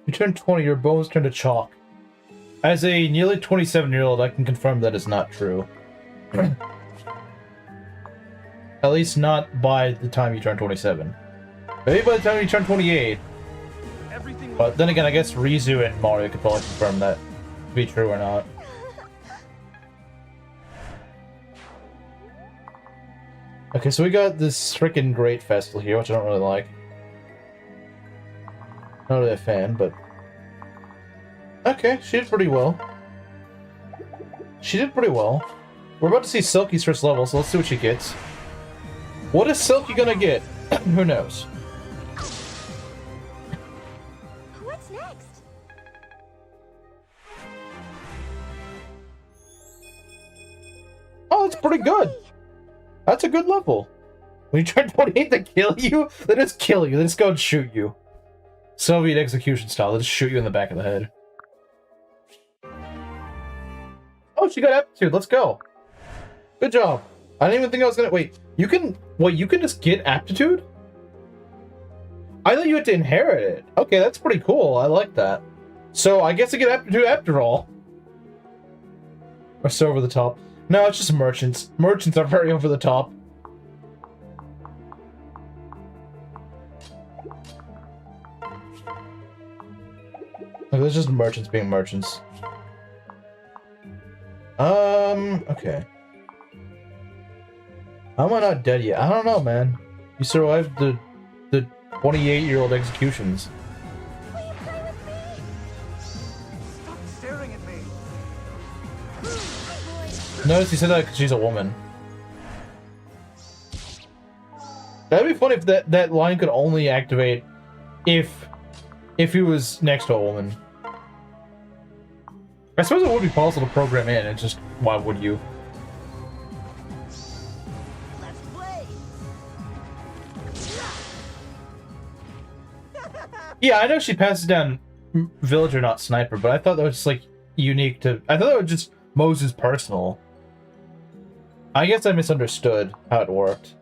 You turn 20, your bones turn to chalk. As a nearly 27-year-old, I can confirm that is not true. At least not by the time you turn 27. Maybe by the time you turn 28. But then again, I guess Rizu and Mario could probably confirm that to be true or not. Okay, so we got this freaking Great Festival here, which I don't really like. Not really a fan, but... Okay, she did pretty well. She did pretty well. We're about to see Silky's first level, so let's see what she gets. What is Silky gonna get? Who knows? What's next? Oh, that's pretty good. That's a good level. When you turn 28, they kill you? They just kill you. They just go and shoot you. Soviet execution style. They just shoot you in the back of the head. Oh, she got aptitude. Let's go. Good job. I didn't even think I was gonna... Wait, you can... Wait, you can just get aptitude? I thought you had to inherit it. Okay, that's pretty cool. I like that. So, I guess I get aptitude after all. Or so over the top. No, it's just merchants. Merchants are very over the top. Like, there's just merchants being merchants. Okay. How am I not dead yet? I don't know, man. You survived the 28-year-old executions. Will you play with me? Stop staring at me. Notice he said that because she's a woman. That'd be funny if that line could only activate if he was next to a woman. I suppose it would be possible to program in, it's just, why would you? Let's play. Yeah, I know she passes down villager, not sniper, but I thought that was just, like, unique to... I thought that was just Moses' personal. I guess I misunderstood how it worked.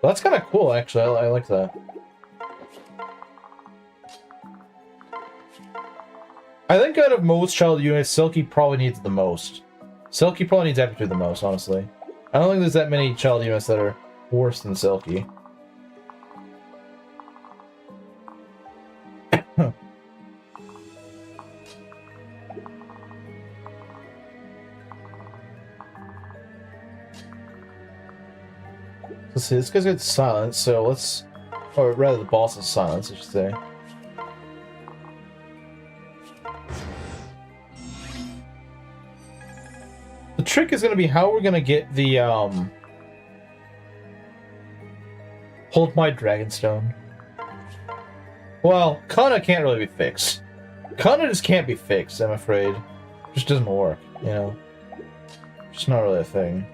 But that's kind of cool, actually. I like that. I think out of most child units, Silky probably needs the most. Silky probably needs aptitude the most, honestly. I don't think there's that many child units that are worse than Silky. Let's see, this guy's got silence, so let's... Or rather, the boss is silence, I should say. The trick is going to be how we're going to get the, Hold my Dragonstone. Well, Kana can't really be fixed. Kana just can't be fixed, I'm afraid. It just doesn't work, you know? It's not really a thing.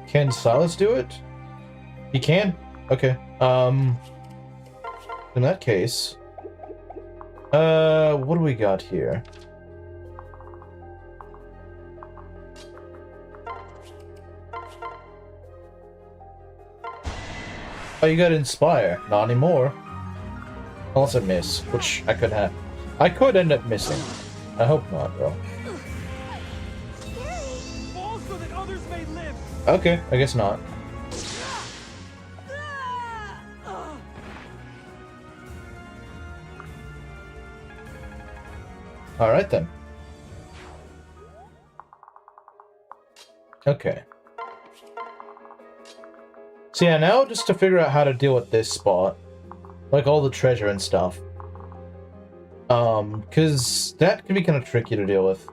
Can Silas do it? He can? Okay. In that case... what do we got here? Oh, you got Inspire. Not anymore. Unless I miss, which I could have. I could end up missing. I hope not, though. Fall so that others may live. Okay, I guess not. Alright then. Okay. So yeah, now just to figure out how to deal with this spot. Like all the treasure and stuff. Cause that can be kind of tricky to deal with.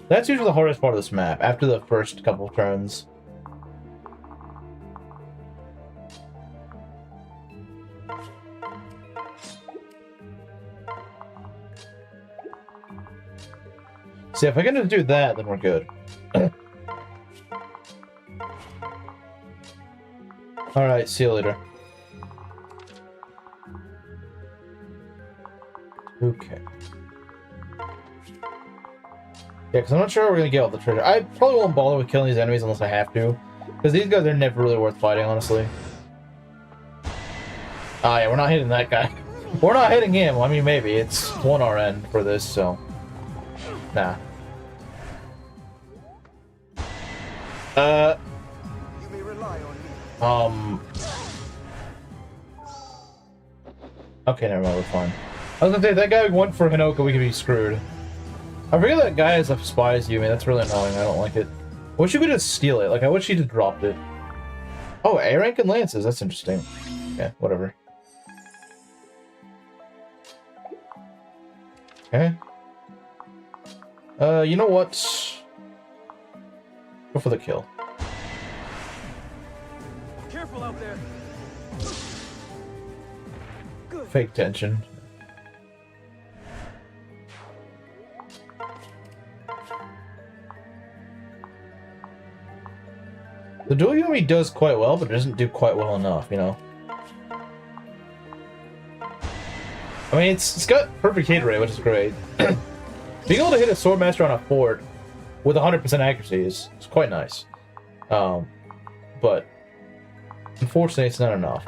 That's usually the hardest part of this map, after the first couple of turns. See, if I get to do that, then we're good. Alright, see you later. Okay. Yeah, because I'm not sure we're going to get all the treasure. I probably won't bother with killing these enemies unless I have to. Because these guys are never really worth fighting, honestly. Ah, yeah, we're not hitting that guy. We're not hitting him. I mean, maybe. It's 1 RN for this, so... Nah. You may rely on me. Okay, never mind, we're fine. I was gonna say, that guy went for Hinoka, we could be screwed. I forget that guy has a spy as you, man. That's really annoying. I don't like it. I wish you could just steal it. Like, I wish he just dropped it. Oh, A rank and lances. That's interesting. Yeah, whatever. Okay. You know what? Go for the kill. Careful out there. Good. Fake tension. The dual Yumi does quite well, but it doesn't do quite well enough, you know? I mean, it's got perfect hit rate, which is great. Being able to hit a Swordmaster on a fort with 100% accuracy is quite nice. But unfortunately, it's not enough.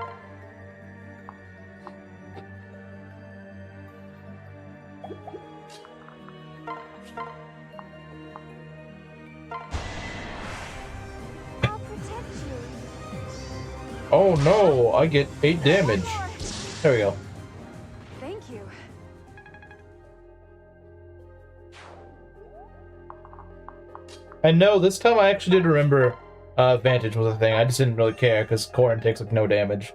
I'll protect you. Oh no, I get 8 damage. There we go. Thank you. And no, this time I actually did remember Vantage was a thing. I just didn't really care because Corrin takes like no damage.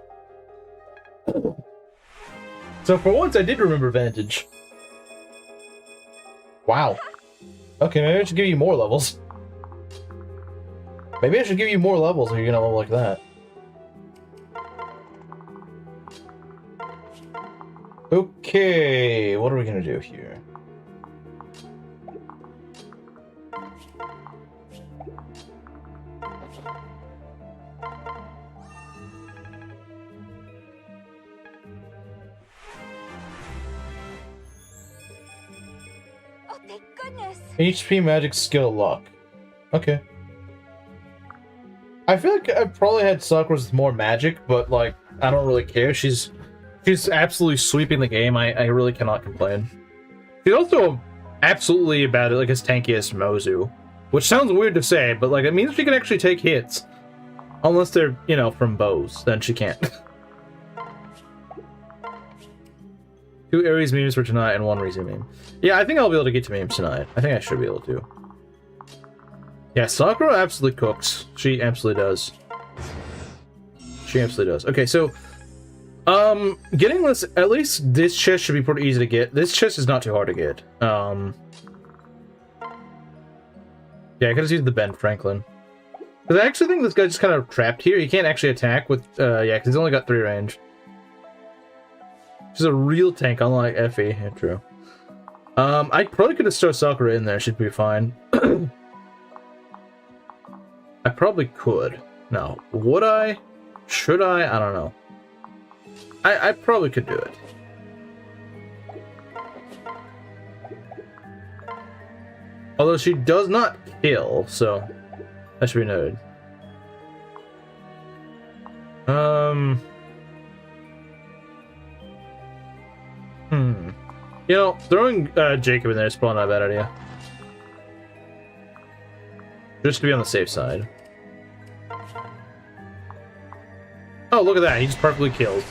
So for once I did remember Vantage. Wow. Okay, maybe I should give you more levels. Maybe I should give you more levels if you're gonna level like that. Okay, what are we gonna do here? Oh, thank goodness. HP, magic, skill, luck. Okay. I feel like I've probably had Sakura's with more magic, but like I don't really care. She's absolutely sweeping the game. I really cannot complain. She's also absolutely about it like as tanky as Mozu, which sounds weird to say, but like it means she can actually take hits, unless they're, you know, from bows. Then she can't. 2 Aries memes for tonight and 1 Rizu meme. Yeah, I think I'll be able to get to memes tonight. I think I should be able to. Yeah, Sakura absolutely cooks. She absolutely does. She absolutely does. Okay, so getting this, at least this chest should be pretty easy to get. This chest is not too hard to get. Yeah, I could just use the Ben Franklin. Because I actually think this guy's just kind of trapped here. He can't actually attack with, yeah, because he's only got 3 range. She's a real tank, unlike Effie. Yeah, true. I probably could have thrown Sakura in there. She'd be fine. I probably could. Now, would I? Should I? I don't know. I probably could do it. Although she does not kill, so that should be noted. You know, throwing Jacob in there is probably not a bad idea. Just to be on the safe side. Oh, look at that. He just perfectly killed.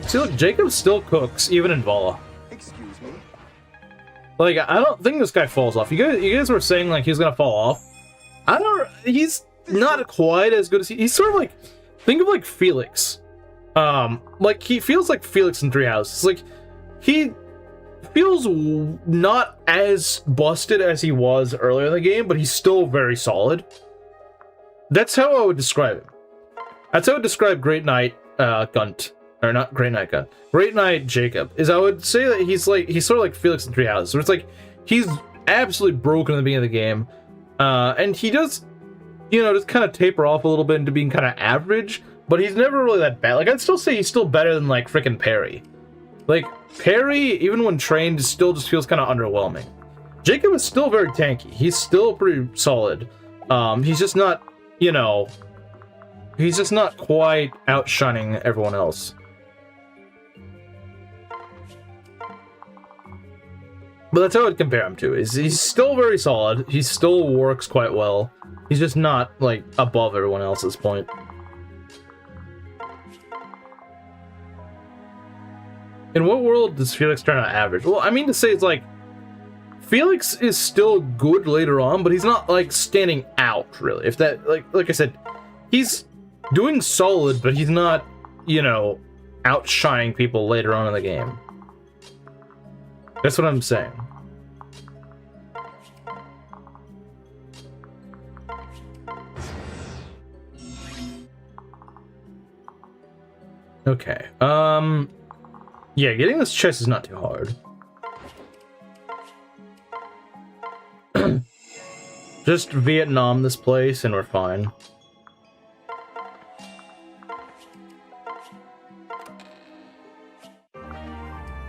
See, look, Jacob still cooks, even in Vala. Excuse me. Like, I don't think this guy falls off. You guys were saying, like, he's gonna fall off. I don't... He's not quite as good as he's sort of like... Think of, like, Felix. Like, he feels like Felix in Three Houses. Like, he feels not as busted as he was earlier in the game, but he's still very solid. That's how I would describe him. That's how I would describe Great Knight Gunt. Or not Great Knight Gunt. Great Knight Jacob. Is I would say that he's sort of like Felix in Three Houses. Where it's like, he's absolutely broken in the beginning of the game. And he does, you know, just kind of taper off a little bit into being kind of average. But he's never really that bad. Like, I'd still say he's still better than, like, frickin' Perry. Like, Perry, even when trained, still just feels kind of underwhelming. Jacob is still very tanky. He's still pretty solid. He's just not, you know... He's just not quite outshining everyone else. But that's how I'd compare him to. He's still very solid. He still works quite well. He's just not, like, above everyone else at this point. In what world does Felix turn out average? Well, I mean to say it's like... Felix is still good later on, but he's not, like, standing out, really. If that... Like I said, he's doing solid, but he's not, you know, outshining people later on in the game. That's what I'm saying. Okay, yeah, getting this chest is not too hard. Just Vietnam this place and we're fine.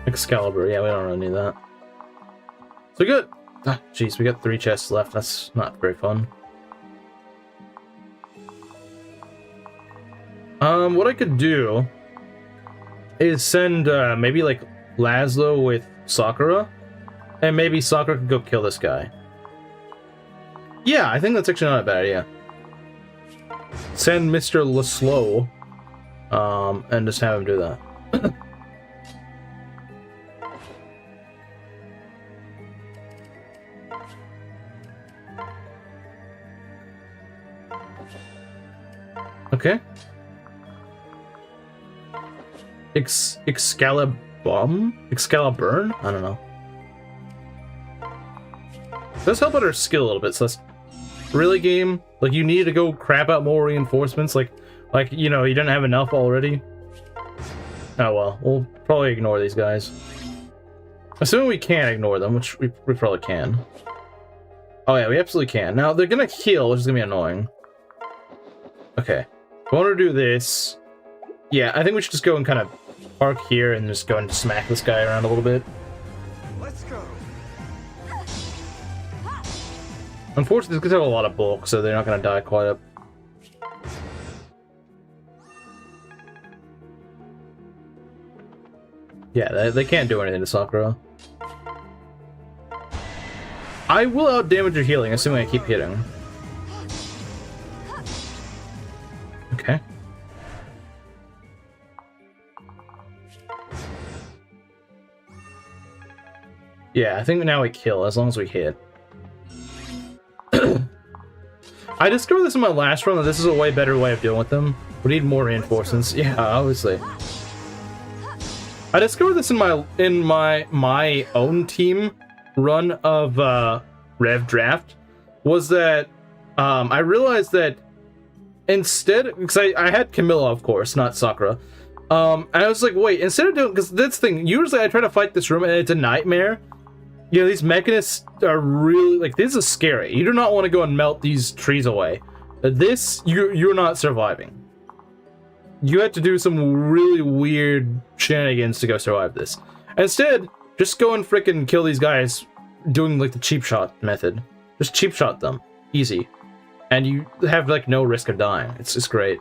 Excalibur, yeah, we don't really need that. So good! Ah, jeez, we got 3 chests left, that's not very fun. What I could do is send, maybe, like, Laszlo with Sakura, and maybe Sakura could go kill this guy. Yeah, I think that's actually not a bad idea. Send Mr. Laszlo, and just have him do that. Okay. Excaliburn? I don't know. It does help out our skill a little bit, so that's... Really, game? Like, you need to go crap out more reinforcements? Like, you know, you didn't have enough already? Oh well, we'll probably ignore these guys. Assuming we can ignore them, which we probably can. Oh yeah, we absolutely can. Now, they're gonna heal, which is gonna be annoying. Okay. I want to do this. Yeah, I think we should just go and kind of park here and just go and smack this guy around a little bit. Let's go. Unfortunately, these guys have a lot of bulk, so they're not going to die quite up. Yeah, they can't do anything to Sakura. I will outdamage your healing, assuming I keep hitting. Okay. Yeah, I think now we kill as long as we hit. I discovered this in my last run that this is a way better way of dealing with them. We need more reinforcements. Yeah, obviously. I discovered this in my own team run of Rev Draft, was that I realized that instead, because I had Camilla, of course, not Sakura, and I was like, wait, instead of doing, because this thing, usually I try to fight this room and it's a nightmare. You know, these mechanists are really, like, this is scary. You do not want to go and melt these trees away. This, you're not surviving. You had to do some really weird shenanigans to go survive this. Instead, just go and frickin' kill these guys doing, like, the cheap shot method. Just cheap shot them. Easy. And you have, like, no risk of dying. It's just great.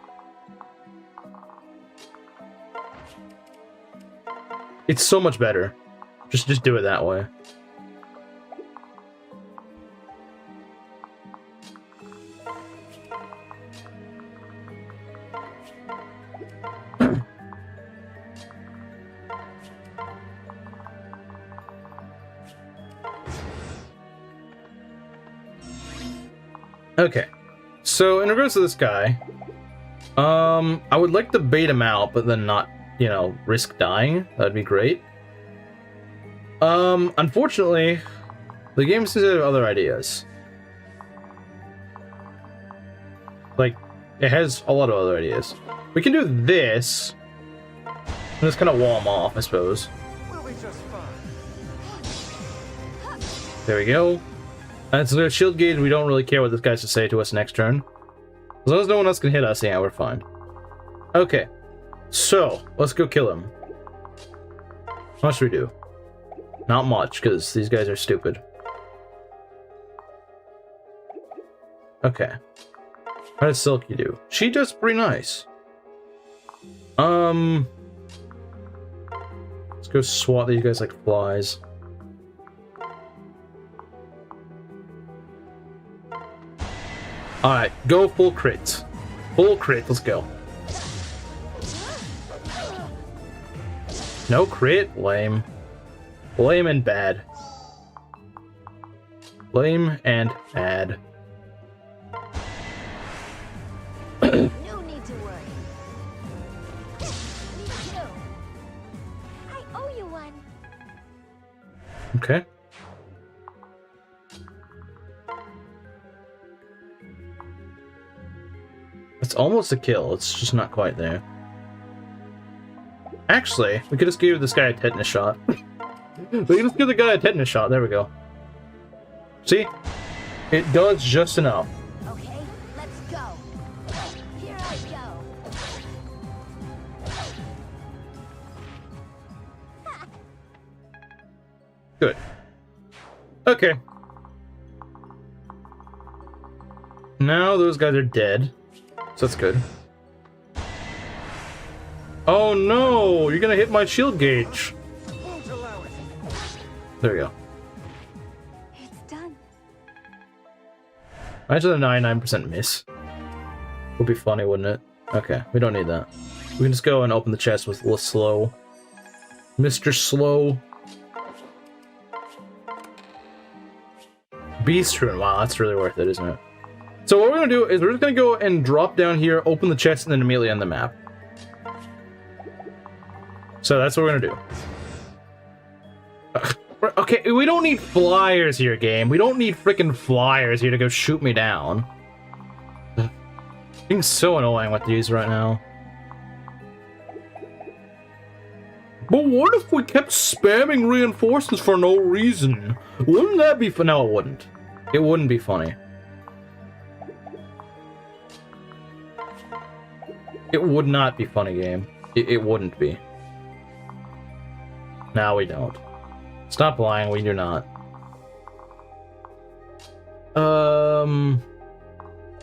It's so much better. Just do it that way. Okay, so in regards to this guy, I would like to bait him out, but then not, you know, risk dying. That'd be great. Unfortunately, the game seems to have other ideas. Like, it has a lot of other ideas. We can do this, and just kind of wall him off, I suppose. We'll be just fine. There we go. And so there's shield gauge, we don't really care what this guy has to say to us next turn. As long as no one else can hit us, yeah, we're fine. Okay. So, let's go kill him. How much do we do? Not much, because these guys are stupid. Okay. How does Silky do? She does pretty nice. Let's go swat these guys like flies. Alright, go full crit. Full crit, let's go. No crit? Lame. Lame and bad. Lame and bad. No need to worry. Me too. I owe you one. Okay. It's almost a kill, it's just not quite there. Actually, we could just give this guy a tetanus shot. We can just give the guy a tetanus shot, there we go. See? It does just enough. Okay, let's go. Here I go. Good. Okay. Now those guys are dead. So that's good. Oh no! You're gonna hit my shield gauge! Won't allow it. There we go. It's done. Imagine a 99% miss. Would be funny, wouldn't it? Okay, we don't need that. We can just go and open the chest with Slow. Mr. Slow. Beast Rune. Wow, that's really worth it, isn't it? So what we're going to do is we're just going to go and drop down here, open the chest, and then immediately end the map. So that's what we're going to do. Okay, we don't need flyers here, game. We don't need freaking flyers here to go shoot me down. Being so annoying with these right now. But what if we kept spamming reinforcements for no reason? Wouldn't that be fun? No, it wouldn't. It wouldn't be funny. It would not be funny, game. It wouldn't be. No, we don't. Stop lying, we do not.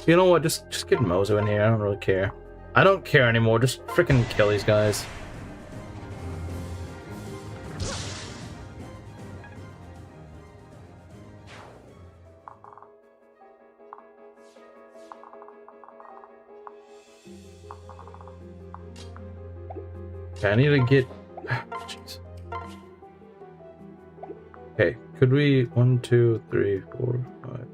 You know what? Just get Mozo in here. I don't really care. I don't care anymore. Just freaking kill these guys. Okay, I need to get... Jeez. Okay, Could we 1, 2, 3, 4, 5.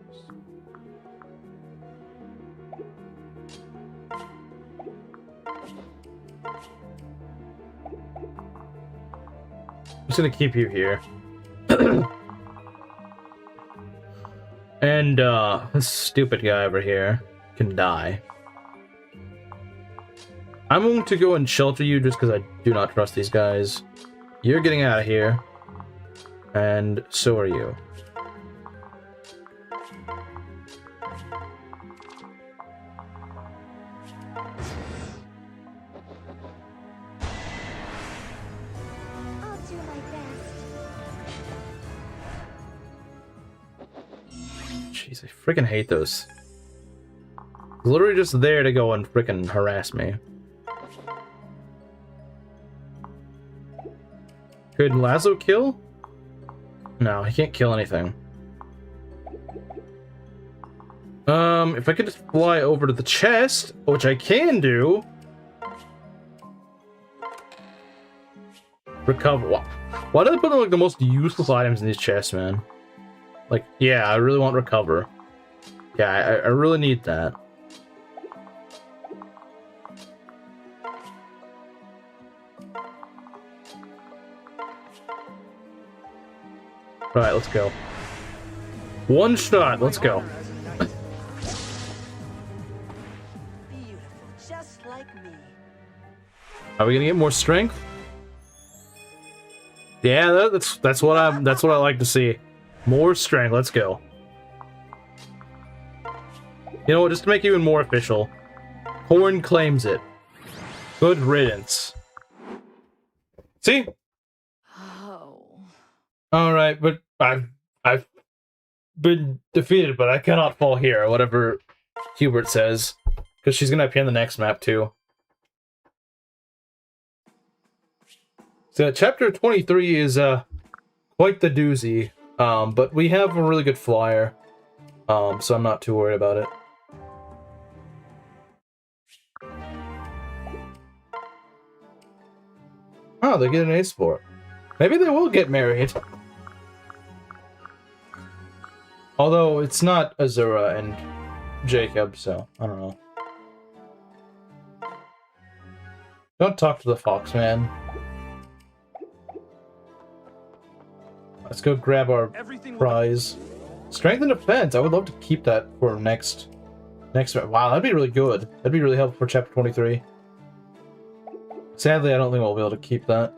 I'm just gonna keep you here. And this stupid guy over here can die. I'm going to go and shelter you just because I do not trust these guys. You're getting out of here. And so are you. I'll do my best. Jeez, I freaking hate those. Literally just there to go and freaking harass me. Could Lazo kill? No, he can't kill anything. If I could just fly over to the chest, which I can do. Recover. Why do they put like the most useless items in these chests, man? Like, yeah, I really want recover. Yeah, I really need that. Alright, let's go. One shot, let's go. Beautiful, just like me. Are we gonna get more strength? Yeah, that's what I like to see. More strength, let's go. You know what, just to make it even more official. Horn claims it. Good riddance. See? Alright, but I've been defeated, but I cannot fall here, or whatever Hubert says. Because she's gonna appear in the next map too. So chapter 23 is quite the doozy. But we have a really good flyer. So I'm not too worried about it. Oh, they get an ace for it. Maybe they will get married. Although, it's not Azura and Jacob, so I don't know. Don't talk to the fox, man. Let's go grab our prize. Strength and defense. I would love to keep that for next. Wow, that'd be really good. That'd be really helpful for chapter 23. Sadly, I don't think we'll be able to keep that.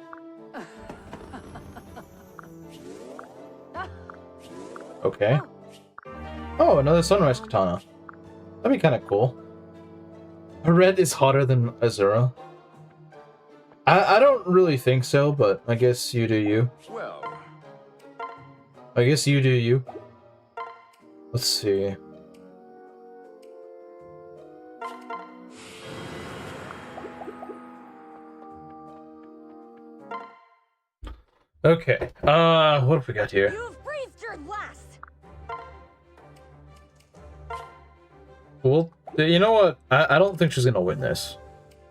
Okay. Oh, another sunrise katana. That'd be kind of cool. Red is hotter than Azura. I don't really think so, but I guess you do you. Well, I guess you do you. Let's see. Okay. What have we got here? You've breathed your last. Well, you know what? I don't think she's gonna win this.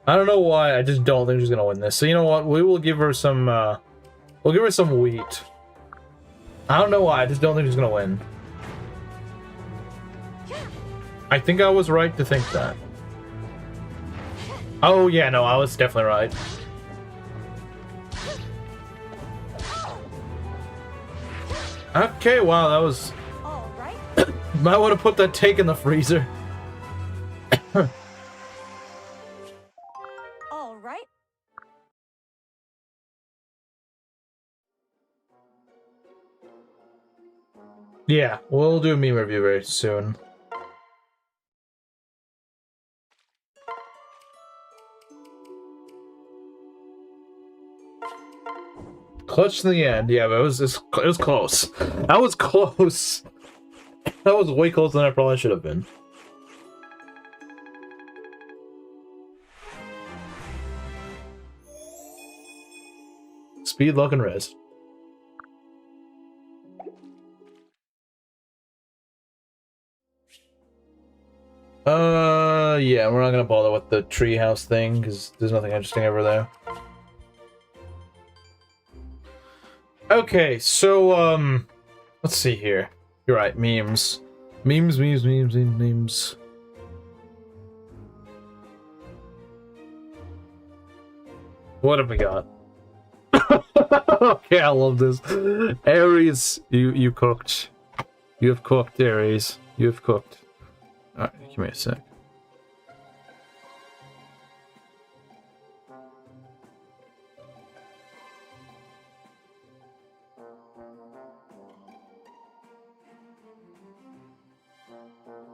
I don't know why. I just don't think she's gonna win this. So you know what? We will give her some. We'll give her some wheat. I don't know why. I just don't think she's gonna win. I think I was right to think that. Oh yeah, no, I was definitely right. Okay, wow, that was. All right. Might want to put that take in the freezer. All right. Yeah, we'll do a meme review very soon. Clutch to the end. Yeah, but it was close. That was close. That was way closer than I probably should have been. Speed, luck, and rest. Yeah, we're not gonna bother with the treehouse thing because there's nothing interesting over there. Okay, so Let's see here. You're right, memes. Memes. What have we got? Okay, I love this. Aries, you cooked. You have cooked, Aries. You have cooked. Alright, give me a sec.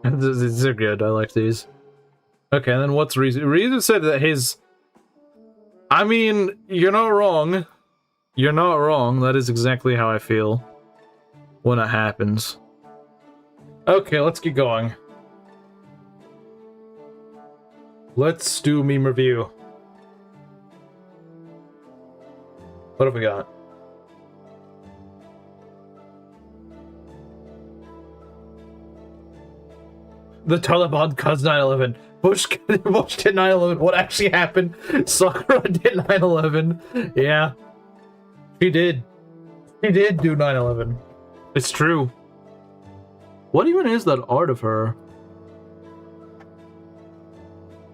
These are good. I like these. Okay, and then what's Reason? Reason said that his... I mean, you're not wrong. You're not wrong. That is exactly how I feel when it happens. Okay, let's get going. Let's do meme review. What have we got? The Taliban caused 9/11. Bush did 9/11. What actually happened? Sakura did 9/11. Yeah. She did. She did do 9/11. It's true. What even is that art of her?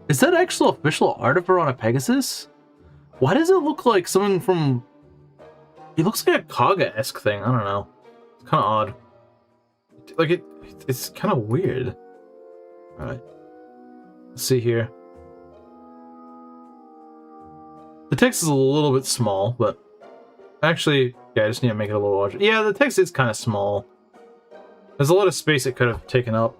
Is that actual official art of her on a Pegasus? Why does it look like something from... It looks like a Kaga-esque thing. I don't know. It's kind of odd. Like, it's kind of weird. Alright. Let's see here. The text is a little bit small, but... Actually, yeah, I just need to make it a little larger. Yeah, the text is kind of small. There's a lot of space it could have taken up.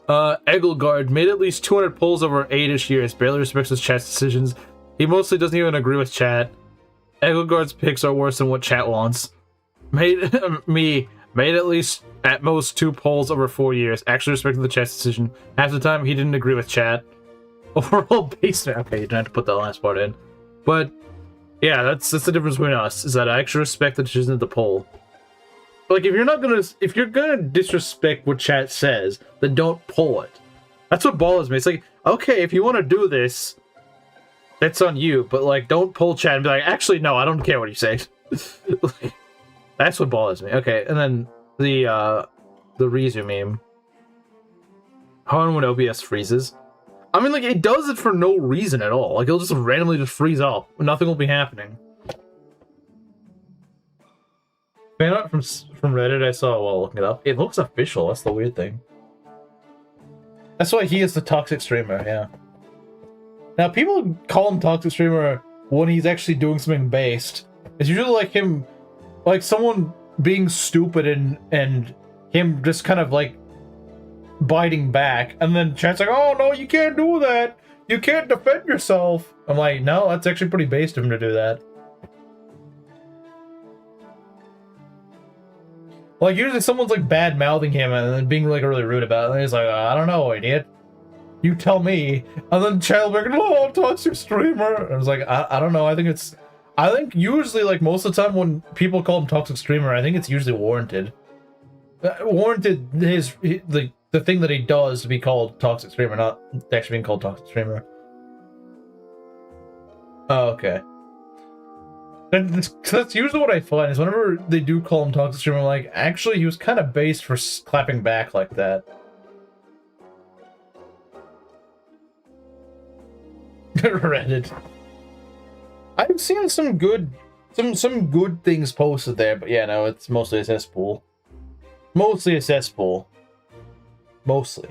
Egelgard made at least 200 polls over 8-ish years. Barely respects his chat's decisions. He mostly doesn't even agree with chat. Egelgard's picks are worse than what chat wants. Made at least at most 2 polls over 4 years. Actually respected the chat's decision. Half the time he didn't agree with chat. Overall basement. Okay, you don't have to put that last part in. But yeah, that's the difference between us, is that I actually respect the decision of the poll. Like, if you're gonna disrespect what chat says, then don't pull it. That's what bothers me. It's like, okay, if you want to do this, that's on you, but like, don't pull chat and be like, actually, no, I don't care what you say. Like, that's what bothers me. Okay, and then the Rizu meme. How when OBS freezes? I mean, like, it does it for no reason at all. Like, it'll just randomly just freeze up. Nothing will be happening. Fan art from Reddit I saw while looking it up. It looks official. That's the weird thing. That's why he is the toxic streamer, yeah. Now, people call him toxic streamer when he's actually doing something based. It's usually like him, like someone being stupid and him just kind of like biting back. And then chat's like, oh no, you can't do that. You can't defend yourself. I'm like, no, that's actually pretty based of him to do that. Like, usually someone's, like, bad-mouthing him and then being, like, really rude about it. And he's like, I don't know, idiot. You tell me. And then Child like, oh, toxic streamer. And I was like, I don't know. I think usually, like, most of the time when people call him toxic streamer, I think it's usually warranted. Warranted the thing that he does to be called toxic streamer, not actually being called toxic streamer. Oh, okay. That's usually what I find, is whenever they do call him toxic streamer, I'm like, actually, he was kind of based for clapping back like that. Reddit. I've seen some good things posted there, but yeah, no, it's mostly a cesspool. Mostly a cesspool. Mostly.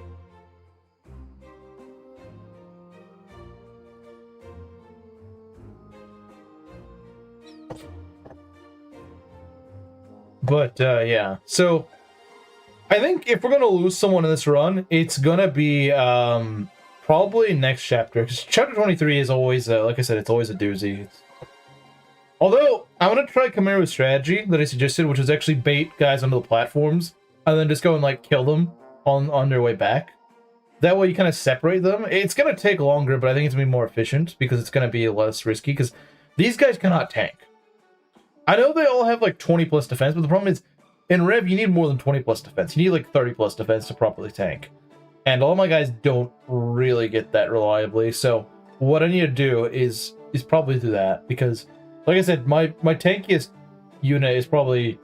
But, yeah. So, I think if we're gonna lose someone in this run, it's gonna be, probably next chapter. Because chapter 23 is always, like I said, it's always a doozy. Although, I'm gonna try Kamiru's strategy that I suggested, which is actually bait guys onto the platforms, and then just go and, like, kill them on their way back. That way you kind of separate them. It's gonna take longer, but I think it's gonna be more efficient, because it's gonna be less risky, because these guys cannot tank. I know they all have like 20 plus defense, but the problem is in Rev you need more than 20 plus defense. You need like 30 plus defense to properly tank. And all my guys don't really get that reliably. So what I need to do is probably do that, because like I said, my tankiest unit is probably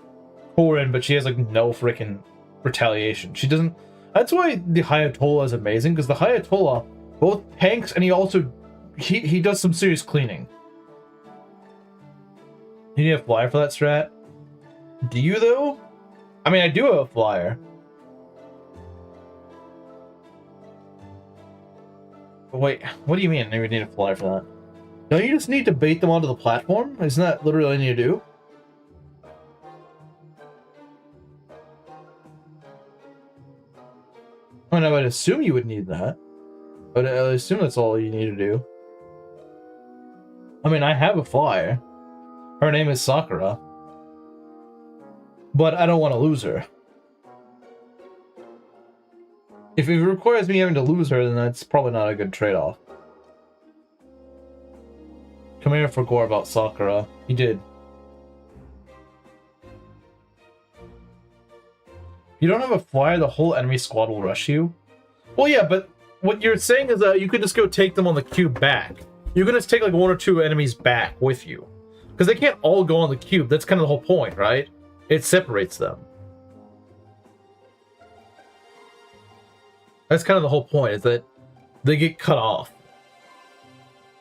foreign, but she has like no freaking retaliation. She doesn't. That's why the Hayatola is amazing, because the Hayatola both tanks and he does some serious cleaning. You need a flyer for that strat? Do you though? I mean, I do have a flyer. But wait, what do you mean you need a flyer for that? Don't you just need to bait them onto the platform? Isn't that literally all you need to do? I mean, I would assume you would need that. But I assume that's all you need to do. I mean, I have a flyer. Her name is Sakura. But I don't want to lose her. If it requires me having to lose her, then that's probably not a good trade-off. Come here for gore about Sakura. He did. You don't have a flyer, the whole enemy squad will rush you? Well, yeah, but what you're saying is that you could just go take them on the cube back. You can just take like 1 or 2 enemies back with you. Because they can't all go on the cube. That's kind of the whole point, right? It separates them. That's kind of the whole point, is that they get cut off.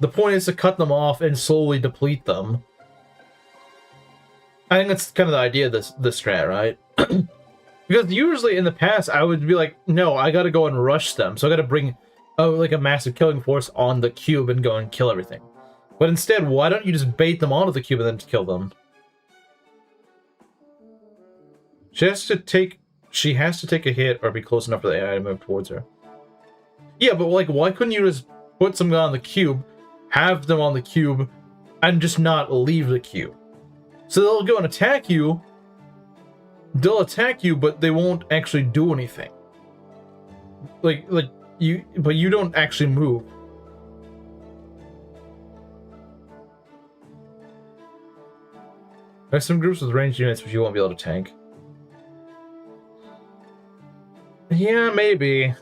The point is to cut them off and slowly deplete them. I think that's kind of the idea of this strat, right? Because usually in the past, I would be like, no, I gotta go and rush them. So I gotta bring like a massive killing force on the cube and go and kill everything. But instead, why don't you just bait them onto the cube and then kill them? She has to take a hit or be close enough for the AI to move towards her. Yeah, but like, why couldn't you just put some guy on the cube, have them on the cube, and just not leave the cube? So they'll go and attack you. They'll attack you, but they won't actually do anything. But you don't actually move. There's some groups with ranged units which you won't be able to tank. Yeah, maybe.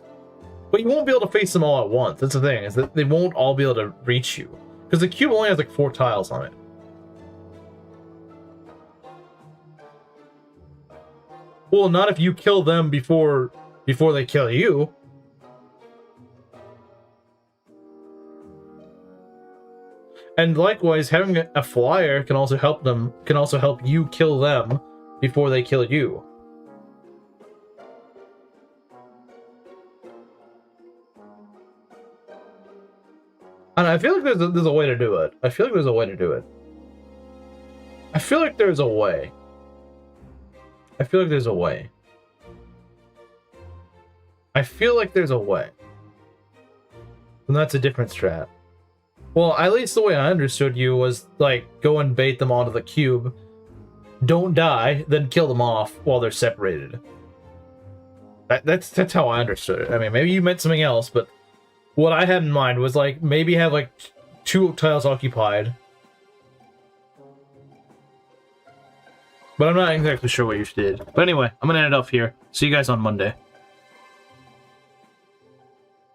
But you won't be able to face them all at once. That's the thing, is that they won't all be able to reach you. Because the cube only has like 4 tiles on it. Well, not if you kill them before they kill you. And likewise, having a flyer can also help you kill them before they kill you. And I feel like there's a way to do it. I feel like there's a way to do it. I feel like there's a way. I feel like there's a way. I feel like there's a way. And that's a different strat. Well, at least the way I understood you was, like, go and bait them onto the cube, don't die, then kill them off while they're separated. That's how I understood it. I mean, maybe you meant something else, but what I had in mind was, like, maybe have, like, 2 tiles occupied. But I'm not exactly sure what you did. But anyway, I'm gonna end it off here. See you guys on Monday.